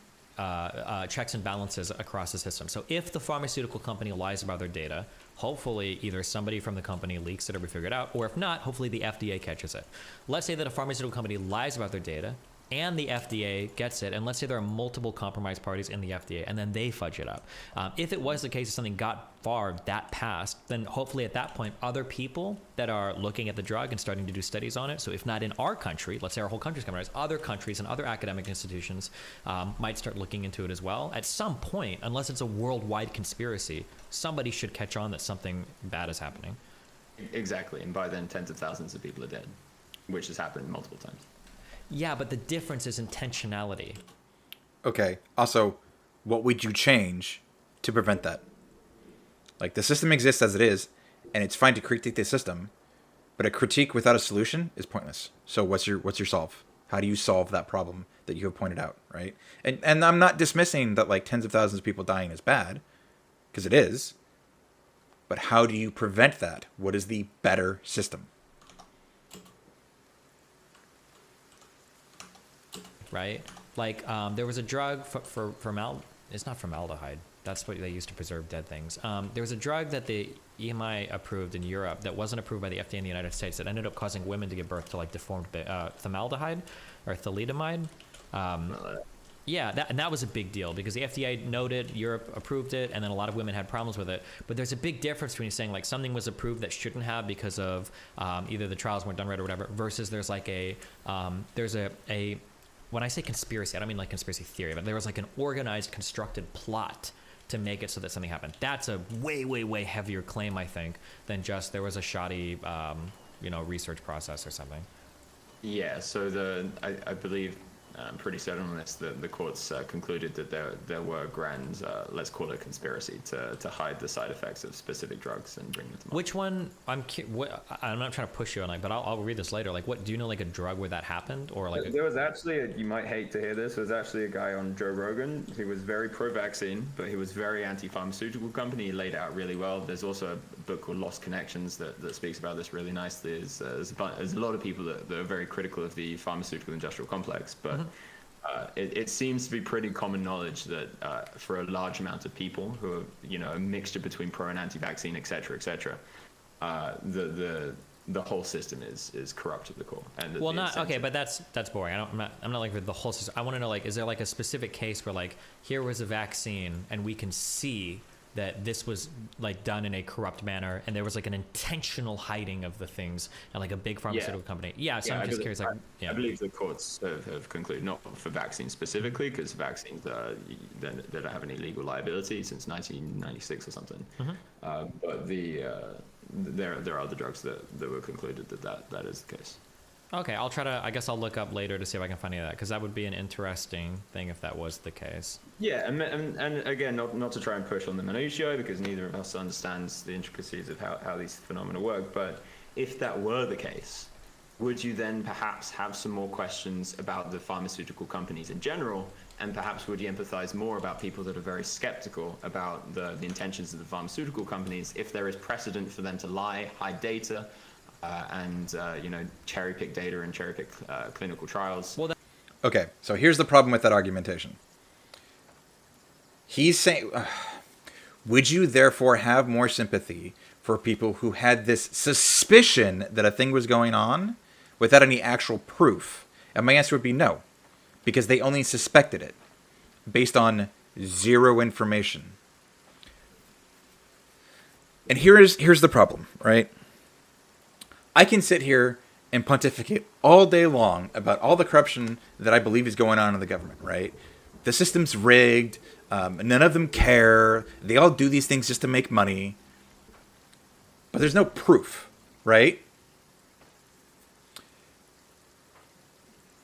checks and balances across the system. So if the pharmaceutical company lies about their data, hopefully either somebody from the company leaks it or we figure it out, or if not, hopefully the FDA catches it. Let's say that a pharmaceutical company lies about their data and the FDA gets it, and let's say there are multiple compromised parties in the FDA, and then they fudge it up. If it was the case that something got far that passed, then hopefully at that point, other people that are looking at the drug and starting to do studies on it, so if not in our country, let's say our whole country's compromised, other countries and other academic institutions might start looking into it as well. At some point, unless it's a worldwide conspiracy, somebody should catch on that something bad is happening. Exactly, and by then tens of thousands of people are dead, which has happened multiple times. Yeah, but the difference is intentionality. Okay. Also, what would you change to prevent that? Like, the system exists as it is, and it's fine to critique the system, but a critique without a solution is pointless. So what's your solve? How do you solve that problem that you have pointed out, right? And I'm not dismissing that like tens of thousands of people dying is bad, because it is. But how do you prevent that? What is the better system? Right? Like there was a drug for it's not formaldehyde. That's what they use to preserve dead things. There was a drug that the EMI approved in Europe that wasn't approved by the FDA in the United States that ended up causing women to give birth to like deformed formaldehyde or thalidomide. Yeah, that was a big deal because the FDA noted, Europe approved it, and then a lot of women had problems with it. But there's a big difference between saying like something was approved that shouldn't have because of either the trials weren't done right or whatever, versus there's like when I say conspiracy, I don't mean like conspiracy theory, but there was like an organized, constructed plot to make it so that something happened. That's a way, way, way heavier claim, I think, than just there was a shoddy, research process or something. Yeah, so I believe, I'm pretty certain on this, the courts concluded that there were grand, let's call it a conspiracy, to hide the side effects of specific drugs and bring them to market. Which one? I'm not trying to push you on but I'll read this later. Like, what do you know? Like a drug where that happened, or like there was actually you might hate to hear this. There was actually a guy on Joe Rogan who was very pro-vaccine, but he was very anti-pharmaceutical company. He laid it out really well. There's also a book called Lost Connections that speaks about this really nicely. There's a lot of people that are very critical of the pharmaceutical industrial complex, but it seems to be pretty common knowledge that for a large amount of people who are, a mixture between pro and anti-vaccine, et cetera, the whole system is corrupt at the core. And but that's boring. I'm not like for the whole system. I want to know, like, is there like a specific case where like here was a vaccine and we can see that this was like done in a corrupt manner and there was like an intentional hiding of the things and like a big pharmaceutical company. Yeah, so I'm just curious. Like, I believe the courts have concluded, not for vaccines specifically, because vaccines they don't have any legal liability since 1996 or something. But there are other drugs that were concluded that is the case. Okay, I guess I'll look up later to see if I can find any of that, because that would be an interesting thing if that was the case. Yeah, and again, not to try and push on the minutiae, because neither of us understands the intricacies of how these phenomena work, but if that were the case, would you then perhaps have some more questions about the pharmaceutical companies in general, and perhaps would you empathize more about people that are very skeptical about the intentions of the pharmaceutical companies if there is precedent for them to lie, hide data, and cherry pick data and cherry pick clinical trials? Okay, so here's the problem with that argumentation. He's saying, would you therefore have more sympathy for people who had this suspicion that a thing was going on without any actual proof? And my answer would be no, because they only suspected it based on zero information. And here's the problem, right? I can sit here and pontificate all day long about all the corruption that I believe is going on in the government, right? the system's rigged. None of them care. They all do these things just to make money. But there's no proof, right?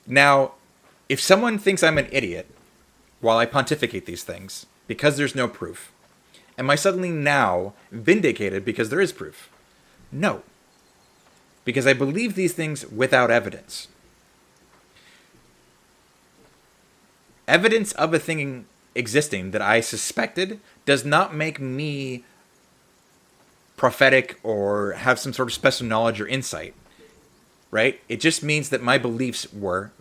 Now, if someone thinks I'm an idiot while I pontificate these things because there's no proof, am I suddenly now vindicated because there is proof? No. Because I believe these things without evidence. Evidence of a thing existing that I suspected does not make me prophetic or have some sort of special knowledge or insight, right? It just means that my beliefs were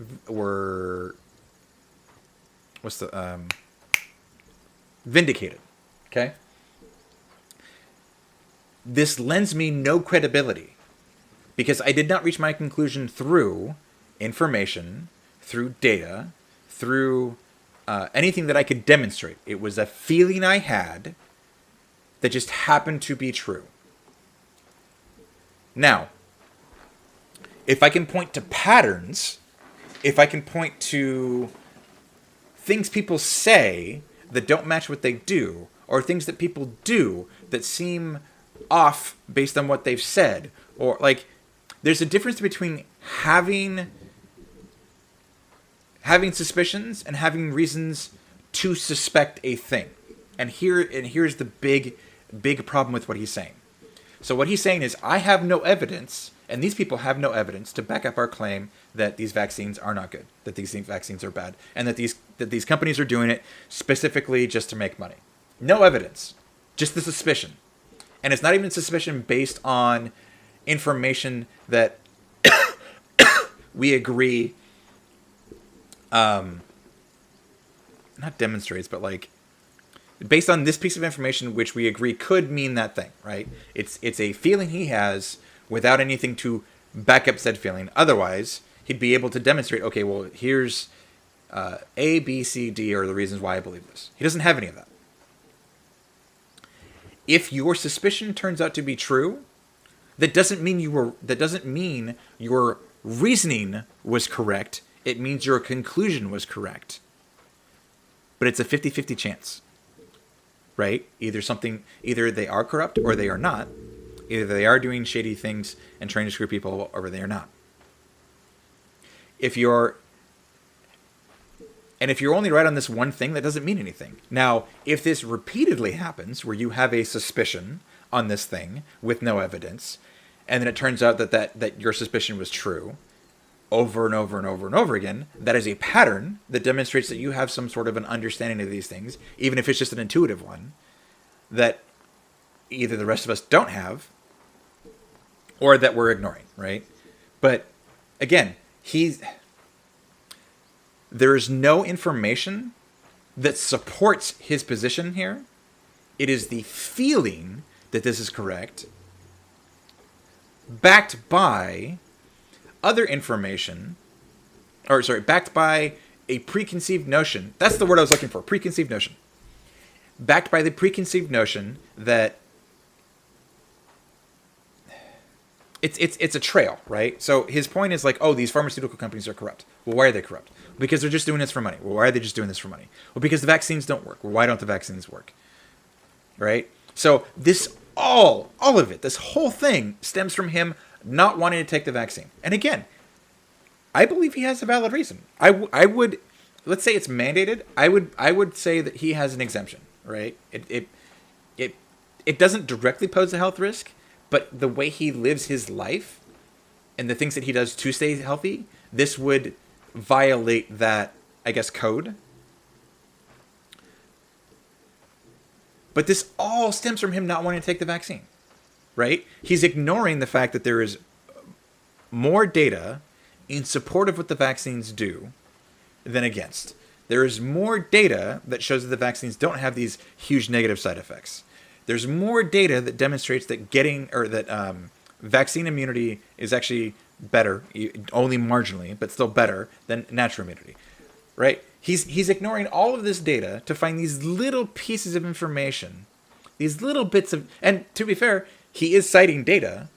vindicated, okay? This lends me no credibility because I did not reach my conclusion through information, through data, through anything that I could demonstrate. It was a feeling I had that just happened to be true. Now, if I can point to patterns, if I can point to things people say that don't match what they do, or things that people do that seem off based on what they've said, or like, there's a difference between having suspicions and having reasons to suspect a thing. And here's the big problem with what he's saying. So what he's saying is, I have no evidence, and these people have no evidence to back up our claim that these vaccines are not good, that these vaccines are bad, and that these companies are doing it specifically just to make money. No evidence, just the suspicion. And it's not even suspicion based on information that we agree not demonstrates, but like based on this piece of information which we agree could mean that thing, right? It's a feeling he has without anything to back up said feeling. Otherwise, he'd be able to demonstrate, okay, well, here's A, B, C, D are the reasons why I believe this. He doesn't have any of that. If your suspicion turns out to be true, that doesn't mean your reasoning was correct. It means your conclusion was correct. But it's a 50-50 chance. Right? Either they are corrupt or they are not. Either they are doing shady things and trying to screw people or they are not. If you're only right on this one thing, that doesn't mean anything. Now, if this repeatedly happens, where you have a suspicion on this thing with no evidence, and then it turns out that your suspicion was true, over and over and over and over again, that is a pattern that demonstrates that you have some sort of an understanding of these things, even if it's just an intuitive one, that either the rest of us don't have, or that we're ignoring, right? But again, there is no information that supports his position here. It is the feeling that this is correct, backed by other information, backed by a preconceived notion. That's the word I was looking for, preconceived notion. Backed by the preconceived notion that it's a trail, right? So his point is like, oh, these pharmaceutical companies are corrupt. Well, why are they corrupt? Because they're just doing this for money. Well, why are they just doing this for money? Well, because the vaccines don't work. Well, why don't the vaccines work? Right? So this all of it, this whole thing stems from him not wanting to take the vaccine. And again, I believe he has a valid reason. I would, let's say it's mandated. I would say that he has an exemption, right? It doesn't directly pose a health risk, but the way he lives his life and the things that he does to stay healthy, this would violate that, I guess, code. But this all stems from him not wanting to take the vaccine, right? He's ignoring the fact that there is more data in support of what the vaccines do than against. There is more data that shows that the vaccines don't have these huge negative side effects. There's more data that demonstrates that vaccine immunity is actually better, only marginally, but still better than natural immunity, right? He's ignoring all of this data to find these little pieces of information, these little bits of, and to be fair, he is citing data,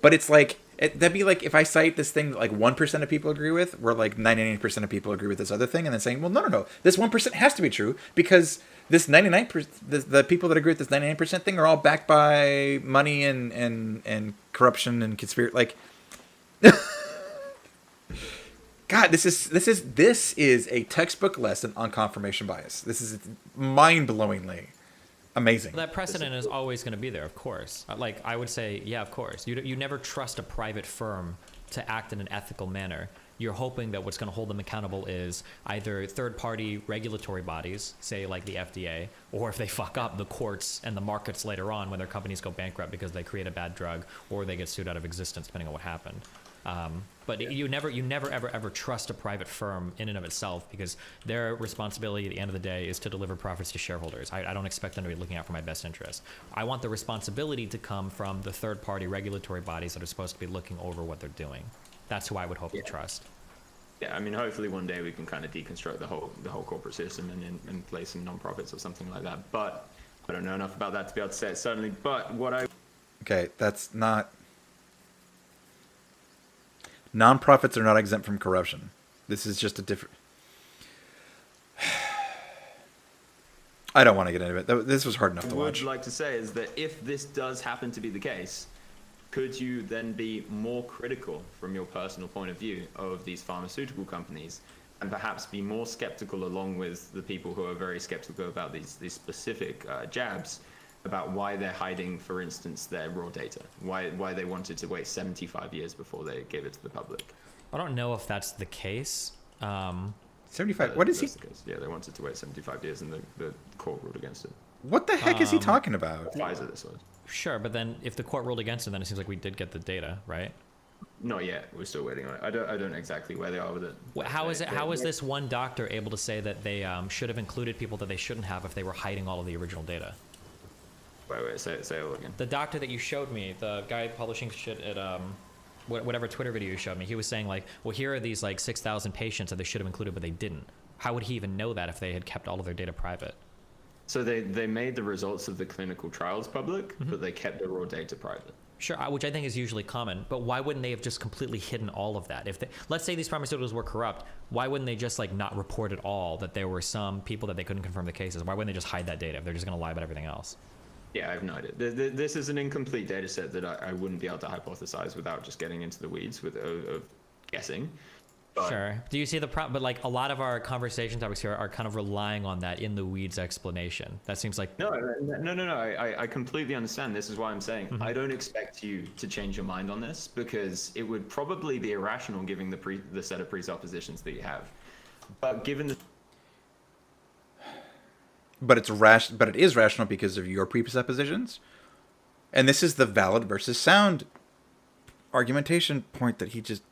but it's like That'd be like if I cite this thing that like 1% of people agree with, where like 99% of people agree with this other thing, and then saying, well, no, this 1% has to be true because this 99%, the people that agree with this 99% thing are all backed by money and corruption and conspiracy. Like, God, this is a textbook lesson on confirmation bias. This is mind-blowingly amazing. That precedent is always going to be there, of course. Like, I would say, yeah, of course. You never trust a private firm to act in an ethical manner. You're hoping that what's going to hold them accountable is either third-party regulatory bodies, say like the FDA, or if they fuck up, the courts and the markets later on when their companies go bankrupt because they create a bad drug or they get sued out of existence, depending on what happened. But you never ever trust a private firm in and of itself, because their responsibility at the end of the day is to deliver profits to shareholders. I don't expect them to be looking out for my best interest. I want the responsibility to come from the third-party regulatory bodies that are supposed to be looking over what they're doing. That's who I would hope to trust. Yeah, I mean, hopefully one day we can kind of deconstruct the whole corporate system and place some non-profits or something like that. But I don't know enough about that to be able to say it certainly. But what I Okay, that's not. Nonprofits are not exempt from corruption. This is just a different. I don't want to get into it. This was hard enough to watch. would like to say is that if this does happen to be the case, could you then be more critical from your personal point of view of these pharmaceutical companies, and perhaps be more skeptical along with the people who are very skeptical about these specific jabs, about why they're hiding, for instance, their raw data, why they wanted to wait 75 years before they gave it to the public? I don't know if that's the case. 75. What is he? The case. Yeah, they wanted to wait 75 years, and the court ruled against it. What the heck is he talking about? Pfizer, this was. Sure, but then if the court ruled against it, then it seems like we did get the data, right? Not yet. We're still waiting on it. I don't know exactly where they are with it. How is this one doctor able to say that they should have included people that they shouldn't have if they were hiding all of the original data? Wait, say it all again. The doctor that you showed me, the guy publishing shit at whatever Twitter video you showed me, he was saying like, well, here are these like 6,000 patients that they should have included, but they didn't. How would he even know that if they had kept all of their data private? So they made the results of the clinical trials public, but they kept the raw data private. Sure, which I think is usually common, but why wouldn't they have just completely hidden all of that? If they, let's say these pharmaceuticals were corrupt, why wouldn't they just like not report at all that there were some people that they couldn't confirm the cases? Why wouldn't they just hide that data if they're just going to lie about everything else? Yeah, I have no idea. This is an incomplete data set that I wouldn't be able to hypothesize without just getting into the weeds of guessing. But Sure. Do you see the problem? But like a lot of our conversation topics here are kind of relying on that in the weeds explanation. That seems like No. I completely understand. This is why I'm saying I don't expect you to change your mind on this, because it would probably be irrational given the set of presuppositions that you have. But given the But it is rational because of your presuppositions. And this is the valid versus sound argumentation point that he just.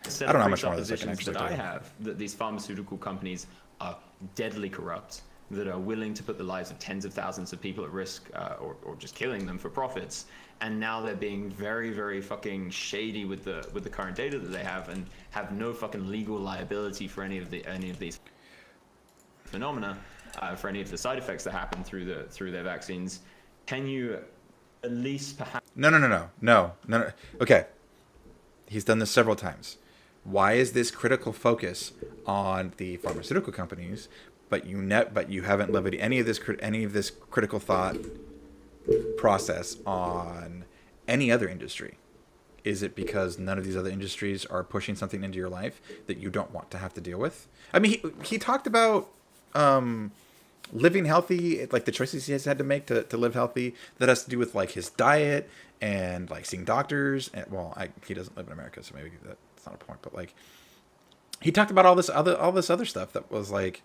set I don't know how of much more of this I can presuppositions actually that I do. have, that these pharmaceutical companies are deadly corrupt, that are willing to put the lives of tens of thousands of people at risk, or just killing them for profits, and now they're being very, very fucking shady with the current data that they have, and have no fucking legal liability for any of these phenomena, for any of the side effects that happen through their vaccines. Can you at least perhaps? No. Okay. He's done this several times. Why is this critical focus on the pharmaceutical companies, but you haven't levied any of this critical thought process on any other industry? Is it because none of these other industries are pushing something into your life that you don't want to have to deal with? I mean, he talked about living healthy, like the choices he has had to make to live healthy. That has to do with like his diet and like seeing doctors. And he doesn't live in America, so maybe that's not a point. But like, he talked about all this other stuff that was like,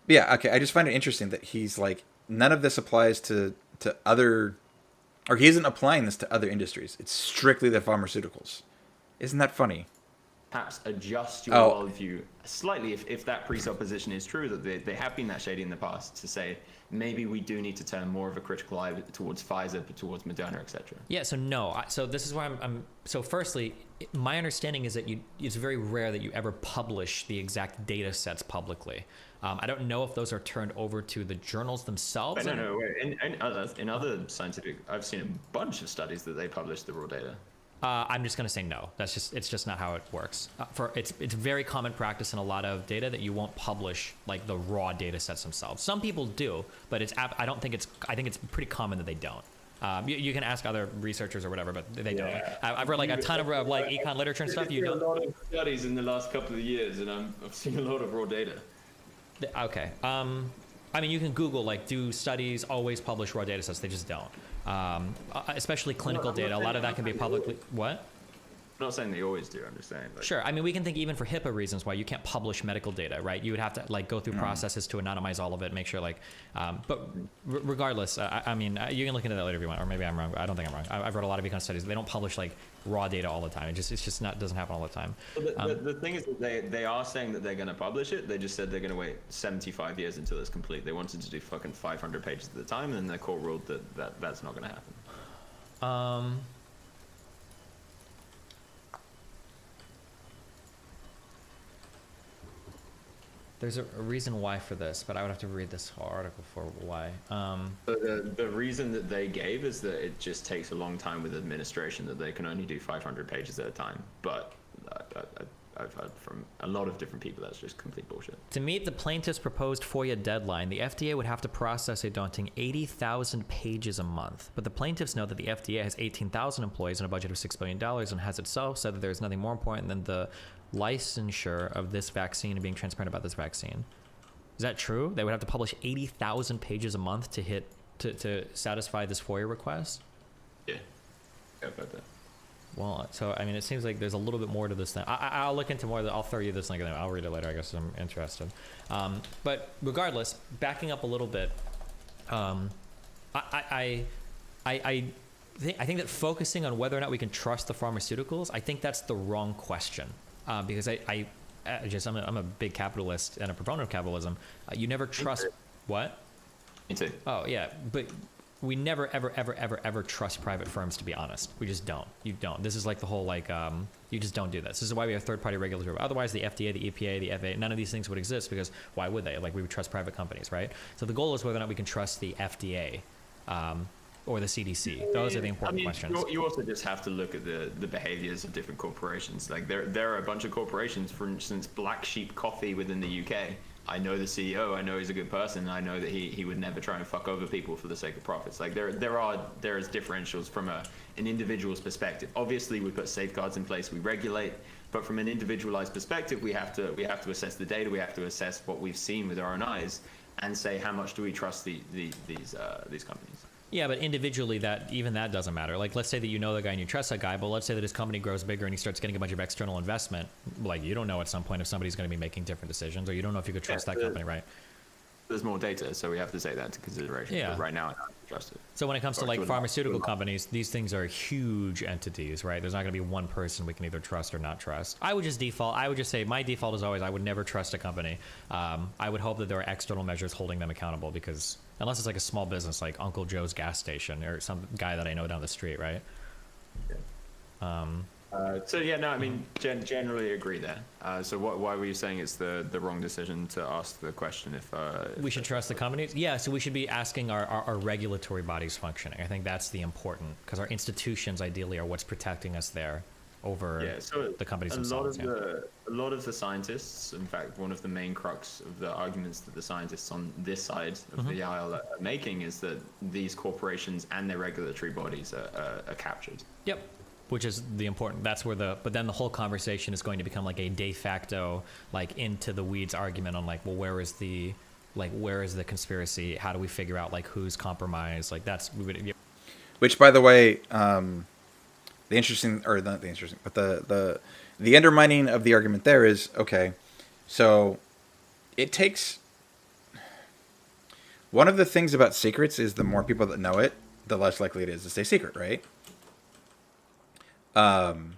yeah, okay. I just find it interesting that he's like, none of this applies to other, or he isn't applying this to other industries. It's strictly the pharmaceuticals. Isn't that funny? Perhaps adjust your worldview slightly if that presupposition is true, that they have been that shady in the past, to say maybe we do need to turn more of a critical eye towards Pfizer, towards Moderna, etc. Yeah, so no. So this is why I'm so firstly, my understanding is that it's very rare that you ever publish the exact data sets publicly. I don't know if those are turned over to the journals themselves. No. In other scientific, I've seen a bunch of studies that they publish the raw data. I'm just going to say no. It's just not how it works. It's very common practice in a lot of data that you won't publish like the raw data sets themselves. Some people do, but I think it's pretty common that they don't. You can ask other researchers or whatever, but they don't. I've read like a ton of like econ literature and stuff. You don't. A lot of studies in the last couple of years, and I've seen a lot of raw data. Okay. I mean, you can Google like, do studies always publish raw data sets? They just don't. Especially clinical data. A lot of that can be publicly. What? I'm not saying they always do. I'm just saying. Like, sure. I mean, we can think even for HIPAA reasons why you can't publish medical data, right? You would have to like go through processes to anonymize all of it, make sure like. But regardless, I mean, you can look into that later if you want, or maybe I'm wrong. I don't think I'm wrong. I've read a lot of econ studies. They don't publish like raw data all the time. It's just not doesn't happen all the time. Well, the thing is that they are saying that they're going to publish it. They just said they're going to wait 75 years until it's complete. They wanted to do fucking 500 pages at the time, and then the court ruled that's not going to happen. There's a reason why for this, but I would have to read this whole article for why. The reason that they gave is that it just takes a long time with administration, that they can only do 500 pages at a time. But I've heard from a lot of different people that's just complete bullshit. To meet the plaintiff's proposed FOIA deadline, the FDA would have to process a daunting 80,000 pages a month. But the plaintiffs know that the FDA has 18,000 employees and a budget of $6 billion and has itself said that there is nothing more important than the licensure of this vaccine and being transparent about this vaccine. Is that true? They would have to publish 80,000 pages a month to satisfy this FOIA request? Yeah. About that. Well, so I mean, it seems like there's a little bit more to this thing. I'll look into more. I'll throw you this link and I'll read it later. I guess I'm interested. But regardless, backing up a little bit, I think that focusing on whether or not we can trust the pharmaceuticals, I think that's the wrong question. Because I'm a big capitalist and a proponent of capitalism. You never trust what? Me too. Oh yeah, but we never ever trust private firms, to be honest. We just don't. You don't. This is like the whole like you just don't do this. This is why we have third-party regulatory. Otherwise, the FDA, the EPA, the FAA, none of these things would exist because why would they? Like we would trust private companies, right? So the goal is whether or not we can trust the FDA. Or the CDC. Those are the important questions. You also just have to look at the behaviors of different corporations. Like there are a bunch of corporations, for instance, Black Sheep Coffee within the UK. I know the CEO. I know he's a good person. I know that he would never try and fuck over people for the sake of profits. Like there is differentials from an individual's perspective. Obviously, we put safeguards in place. We regulate. But from an individualized perspective, we have to assess the data. We have to assess what we've seen with our own eyes, and say how much do we trust these companies. Yeah, but individually, that doesn't matter. Like, let's say that you know the guy and you trust that guy, but let's say that his company grows bigger and he starts getting a bunch of external investment. Like, you don't know at some point if somebody's going to be making different decisions, or you don't know if you could trust that company, right? There's more data, so we have to take that into consideration. Yeah. But right now, I don't trust it. So when it comes to like pharmaceutical companies, these things are huge entities, right? There's not going to be one person we can either trust or not trust. I would just say my default is always I would never trust a company. I would hope that there are external measures holding them accountable, because unless it's like a small business like Uncle Joe's gas station or some guy that I know down the street, right? Yeah. So yeah, no, I mean, generally agree there. So why were you saying it's the wrong decision to ask the question if we should trust the companies? Yeah, so we should be asking our regulatory bodies functioning. I think that's the important, because our institutions ideally are what's protecting us there over the companies themselves. A lot of the scientists, in fact, one of the main crux of the arguments that the scientists on this side of the aisle are making is that these corporations and their regulatory bodies are captured. Yep. Which is the important, but then the whole conversation is going to become like a de facto, like into the weeds argument on like, well, where is the conspiracy? How do we figure out like who's compromised? Like Which, by the way, the undermining of the argument there is, okay, so it takes, one of the things about secrets is the more people that know it, the less likely it is to stay secret, right? And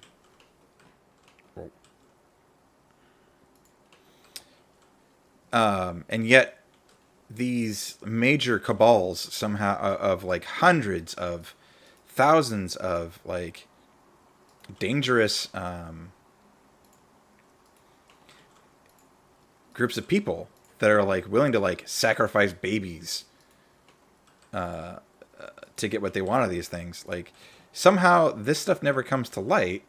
yet these major cabals somehow of like hundreds of thousands of like dangerous groups of people that are like willing to like sacrifice babies to get what they want of these things. Like somehow this stuff never comes to light.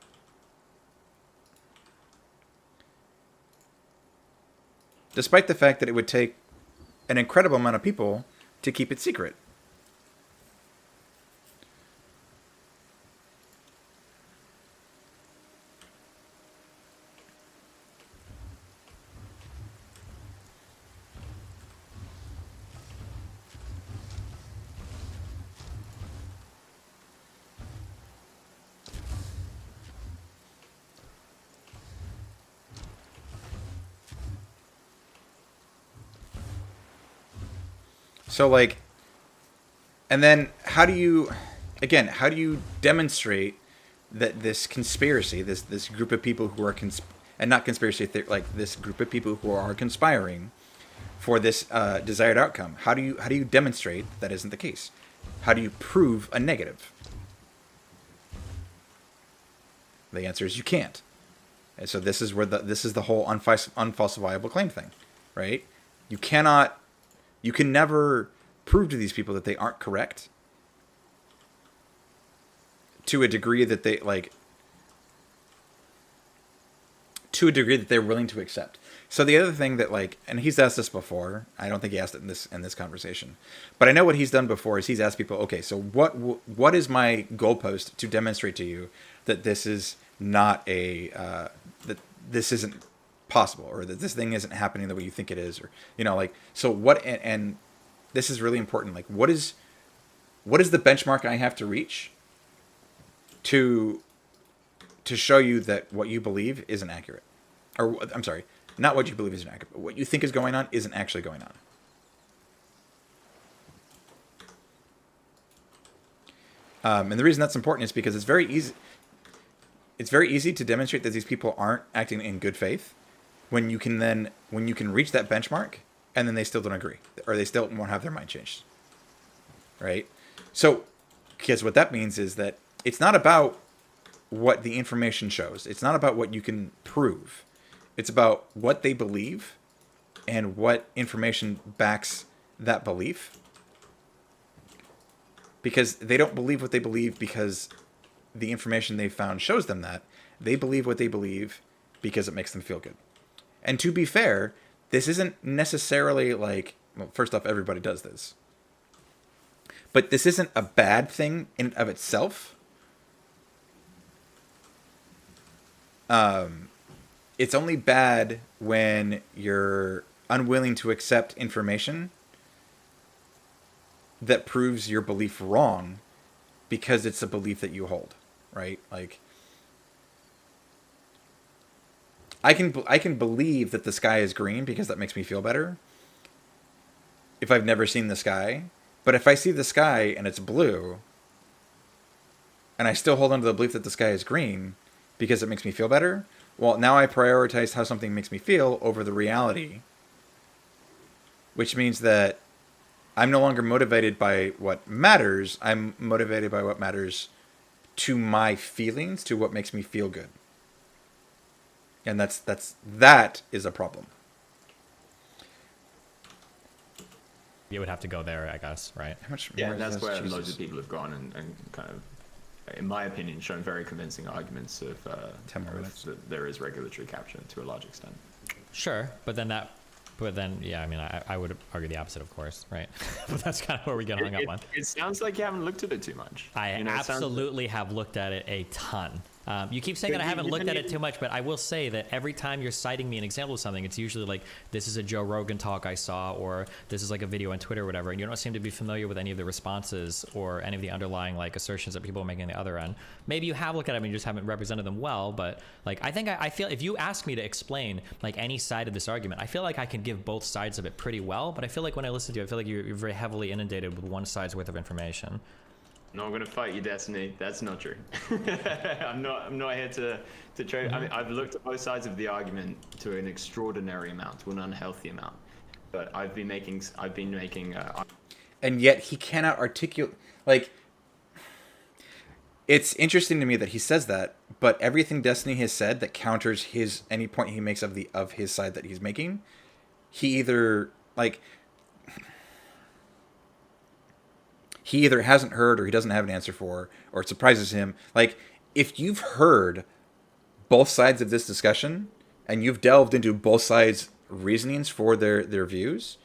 Despite the fact that it would take an incredible amount of people to keep it secret. So like, and then how do you demonstrate that this conspiracy, this group of people who are and not conspiracy, like this group of people who are conspiring for this desired outcome? How do you demonstrate that isn't the case? How do you prove a negative? The answer is you can't. And so this is where this is the whole unfalsifiable claim thing, right? You can never prove to these people that they aren't correct to a degree that they're willing to accept. So the other thing that like, and he's asked this before, I don't think he asked it in this conversation, but I know what he's done before is he's asked people, okay, so what is my goalpost to demonstrate to you that this is not that this isn't possible, or that this thing isn't happening the way you think it is, or like, so what, and this is really important, like what is the benchmark I have to reach to show you that what you believe isn't accurate, or I'm sorry, not what you believe isn't accurate, but what you think is going on isn't actually going on. And the reason that's important is because it's very easy to demonstrate that these people aren't acting in good faith when you can reach that benchmark and then they still don't agree, or they still won't have their mind changed, right? So because what that means is that it's not about what the information shows. It's not about what you can prove. It's about what they believe and what information backs that belief. Because they don't believe what they believe because the information they've found shows them that. They believe what they believe because it makes them feel good. And to be fair, this isn't necessarily like, well, first off, everybody does this. But this isn't a bad thing in and of itself. It's only bad when you're unwilling to accept information that proves your belief wrong because it's a belief that you hold, right? Like, I can believe that the sky is green because that makes me feel better if I've never seen the sky. But if I see the sky and it's blue, and I still hold on to the belief that the sky is green because it makes me feel better, well, now I prioritize how something makes me feel over the reality, which means that I'm no longer motivated by what matters. I'm motivated by what matters to my feelings, to what makes me feel good. And that is a problem. You would have to go there, I guess, right? How much Yeah, more that's is where this? loads Jesus. of people have gone and kind of, in my opinion, shown very convincing arguments of, 10 more minutes. that there is regulatory capture to a large extent. Sure, but then yeah, I mean, I would argue the opposite, of course, right? But that's kind of where we get hung up on. It sounds like you haven't looked at it too much. I You know, it sounds- absolutely have looked at it a ton. You keep saying that I haven't looked at it too much, but I will say that every time you're citing me an example of something, it's usually like, this is a Joe Rogan talk I saw, or this is like a video on Twitter or whatever, and you don't seem to be familiar with any of the responses or any of the underlying like assertions that people are making on the other end. Maybe you have looked at them and you just haven't represented them well, but like, I feel if you ask me to explain like any side of this argument, I feel like I can give both sides of it pretty well, but I feel like when I listen to you, I feel like you're very heavily inundated with one side's worth of information. No, I'm gonna fight you, Destiny. That's not true. I'm not here to trade. I mean, I've looked at both sides of the argument to an extraordinary amount, to an unhealthy amount. But I've been making. And yet he cannot articulate, like, it's interesting to me that he says that, but everything Destiny has said that counters any point he makes of his side that he's making, he either like he either hasn't heard or he doesn't have an answer for, or it surprises him. Like, if you've heard both sides of this discussion and you've delved into both sides' reasonings for their views,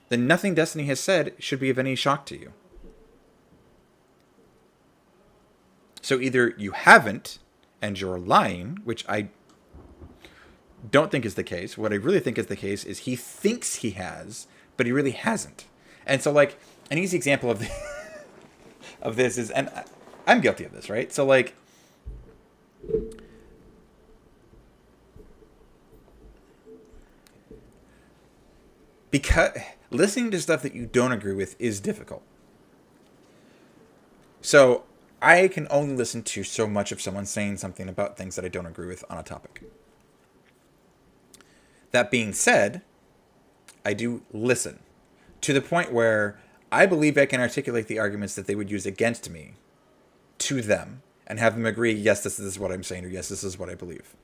then nothing Destiny has said should be of any shock to you. So either you haven't and you're lying, which I don't think is the case. What I really think is the case is he thinks he has, but he really hasn't. And so, like, an easy example of of this is, and I'm guilty of this, right? So, like, because listening to stuff that you don't agree with is difficult. So I can only listen to so much of someone saying something about things that I don't agree with on a topic. That being said, I do listen to the point where I believe I can articulate the arguments that they would use against me to them and have them agree, yes, this is what I'm saying, or yes, this is what I believe.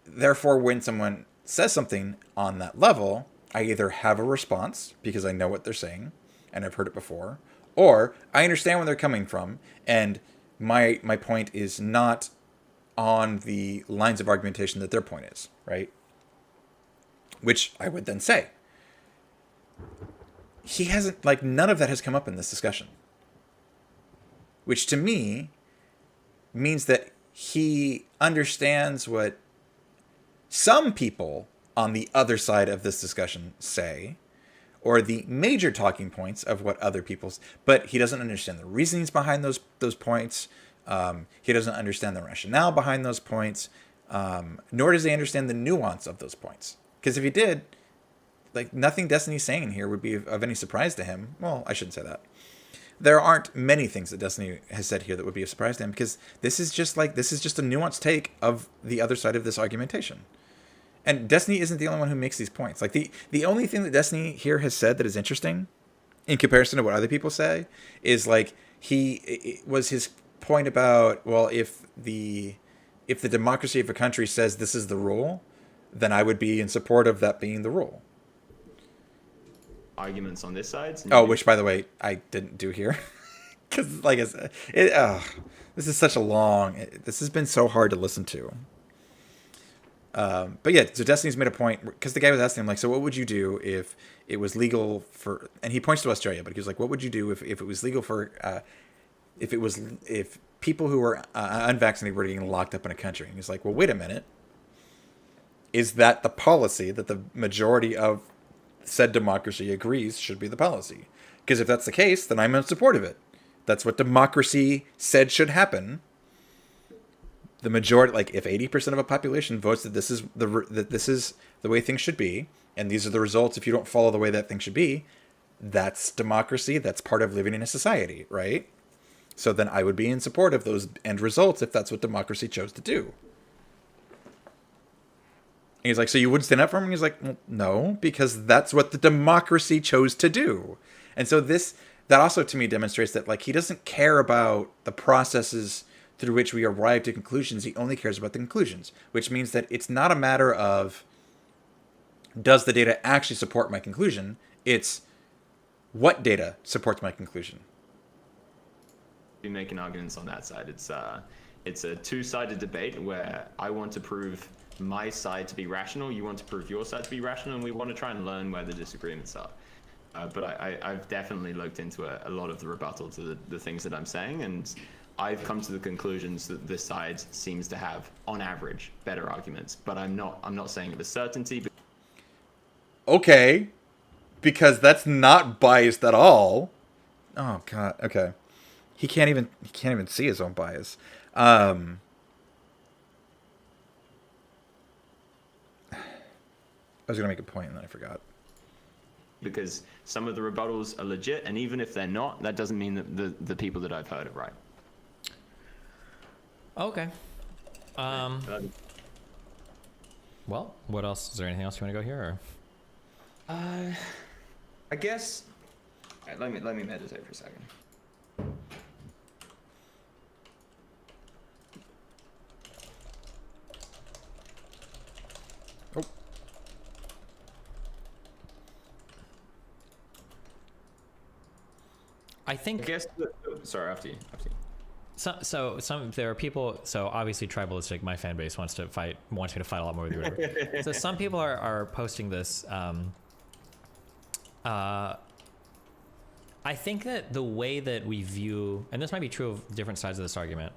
Therefore, when someone says something on that level, I either have a response because I know what they're saying and I've heard it before, or I understand where they're coming from, and my point is not on the lines of argumentation that their point is, right? Which I would then say. He hasn't, like, none of that has come up in this discussion. Which to me means that he understands what some people on the other side of this discussion say, or the major talking points of what other people's, but he doesn't understand the reasonings behind those points. He doesn't understand the rationale behind those points, nor does he understand the nuance of those points. Because if he did, like, nothing Destiny's saying here would be of any surprise to him. Well, I shouldn't say that. There aren't many things that Destiny has said here that would be a surprise to him, because this is just a nuanced take of the other side of this argumentation. And Destiny isn't the only one who makes these points. Like, the only thing that Destiny here has said that is interesting in comparison to what other people say is, like, it was his point about, well, if the democracy of a country says this is the rule, then I would be in support of that being the rule. Arguments on this side. Oh, which, by the way, I didn't do here. Because, like I said, this is such a long... This has been so hard to listen to. But yeah, so Destiny's made a point, because the guy was asking him, like, so what would you do if it was legal for... And he points to Australia, but he was like, what would you do if it was legal for... if people who were unvaccinated were getting locked up in a country? And he's like, well, wait a minute. Is that the policy that the majority of said democracy agrees should be the policy? Because if that's the case, then I'm in support of it. That's what democracy said should happen. The majority, like, if 80% of a population votes that this is the way things should be, and these are the results if you don't follow the way that thing should be, that's democracy. That's part of living in a society, right? So then I would be in support of those end results if that's what democracy chose to do. And he's like, so you wouldn't stand up for him? And he's like, well, no, because that's what the democracy chose to do. And so that also to me demonstrates that, like, he doesn't care about the processes through which we arrive to conclusions. He only cares about the conclusions, which means that it's not a matter of, does the data actually support my conclusion? It's, what data supports my conclusion? Be making arguments on that side. It's a two-sided debate where I want to prove my side to be rational, you want to prove your side to be rational, and we want to try and learn where the disagreements are. But I've definitely looked into a lot of the rebuttal to the things that I'm saying, and I've come to the conclusions that this side seems to have, on average, better arguments. But I'm not saying it with certainty. Okay, because that's not biased at all. Oh God. Okay, he can't even see his own bias. I was going to make a point and then I forgot. Because some of the rebuttals are legit, and even if they're not, that doesn't mean that the people that I've heard are right. Okay. Well, what else? Is there anything else you want to go here? Or? I guess. Let me meditate for a second. Oh, I think I guess. Sorry, after you. After you. so there are people. So obviously, tribalistic. My fan base wants me to fight a lot more with you. Whatever. So some people are posting this. I think that the way that we view, and this might be true of different sides of this argument,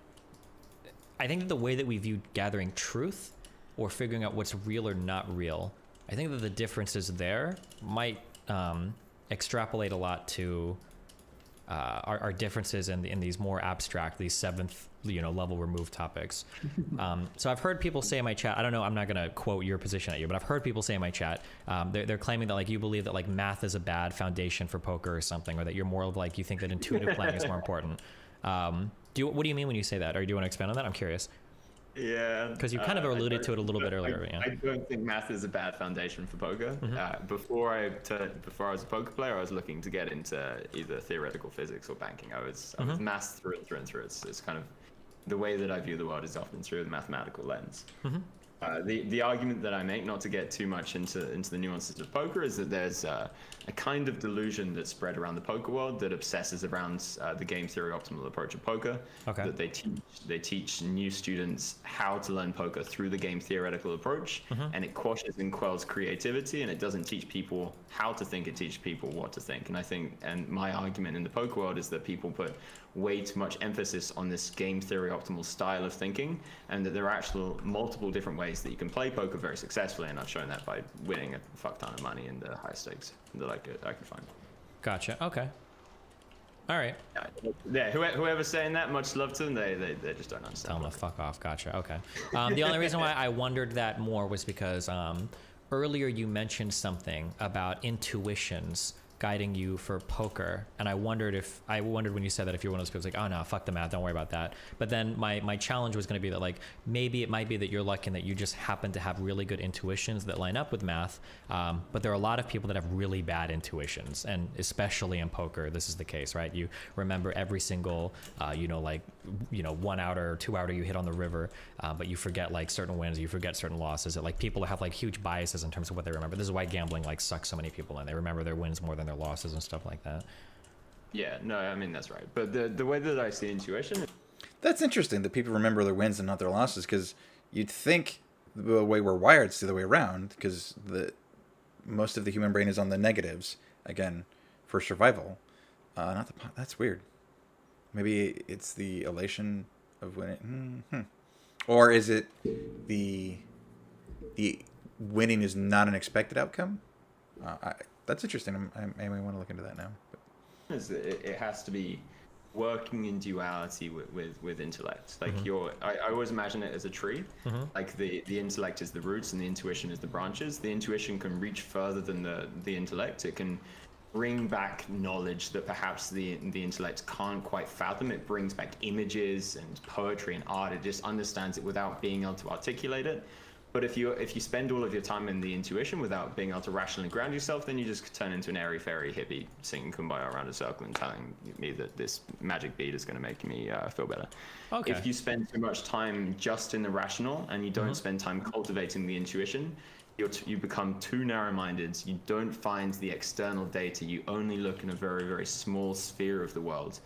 I think that the way that we view gathering truth or figuring out what's real or not real, I think that the differences there might extrapolate a lot to our differences in these more abstract, these seventh level removed topics. So I've heard people say in my chat, I don't know, I'm not going to quote your position at you, but I've heard people say in my chat, they're claiming that like you believe that like math is a bad foundation for poker or something, or that you're more of like, you think that intuitive playing is more important. What do you mean when you say that? Or do you want to expand on that? I'm curious. Yeah, Because you kind of alluded to it a little bit earlier. I don't think math is a bad foundation for poker. Before I was a poker player, I was looking to get into either theoretical physics or banking. I was math through and through. It's kind of the way that I view the world is often through the mathematical lens. The argument that I make, not to get too much into the nuances of poker, is that there's a kind of delusion that's spread around the poker world that obsesses around the game theory optimal approach of poker. Okay. That they teach new students how to learn poker through the game theoretical approach, and it quashes and quells creativity, and it doesn't teach people how to think. It teaches people what to think. And my argument in the poker world is that people put way too much emphasis on this game theory optimal style of thinking, and that there are multiple different ways that you can play poker very successfully, and I've shown that by winning a fuck ton of money in the high stakes that I could find. Gotcha. Okay. All right. Yeah, whoever's saying that, much love to them. They just don't understand. Tell them to fuck off. Gotcha. Okay. The only reason why I wondered that more was because earlier you mentioned something about intuitions guiding you for poker, and I wondered when you said that if you're one of those people like, oh no, fuck the math, don't worry about that. But then my challenge was going to be that like maybe it might be that you're lucky and that you just happen to have really good intuitions that line up with math, but there are a lot of people that have really bad intuitions, and especially in poker this is the case, right? You remember every single 1 outer or 2 outer you hit on the river, but you forget like certain wins, you forget certain losses. That like people have like huge biases in terms of what they remember. This is why gambling like sucks so many people in. They remember their wins more than their losses and stuff like that. Yeah, no, I mean that's right. But the way that I see intuition, that's interesting that people remember their wins and not their losses, because you'd think the way we're wired is the other way around, because most of the human brain is on the negatives, again, for survival. That's weird. Maybe it's the elation of winning. Or is it the winning is not an expected outcome? That's interesting. I may want to look into that now. it has to be working in duality with intellect. Like I always imagine it as a tree. Like the intellect is the roots and the intuition is the branches. The intuition can reach further than the intellect. It can bring back knowledge that perhaps the intellect can't quite fathom. It brings back images and poetry and art. It just understands it without being able to articulate it. But if you spend all of your time in the intuition without being able to rationally ground yourself, then you just turn into an airy-fairy hippie singing Kumbaya around a circle and telling me that this magic beat is going to make me feel better. Okay. If you spend too much time just in the rational and you don't spend time cultivating the intuition, you become too narrow-minded. You don't find the external data. You only look in a very, very small sphere of the world.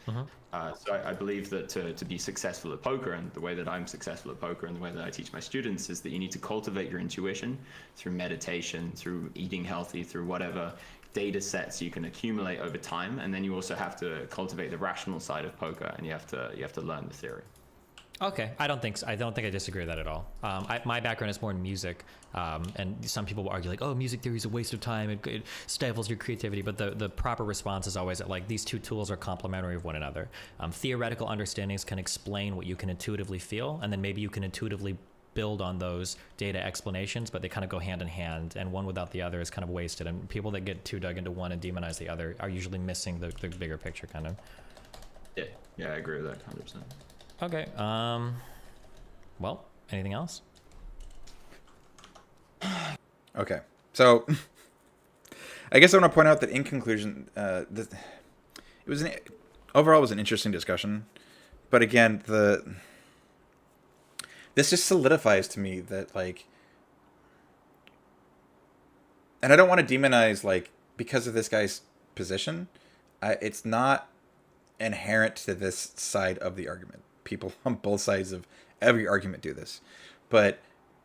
So I believe that to be successful at poker, and the way that I'm successful at poker and the way that I teach my students, is that you need to cultivate your intuition through meditation, through eating healthy, through whatever data sets you can accumulate over time. And then you also have to cultivate the rational side of poker, and you have to learn the theory. Okay, I don't think I disagree with that at all. My background is more in music, and some people will argue like, oh, music theory is a waste of time, it stifles your creativity, but the proper response is always that like these two tools are complementary of one another. Theoretical understandings can explain what you can intuitively feel, and then maybe you can intuitively build on those data explanations, but they kind of go hand in hand, and one without the other is kind of wasted, and people that get too dug into one and demonize the other are usually missing the bigger picture kind of. Yeah, I agree with that 100%. Okay. Well, anything else? Okay. So, I guess I want to point out that in conclusion, overall it was an interesting discussion, but again, this just solidifies to me that like and I don't want to demonize, like, because of this guy's position, it's not inherent to this side of the argument. People on both sides of every argument do this. But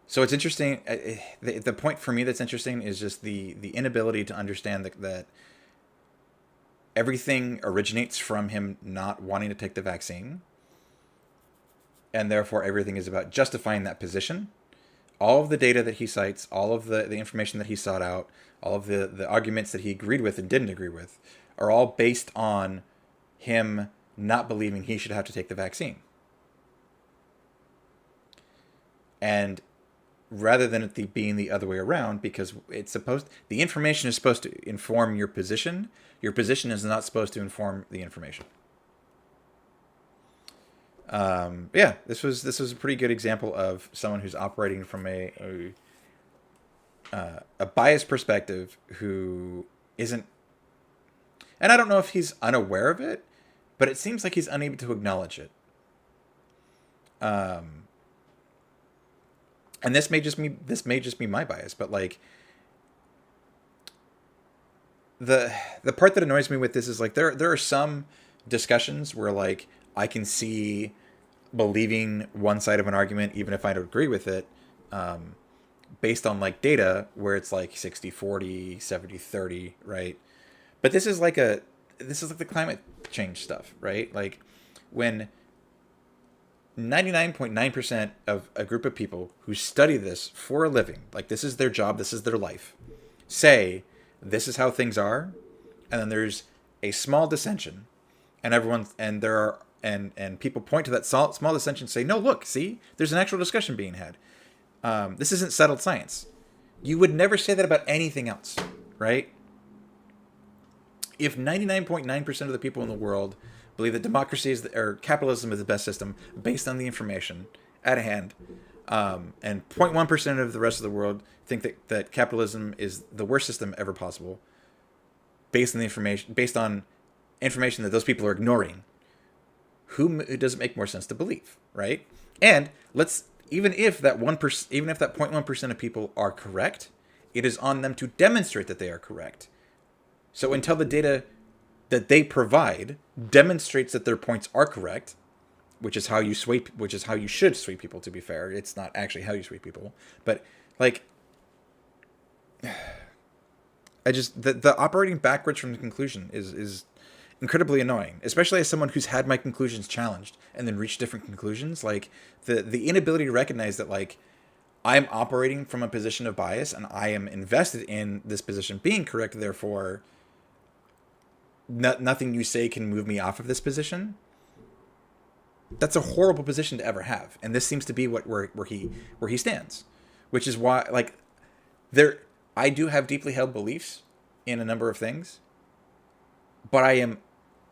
so it's interesting. The point for me that's interesting is just the inability to understand that everything originates from him not wanting to take the vaccine, and therefore everything is about justifying that position. All of the data that he cites, all of the information that he sought out, all of the arguments that he agreed with and didn't agree with, are all based on him not believing he should have to take the vaccine. And rather than it being the other way around, because the information is supposed to inform your position is not supposed to inform the information. Yeah, this was a pretty good example of someone who's operating from a biased perspective, who isn't, and I don't know if he's unaware of it, but it seems like he's unable to acknowledge it. And this may just be my bias, but like the part that annoys me with this is like there are some discussions where like I can see believing one side of an argument even if I don't agree with it, based on like data where it's like 60-40, 70-30, right? But this is like the climate change stuff, right? Like when 99.9% of a group of people who study this for a living, like this is their job, this is their life, say this is how things are, and then there's a small dissension, and people point to that small dissension and say, no, look, see, there's an actual discussion being had. This isn't settled science. You would never say that about anything else, right? If 99.9% of the people in the world believe that democracy or capitalism is the best system based on the information at hand, and 0.1% of the rest of the world think that capitalism is the worst system ever possible, based on information that those people are ignoring, who does it make more sense to believe, right? And even if that 0.1% of people are correct, it is on them to demonstrate that they are correct. So until the data that they provide demonstrates that their points are correct, which is how you should sway people, to be fair. It's not actually how you sway people, but like, the operating backwards from the conclusion is incredibly annoying, especially as someone who's had my conclusions challenged and then reached different conclusions. Like the inability to recognize that like I'm operating from a position of bias and I am invested in this position being correct, therefore nothing you say can move me off of this position. That's a horrible position to ever have, and this seems to be where he stands, which is why like I do have deeply held beliefs in a number of things, but I am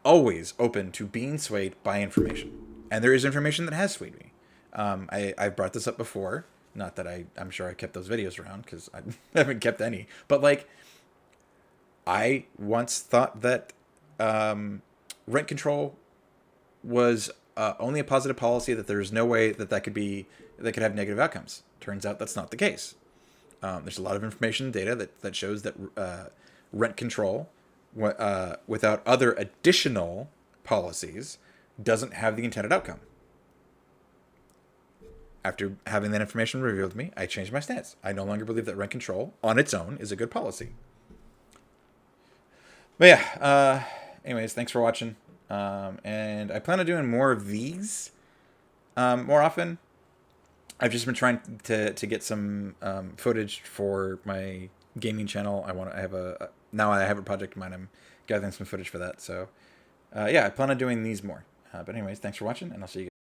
always open to being swayed by information, and there is information that has swayed me. I've brought this up before, not that I'm sure I kept those videos around because I haven't kept any, but like I once thought that rent control was only a positive policy, that there's no way that could have negative outcomes. Turns out that's not the case. There's a lot of information and data that shows that rent control, without other additional policies, doesn't have the intended outcome. After having that information revealed to me, I changed my stance. I no longer believe that rent control on its own is a good policy. But yeah, anyways, thanks for watching. And I plan on doing more of these more often. I've just been trying to get some footage for my gaming channel. Now I have a project in mind. I'm gathering some footage for that. So yeah, I plan on doing these more. But anyways, thanks for watching, and I'll see you guys.